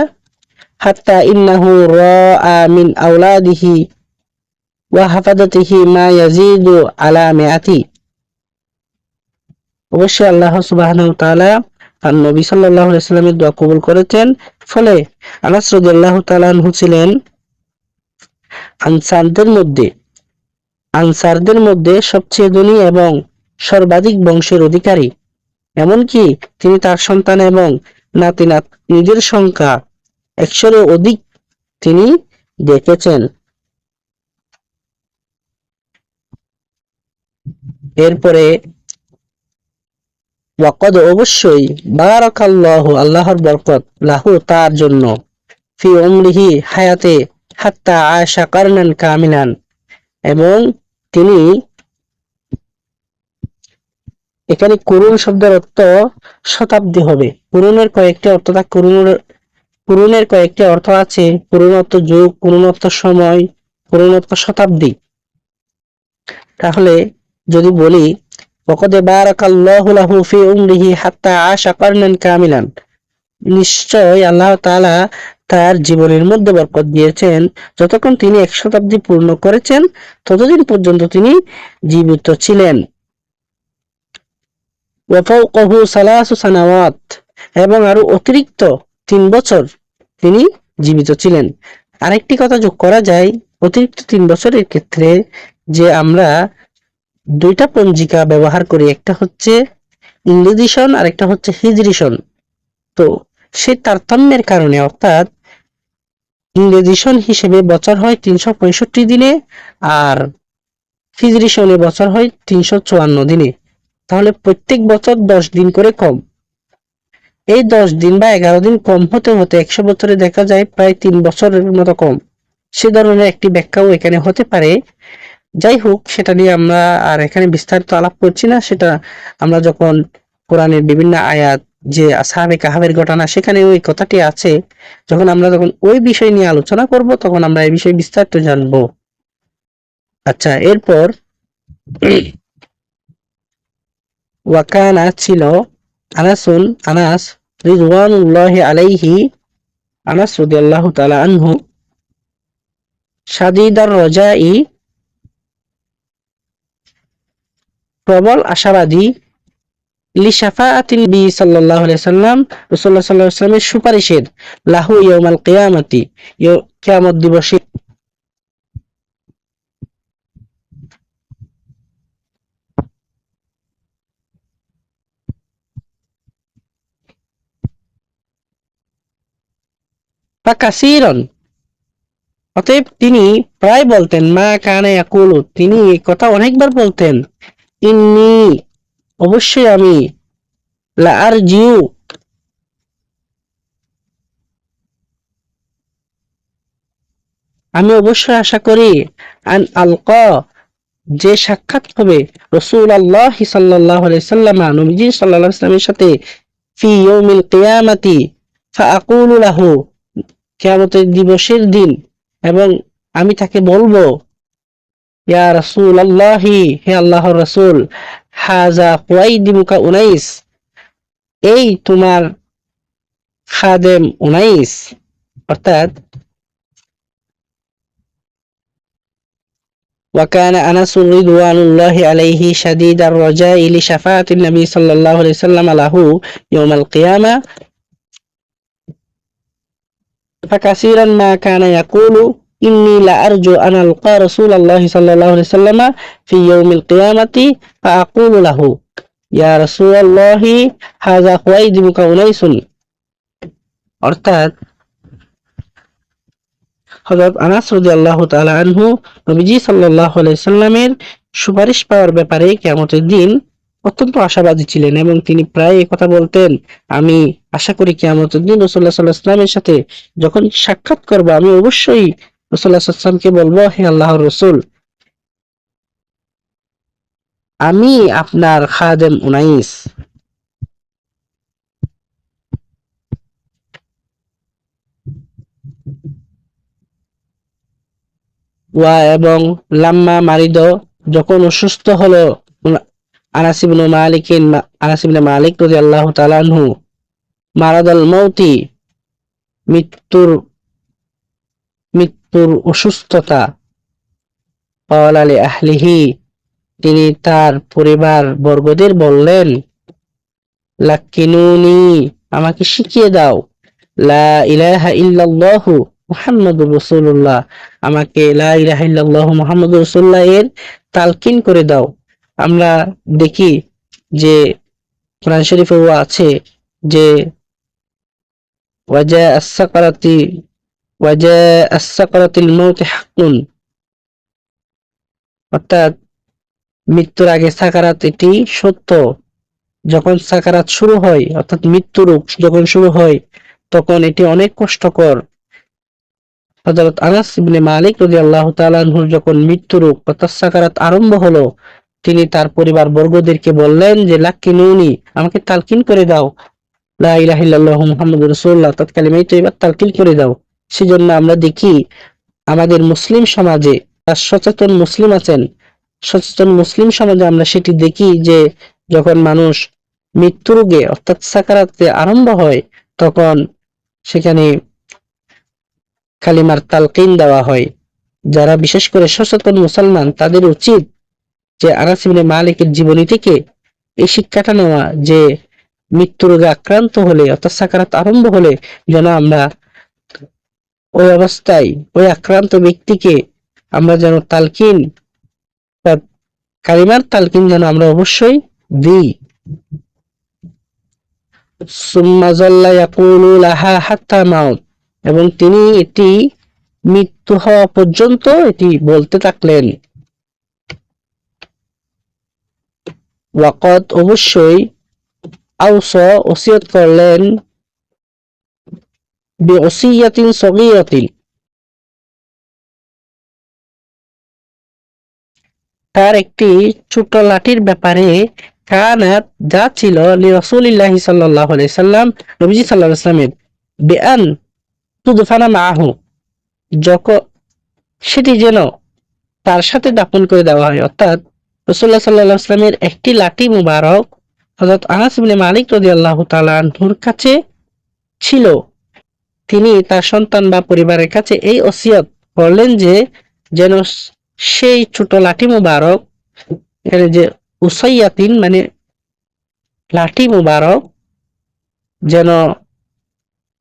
حتى إنه رأى من أولاده وحفظته ما يزيد على 100 অবশ্যই আল্লাহ সুবহানাহু ওয়া তাআলা আর নবী সাল্লাল্লাহু আলাইহি সাল্লামের দোয়া কবুল করেছেন ফলে আনাস রাদিয়াল্লাহু তাআলা আনহু ছিলেন আনসারদের মধ্যে সবচেয়ে ধনী এবং সর্বাধিক বংশের অধিকারী এমনকি তিনি তার সন্তান এবং নাতিদের সংখ্যা 100-এর অধিক তিনি দেখেছেন এরপরে ওয়াকাদ অবশ্যই বারাকাল্লাহু আল্লাহর বরকত লাহু তার জন্য ফি উমরিহি হায়াতে হাত্তা আশা কারনান কামিলান এবং তিনি এখানে কুরুন শব্দের অর্থ শতাব্দী হবে কুরুনের কয়েকটি অর্থ আছে কুরুন অর্থ যুগ কুরুন অর্থ সময় কুরুন অর্থ শতাব্দী তাহলে যদি বলি ওয়াকাদ বারাকাল্লাহু লাহু ফি উমরিহি হাত্তা আশা কারনান কামিলান নিশ্চয় আল্লাহ তাআলা তার জীবনের মধ্যে বরকত দিয়েছেন যতক্ষণ তিনি 100 শতাব্দী পূর্ণ করেছেন ততদিন পর্যন্ত তিনি জীবিত ছিলেন ওয়া ফাওকাহু সালাসু সানাওয়াত এবং আরো অতিরিক্ত 3 বছর তিনি জীবিত ছিলেন আরেকটি কথা যোগ করা যায় অতিরিক্ত 3 বছরের ক্ষেত্রে যে আমরা দুইটা পঞ্জিকা ব্যবহার করি একটা হচ্ছে ইংরেজি সন আর একটা হচ্ছে হিজরি সন তো সেই তারতম্যের কারণে অর্থাৎ ইংরেজি সন হিসেবে বছর হয় 365 দিনে আর হিজরি সনে বছর হয় 354 দিনে তাহলে প্রত্যেক বছর 10 দিন করে কম এই 10 দিন বা 11 দিন কম হতে হতে 100 বছরে দেখা যায় প্রায় 3 বছরের মতো কম সে ধরনের একটি ব্যাখ্যাও এখানে হতে পারে যাই হোক সেটা নিয়ে আমরা আর এখানে বিস্তারিত আলাপ করছি না সেটা আমরা যখন কোরআনের বিভিন্ন আয়াত যে আসহাবে কাহাফের ঘটনা, সেখানে ওই কথাটি আছে। যখন ওই বিষয় নিয়ে আলোচনা করব তখন আমরা এই বিষয়ে বিস্তারিত জানবো। আচ্ছা, এরপর ওয়াকানা ছিল আনাস রিজওয়ানুল্লাহি আলাইহি, আনাস রাদিয়াল্লাহু তাআলা আনহু শাদীদার রজাই, প্রবল আশাবাদী, লিশাফাআতিন নবী সাল্লাল্লাহু আলাইহি সাল্লাম, রাসূলুল্লাহ সাল্লাল্লাহু আলাইহি ওয়াসাল্লামের সুপারিশের, লাহু ইয়াউমাল কিয়ামতি, কিয়ামত দিবসে। ফাকাসীরান, অতএব তিনি প্রায় বলতেন, মা কানা ইয়াকুলু, তিনি এই কথা অনেকবার বলতেন, ইন্নী, অবশ্যই আমি, লা আরজিউ, আমি অবশ্যই আশা করি, আন আলকা, যে সাক্ষাৎ হবে, রাসূলুল্লাহ সাল্লাল্লাহু আলাইহি সাল্লাম, নবীজি সাল্লাল্লাহু আলাইহি সাল্লামের সাথে, ফি ইয়াউমিল কিয়ামাতি, ফাআকুলু লাহু, কিয়ামতের দিবসের দিন, এবং আমি তাকে বলবো, ইয়া রাসূলুল্লাহি, হে আল্লাহর রাসূল, হাযা খুয়াইদিমুকা উনাইস, এই তোমার খাদেম উনাইস, অর্থাৎ وكان أنس رضوان الله عليه شديد الرجاء لشفاعة النبي صلى الله عليه وسلم له يوم القيامة، فكثيرا ما كان يقول إني لأرجو أن ألقى رسول الله صلى الله عليه وسلم في يوم القيامة فأقول له يا رسول الله هذا خويدمك أنيس। অর্থাৎ হযরত আনাস রাদিয়াল্লাহু তাআলা আনহু নবীজি সাল্লাল্লাহু আলাইহি সাল্লামের সুপারিশ পাওয়ার ব্যাপারে কিয়ামতের দিন অত্যন্ত আশাবাদী ছিলেন, এবং তিনি প্রায় এই কথা বলতেন, আমি আশা করি কিয়ামতের দিন রাসূলুল্লাহ সাল্লাল্লাহু আলাইহি ওয়াসাল্লামের সাথে যখন সাক্ষাৎ করব, আমি অবশ্যই রাসূলুল্লাহ সাল্লাল্লাহু আলাইহি ওয়াসাল্লামকে বলবো, হে আল্লাহর রাসূল, আমি আপনার খাদেম উনাইস। এবং লাম্মা মারিদ, যখন অসুস্থ হলো, আনাস ইবনে মালিক রাদিয়াল্লাহু তাআলা আনহু, মারাদাল মাউতি, মৃত্যুর মৃত্যুর অসুস্থতা, ক্বালা লি আহলিহি, তিনি তার পরিবার বর্গদের বললেন, লাক্কিনুনি, আমাকে শিখিয়ে দাও, লা ইলাহা ইল্লাল্লাহু মুহাম্মাদুর রাসূলুল্লাহ, আমাকে লা ইলাহা ইল্লাল্লাহু মুহাম্মাদুর রাসূলুল্লাহ এর তালকিন করে দাও। আমরা দেখি যে কোরআন শরীফেও আছে যে ওয়াজা আস-সাকারাতিল মাউত হাক্কুন, অর্থাৎ মৃত্যুর আগে সাকারাত, এটি সত্য। যখন সাকারাত শুরু হয়, অর্থাৎ মৃত্যু রোগ যখন শুরু হয়, তখন এটি অনেক কষ্টকর। হযরত আনাস ইবনে মালিক রাদিয়াল্লাহু তাআলা আনহুর যখন মৃত্যু রোগ অর্থাৎ সাকারাত আরম্ভ হলো, তিনি তার পরিবার বর্গদেরকে বললেন যে লাক্কিনুনি, আমাকে তালকিন করে দাও, লা ইলাহা ইল্লাল্লাহু মুহাম্মাদুর রাসূলুল্লাহ, তৎকালিমায়ে তৈয়বা তালকিন করে দাও। সেজন্য আমরা দেখি আমাদের মুসলিম সমাজে, সচেতন মুসলিম আছেন, সচেতন মুসলিম সমাজে আমরা সেটি দেখি যে যখন মানুষ মৃত্যু রোগে অর্থাৎ সাকারাতে আরম্ভ হয়, তখন সেখানে কালিমার তালকিন দেওয়া হয়। যারা বিশেষ করে সচেতন মুসলমান, তাদের উচিত যে আনাস ইবনে মালিকের জীবনী থেকে এই শিক্ষাটা নেওয়া, যে মৃত্যু রোগে আক্রান্ত হলে অর্থাৎ সাকারাত আরম্ভ হলে যেন আমরা ওই অবস্থায় ওই আক্রান্ত ব্যক্তিকে আমরা যেন তালকিন, কালিমার তালকিন যেন আমরা অবশ্যই দিই। সুম্মা যাল্লা ইয়াকুলু লাহা হাত্তা মাউত, এবং তিনি এটি মৃত্যু হওয়া পর্যন্ত এটি বলতে থাকলেন। ওয়াকাদ, অবশ্যই, আওসা, ওসিয়ত করলেন, বিওসিয়াতিন সগীরাতিন, তার একটি ছোট লাঠির ব্যাপারে, কানাত যা ছিল লিরাসূলিল্লাহি সাল্লাল্লাহু আলাইহি সাল্লাম নবীজি সাল্লাল্লাহু আলাইহি সাল্লামের বিআন তুদফানা মাহু যখন সেটি যেন তার সাথে দাফন করে দেওয়া হয়, অর্থাৎ রাসূলুল্লাহ সাল্লাল্লাহু আলাইহি সাল্লামের একটি লাঠি মুবারক হযরত আনাস ইবনে মালিক রাদিয়াল্লাহু তাআলা আনহুর কাছে ছিল। তিনি তার সন্তান বা পরিবারের কাছে এই ওসিয়ত করলেন যে যেন সেই ছোট লাঠি মুবারক, এখানে যে উসাইয়াতিন মানে লাঠি মুবারক, যেন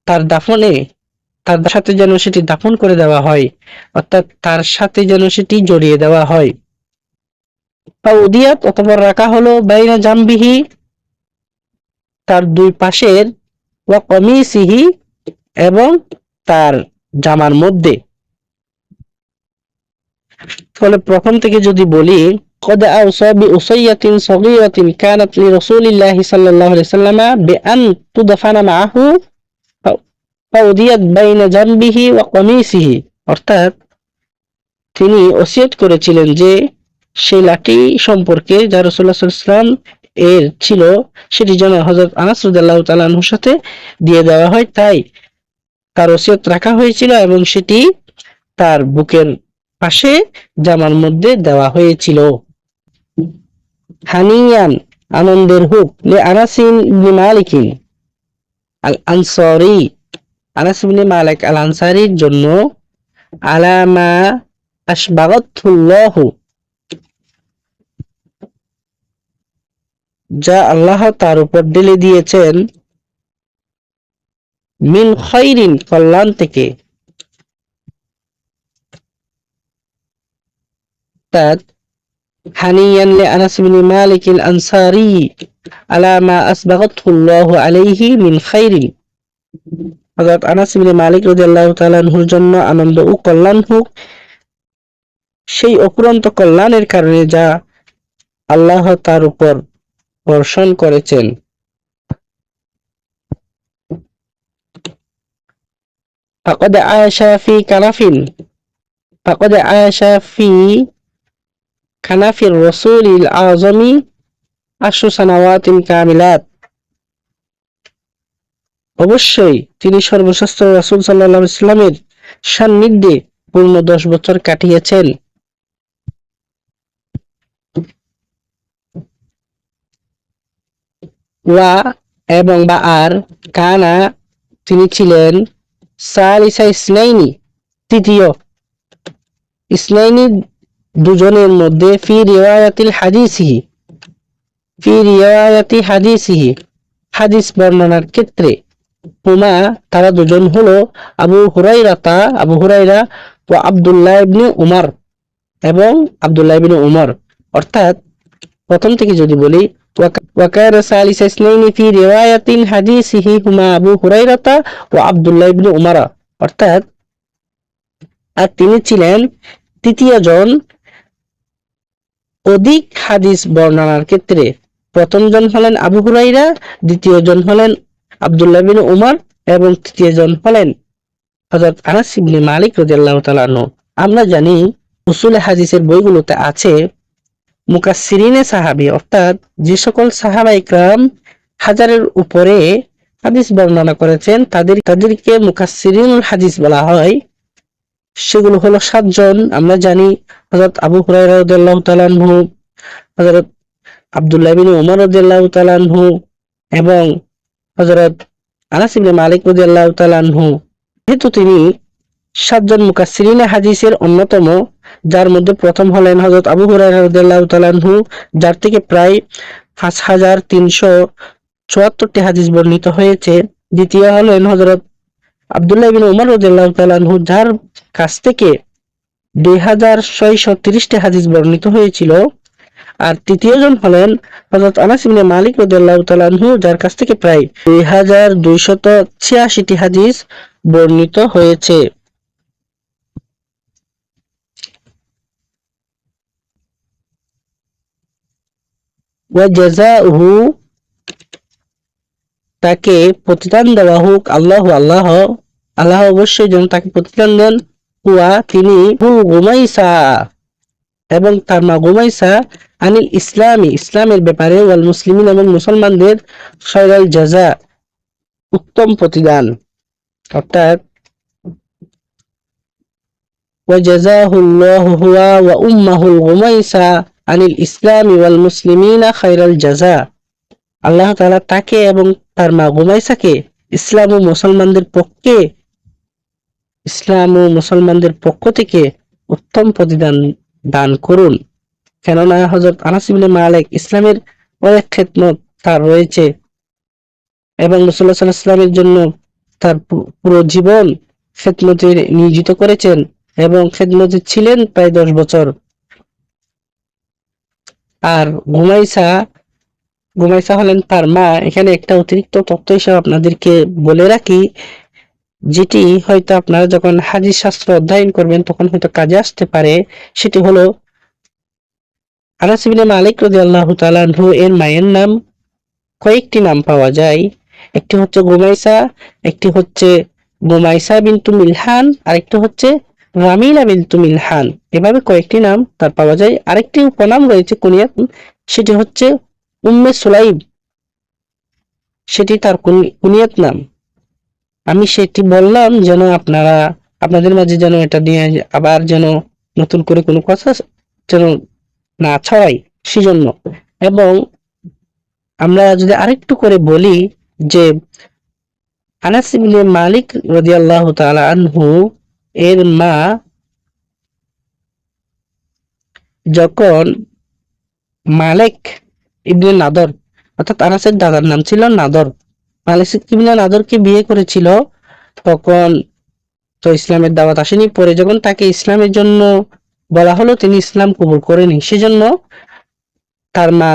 তার দাফনে তার সাথে যেন সেটি দাফন করে দেওয়া হয়, অর্থাৎ তার সাথে যেন সেটি জড়িয়ে দেওয়া হয়। বা উদিয়াত অথবা রাখা হলো বাইনা জামবিহি তার দুই পাশের, ওয়া কমিসিহি এবং তার জামার মধ্যে। ফলে প্রথম থেকে যদি বলি قد أوصى بأصية صغيرة كانت لرسول الله صلى الله عليه وسلم بأن تدفن معه فأوديت بين جنبه وقميصه, অর্থাৎ তিনি ওসিয়ত করেছিলেন যে সেই লাঠি সম্পর্কে যা রাসূলুল্লাহ সাল্লাল্লাহু আলাইহি ওয়াসাল্লাম এর ছিল সেটি যেন হযরত আনাস রাদিয়াল্লাহু তাআলা আনহুর সাথে দিয়ে দেওয়া হয়, তাই তার ওসিয়ত রাখা হয়েছিল এবং সেটি তার বুকের পাশে জামার মধ্যে দেওয়া হয়েছিল। হানিয়ান আনন্দের হোক লে আনাস ইবনে মালিক আল আনসারী আনাস ইবনে মালিক আল আনসারীর জন্য আলামা আশবাগাতুল্লাহ যা আল্লাহ তার উপর ঢেলে দিয়েছেন, মিন খায়রিন কল্যাণ থেকে, হানিয়ান লি আনাস ইবনে মালিক আল আনসারী আলা মা আসবাগাতুল্লাহু আলাইহি মিন খায়রিন, হযরত আনাস ইবনে মালিক রাদিয়াল্লাহু তাআলা আনহুর জন্য আনন্দ ও কল্যাণ হোক সেই অপুরন্ত কল্যাণের কারণে যা আল্লাহ তার উপর বর্ষণ করেছেন। ফাকাদ আয়েশা ফি কানাফিন ফাকাদ আয়েশা ফি কানাফির রাসূলিল আযমি 10 সানাওয়াতিন কামিলাত, অবশ্যই তিনি সর্বশ্রেষ্ঠ রাসূল সাল্লাল্লাহু আলাইহি ওয়াসাল্লামের সান্নিধ্যে পূর্ণ 10 বছর কাটিয়েছেন। ওয়া এবং বা আর কানা তিনি ছিলেন সালিসা ইসনাইনি তৃতীয় ইসনাইনি দুজনের মধ্যে ফি রিওয়ায়াতি হাদিসিহি হাদিস বর্ণনার ক্ষেত্রে। হুমা তারা দুজন হলো আবু হুরায়রা ও আব্দুল্লাহ ইবনে উমর এবং আব্দুল্লাহ ইবনে উমর, অর্থাৎ প্রথম থেকে যদি বলি ওয়াকানা সালিসা ইসনাইনি ফি রিওয়ায়াতিল হাদিসিহি হুমা আবু হুরায়রা ও আব্দুল্লাহ ইবনে উমর, অর্থাৎ আর তিনি ছিলেন তৃতীয় জন অধিক হাদিস বর্ণনার ক্ষেত্রে। প্রথম জন হলেন আবু হুরায়রা, দ্বিতীয় জন হলেন আব্দুল্লাহ ইবনে উমর এবং তৃতীয় জন হলেন হযরত আনাস ইবনে মালিক রাদিয়াল্লাহু তাআলা আনহু। আমরা জানি উসুল হাদিসের বইগুলোতে আছে মুকাসসিরিনে সাহাবী, অর্থাৎ যে সকল সাহাবা ইকরাম হাজারের উপরে হাদিস বর্ণনা করেছেন তাদেরকে মুকাসসিরিনুল হাদিস বলা হয়। সেগুলো হলো 7 জন। আমরা জানি হযরত আবু হুরায়রা রাদিয়াল্লাহু তাআলা আনহু, হযরত আব্দুল্লাহ ইবনে উমর রাদিয়াল্লাহু তাআলা আনহু এবং হযরত আনাস ইবনে মালিক রাদিয়াল্লাহু তাআলা আনহু। যেহেতু তিনি 7 জন মুকাসসিরিনে হাদিসের অন্যতম, যার মধ্যে প্রথম হলেন হযরত আবু হুরায়রা রাদিয়াল্লাহু তাআলা আনহু, যার থেকে প্রায় 5374টি হাদিস বর্ণিত হয়েছে। দ্বিতীয় হলেন হযরত আব্দুল্লাহ ইবনে উমর রাদিয়াল্লাহু তাআলা আনহু, যার কাছ থেকে 2630টি হাদিস বর্ণিত হয়েছিল। আর তৃতীয় জন হলেন হযরত আনাস ইবনে মালিক রাদিয়াল্লাহু তাআলা আনহু, যার কাছ থেকে প্রায় 2286টি হাদিস বর্ণিত হয়েছে। ওয়া জাযাউহু তাকে প্রতিদান দেওয়া হোক আল্লাহ অবশ্যই যেন তাকে প্রতিদান দেন। হুয়া তিনি গুমাইসা এবং তার মা গুমাইসা আনিল ইসলামী ইসলামের ব্যাপারে ওয়াল মুসলিমিন এবং মুসলমানদের খায়রাল জাযা উত্তম প্রতিদান, অর্থাৎ ওয়াজাযাহুল্লাহু হুয়া ওয়া উম্মাহুল গুমাইসা আনিল ইসলামি ওয়াল মুসলিমিনা খায়রাল জাযা। আল্লাহ তাআলা তাকে এবং তার মা গুমাইসাকে ইসলাম ও মুসলমানদের পক্ষ থেকে উত্তম প্রতিদান দান করুন। কেননা হযরত আনাস ইবনে মালিক ইসলামের অনেক খেদমত তার রয়েছে এবং রাসূলুল্লাহ সাল্লাল্লাহু আলাইহি ওয়াসাল্লামের জন্য তার পুরো জীবন খেদমতে নিয়োজিত করেছেন এবং খেদমতে ছিলেন প্রায় 10 বছর। আর গুমাইসা গুমাইসা হলেন তার মা। এখানে একটা অতিরিক্ত তথ্য হিসেবে আপনাদেরকে বলে রাখি, যেটি হয়তো আপনারা যখন হাদিস শাস্ত্র অধ্যয়ন করবেন তখন হয়তো কাজে আসতে পারে। সেটি হলো আনাস ইবনে মালিক রাদিয়াল্লাহু তাআলা আনহু এর মায়ের নাম কয়েকটি নাম পাওয়া যায়। একটি হচ্ছে গুমাইসা, একটি হচ্ছে গুমাইসা বিনতু মিলহান, আরেকটি হচ্ছে রামিলা বিনতু মিলহান। এভাবে কয়েকটি নাম তার পাওয়া যায়। আরেকটি উপনাম রয়েছে কুনিয়াত, সেটি হচ্ছে উম্মে সুলাইম, সেটি তার কুনিয়াত নাম। আমি সেটি বললাম যেন আপনাদের মাঝে যেন এটা নিয়ে আবার যেন নতুন করে কোনো কথা যেন না ছড়াই, সেজন্য। এবং আমরা যদি আরেকটু করে বলি যে আনাস ইবনে মালিক রাদিয়াল্লাহু তাআলা আনহু এর মা যখন মালিক ইবনে নাদর, অর্থাৎ আনাসের দাদার নাম ছিল নাদর, মালিক ইবনে নাদরকে বিয়ে করেছিল, তখন তো ইসলামের দাওয়াত আসেনি। পরে যখন তাকে ইসলামের জন্য বলা হলো তিনি ইসলাম কবুল করেনি, সেজন্য তার মা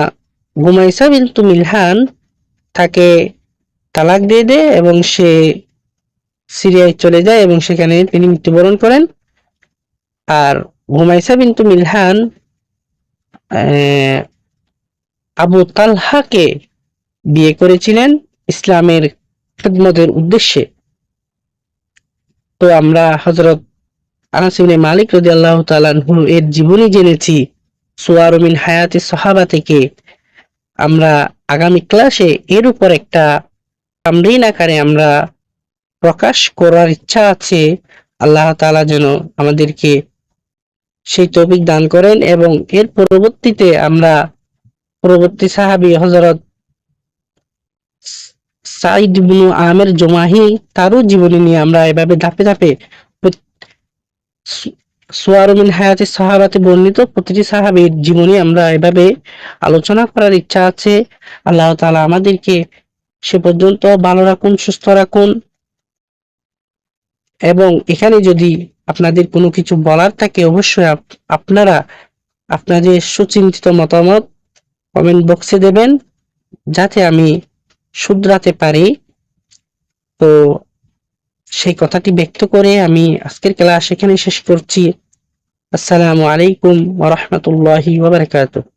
গুমাইসা বিনতু মিলহান তাকে তালাক দিয়ে দেয় এবং সে সিরিয়ায় চলে যায় এবং সেখানে তিনি মৃত্যুবরণ করেন। আর গুমাইসা বিনতু মিলহান আবু তালহাকে বিয়ে করেছিলেন ইসলামের খিদমতের উদ্দেশ্যে। তো আমরা হযরত আনাস ইবনে মালিক রাদিয়াল্লাহু তাআলা আনহু এর জীবনী জেনেছি সুয়ার মিন হায়াতি সাহাবা থেকে। আমরা আগামী ক্লাসে এর উপর একটা তামরিন আকারে আমরা প্রকাশ করার ইচ্ছা আছে। আল্লাহ তাআলা যেন আমাদেরকে সেই তৌফিক দান করেন এবং এর পরবর্তীতে আমরা পরবর্তী সাহাবী হযরত সাঈদ ইবনে আমের জুমাহি তারও জীবনী নিয়ে আমরা এভাবে ধাপে ধাপে সুয়ার মিন হায়াতি সাহাবাতে বর্ণিত প্রতিটি সাহাবীর জীবনী আমরা এভাবে আলোচনা করার ইচ্ছা আছে। আল্লাহ তাআলা আমাদেরকে সে পর্যন্ত ভালো রাখুন, সুস্থ রাখুন। এবং এখানে যদি আপনাদের কোনো কিছু বলার থাকে অবশ্যই আপনারা আপনাদের সুচিন্তিত মতামত কমেন্ট বক্সে দেবেন, যাতে আমি শুধরাতে পারি। তো সেই কথাটি ব্যক্ত করে আমি আজকের ক্লাস এখানে শেষ করছি। আসসালামু আলাইকুম ওয়া রাহমাতুল্লাহি ওয়া বারাকাতুহু।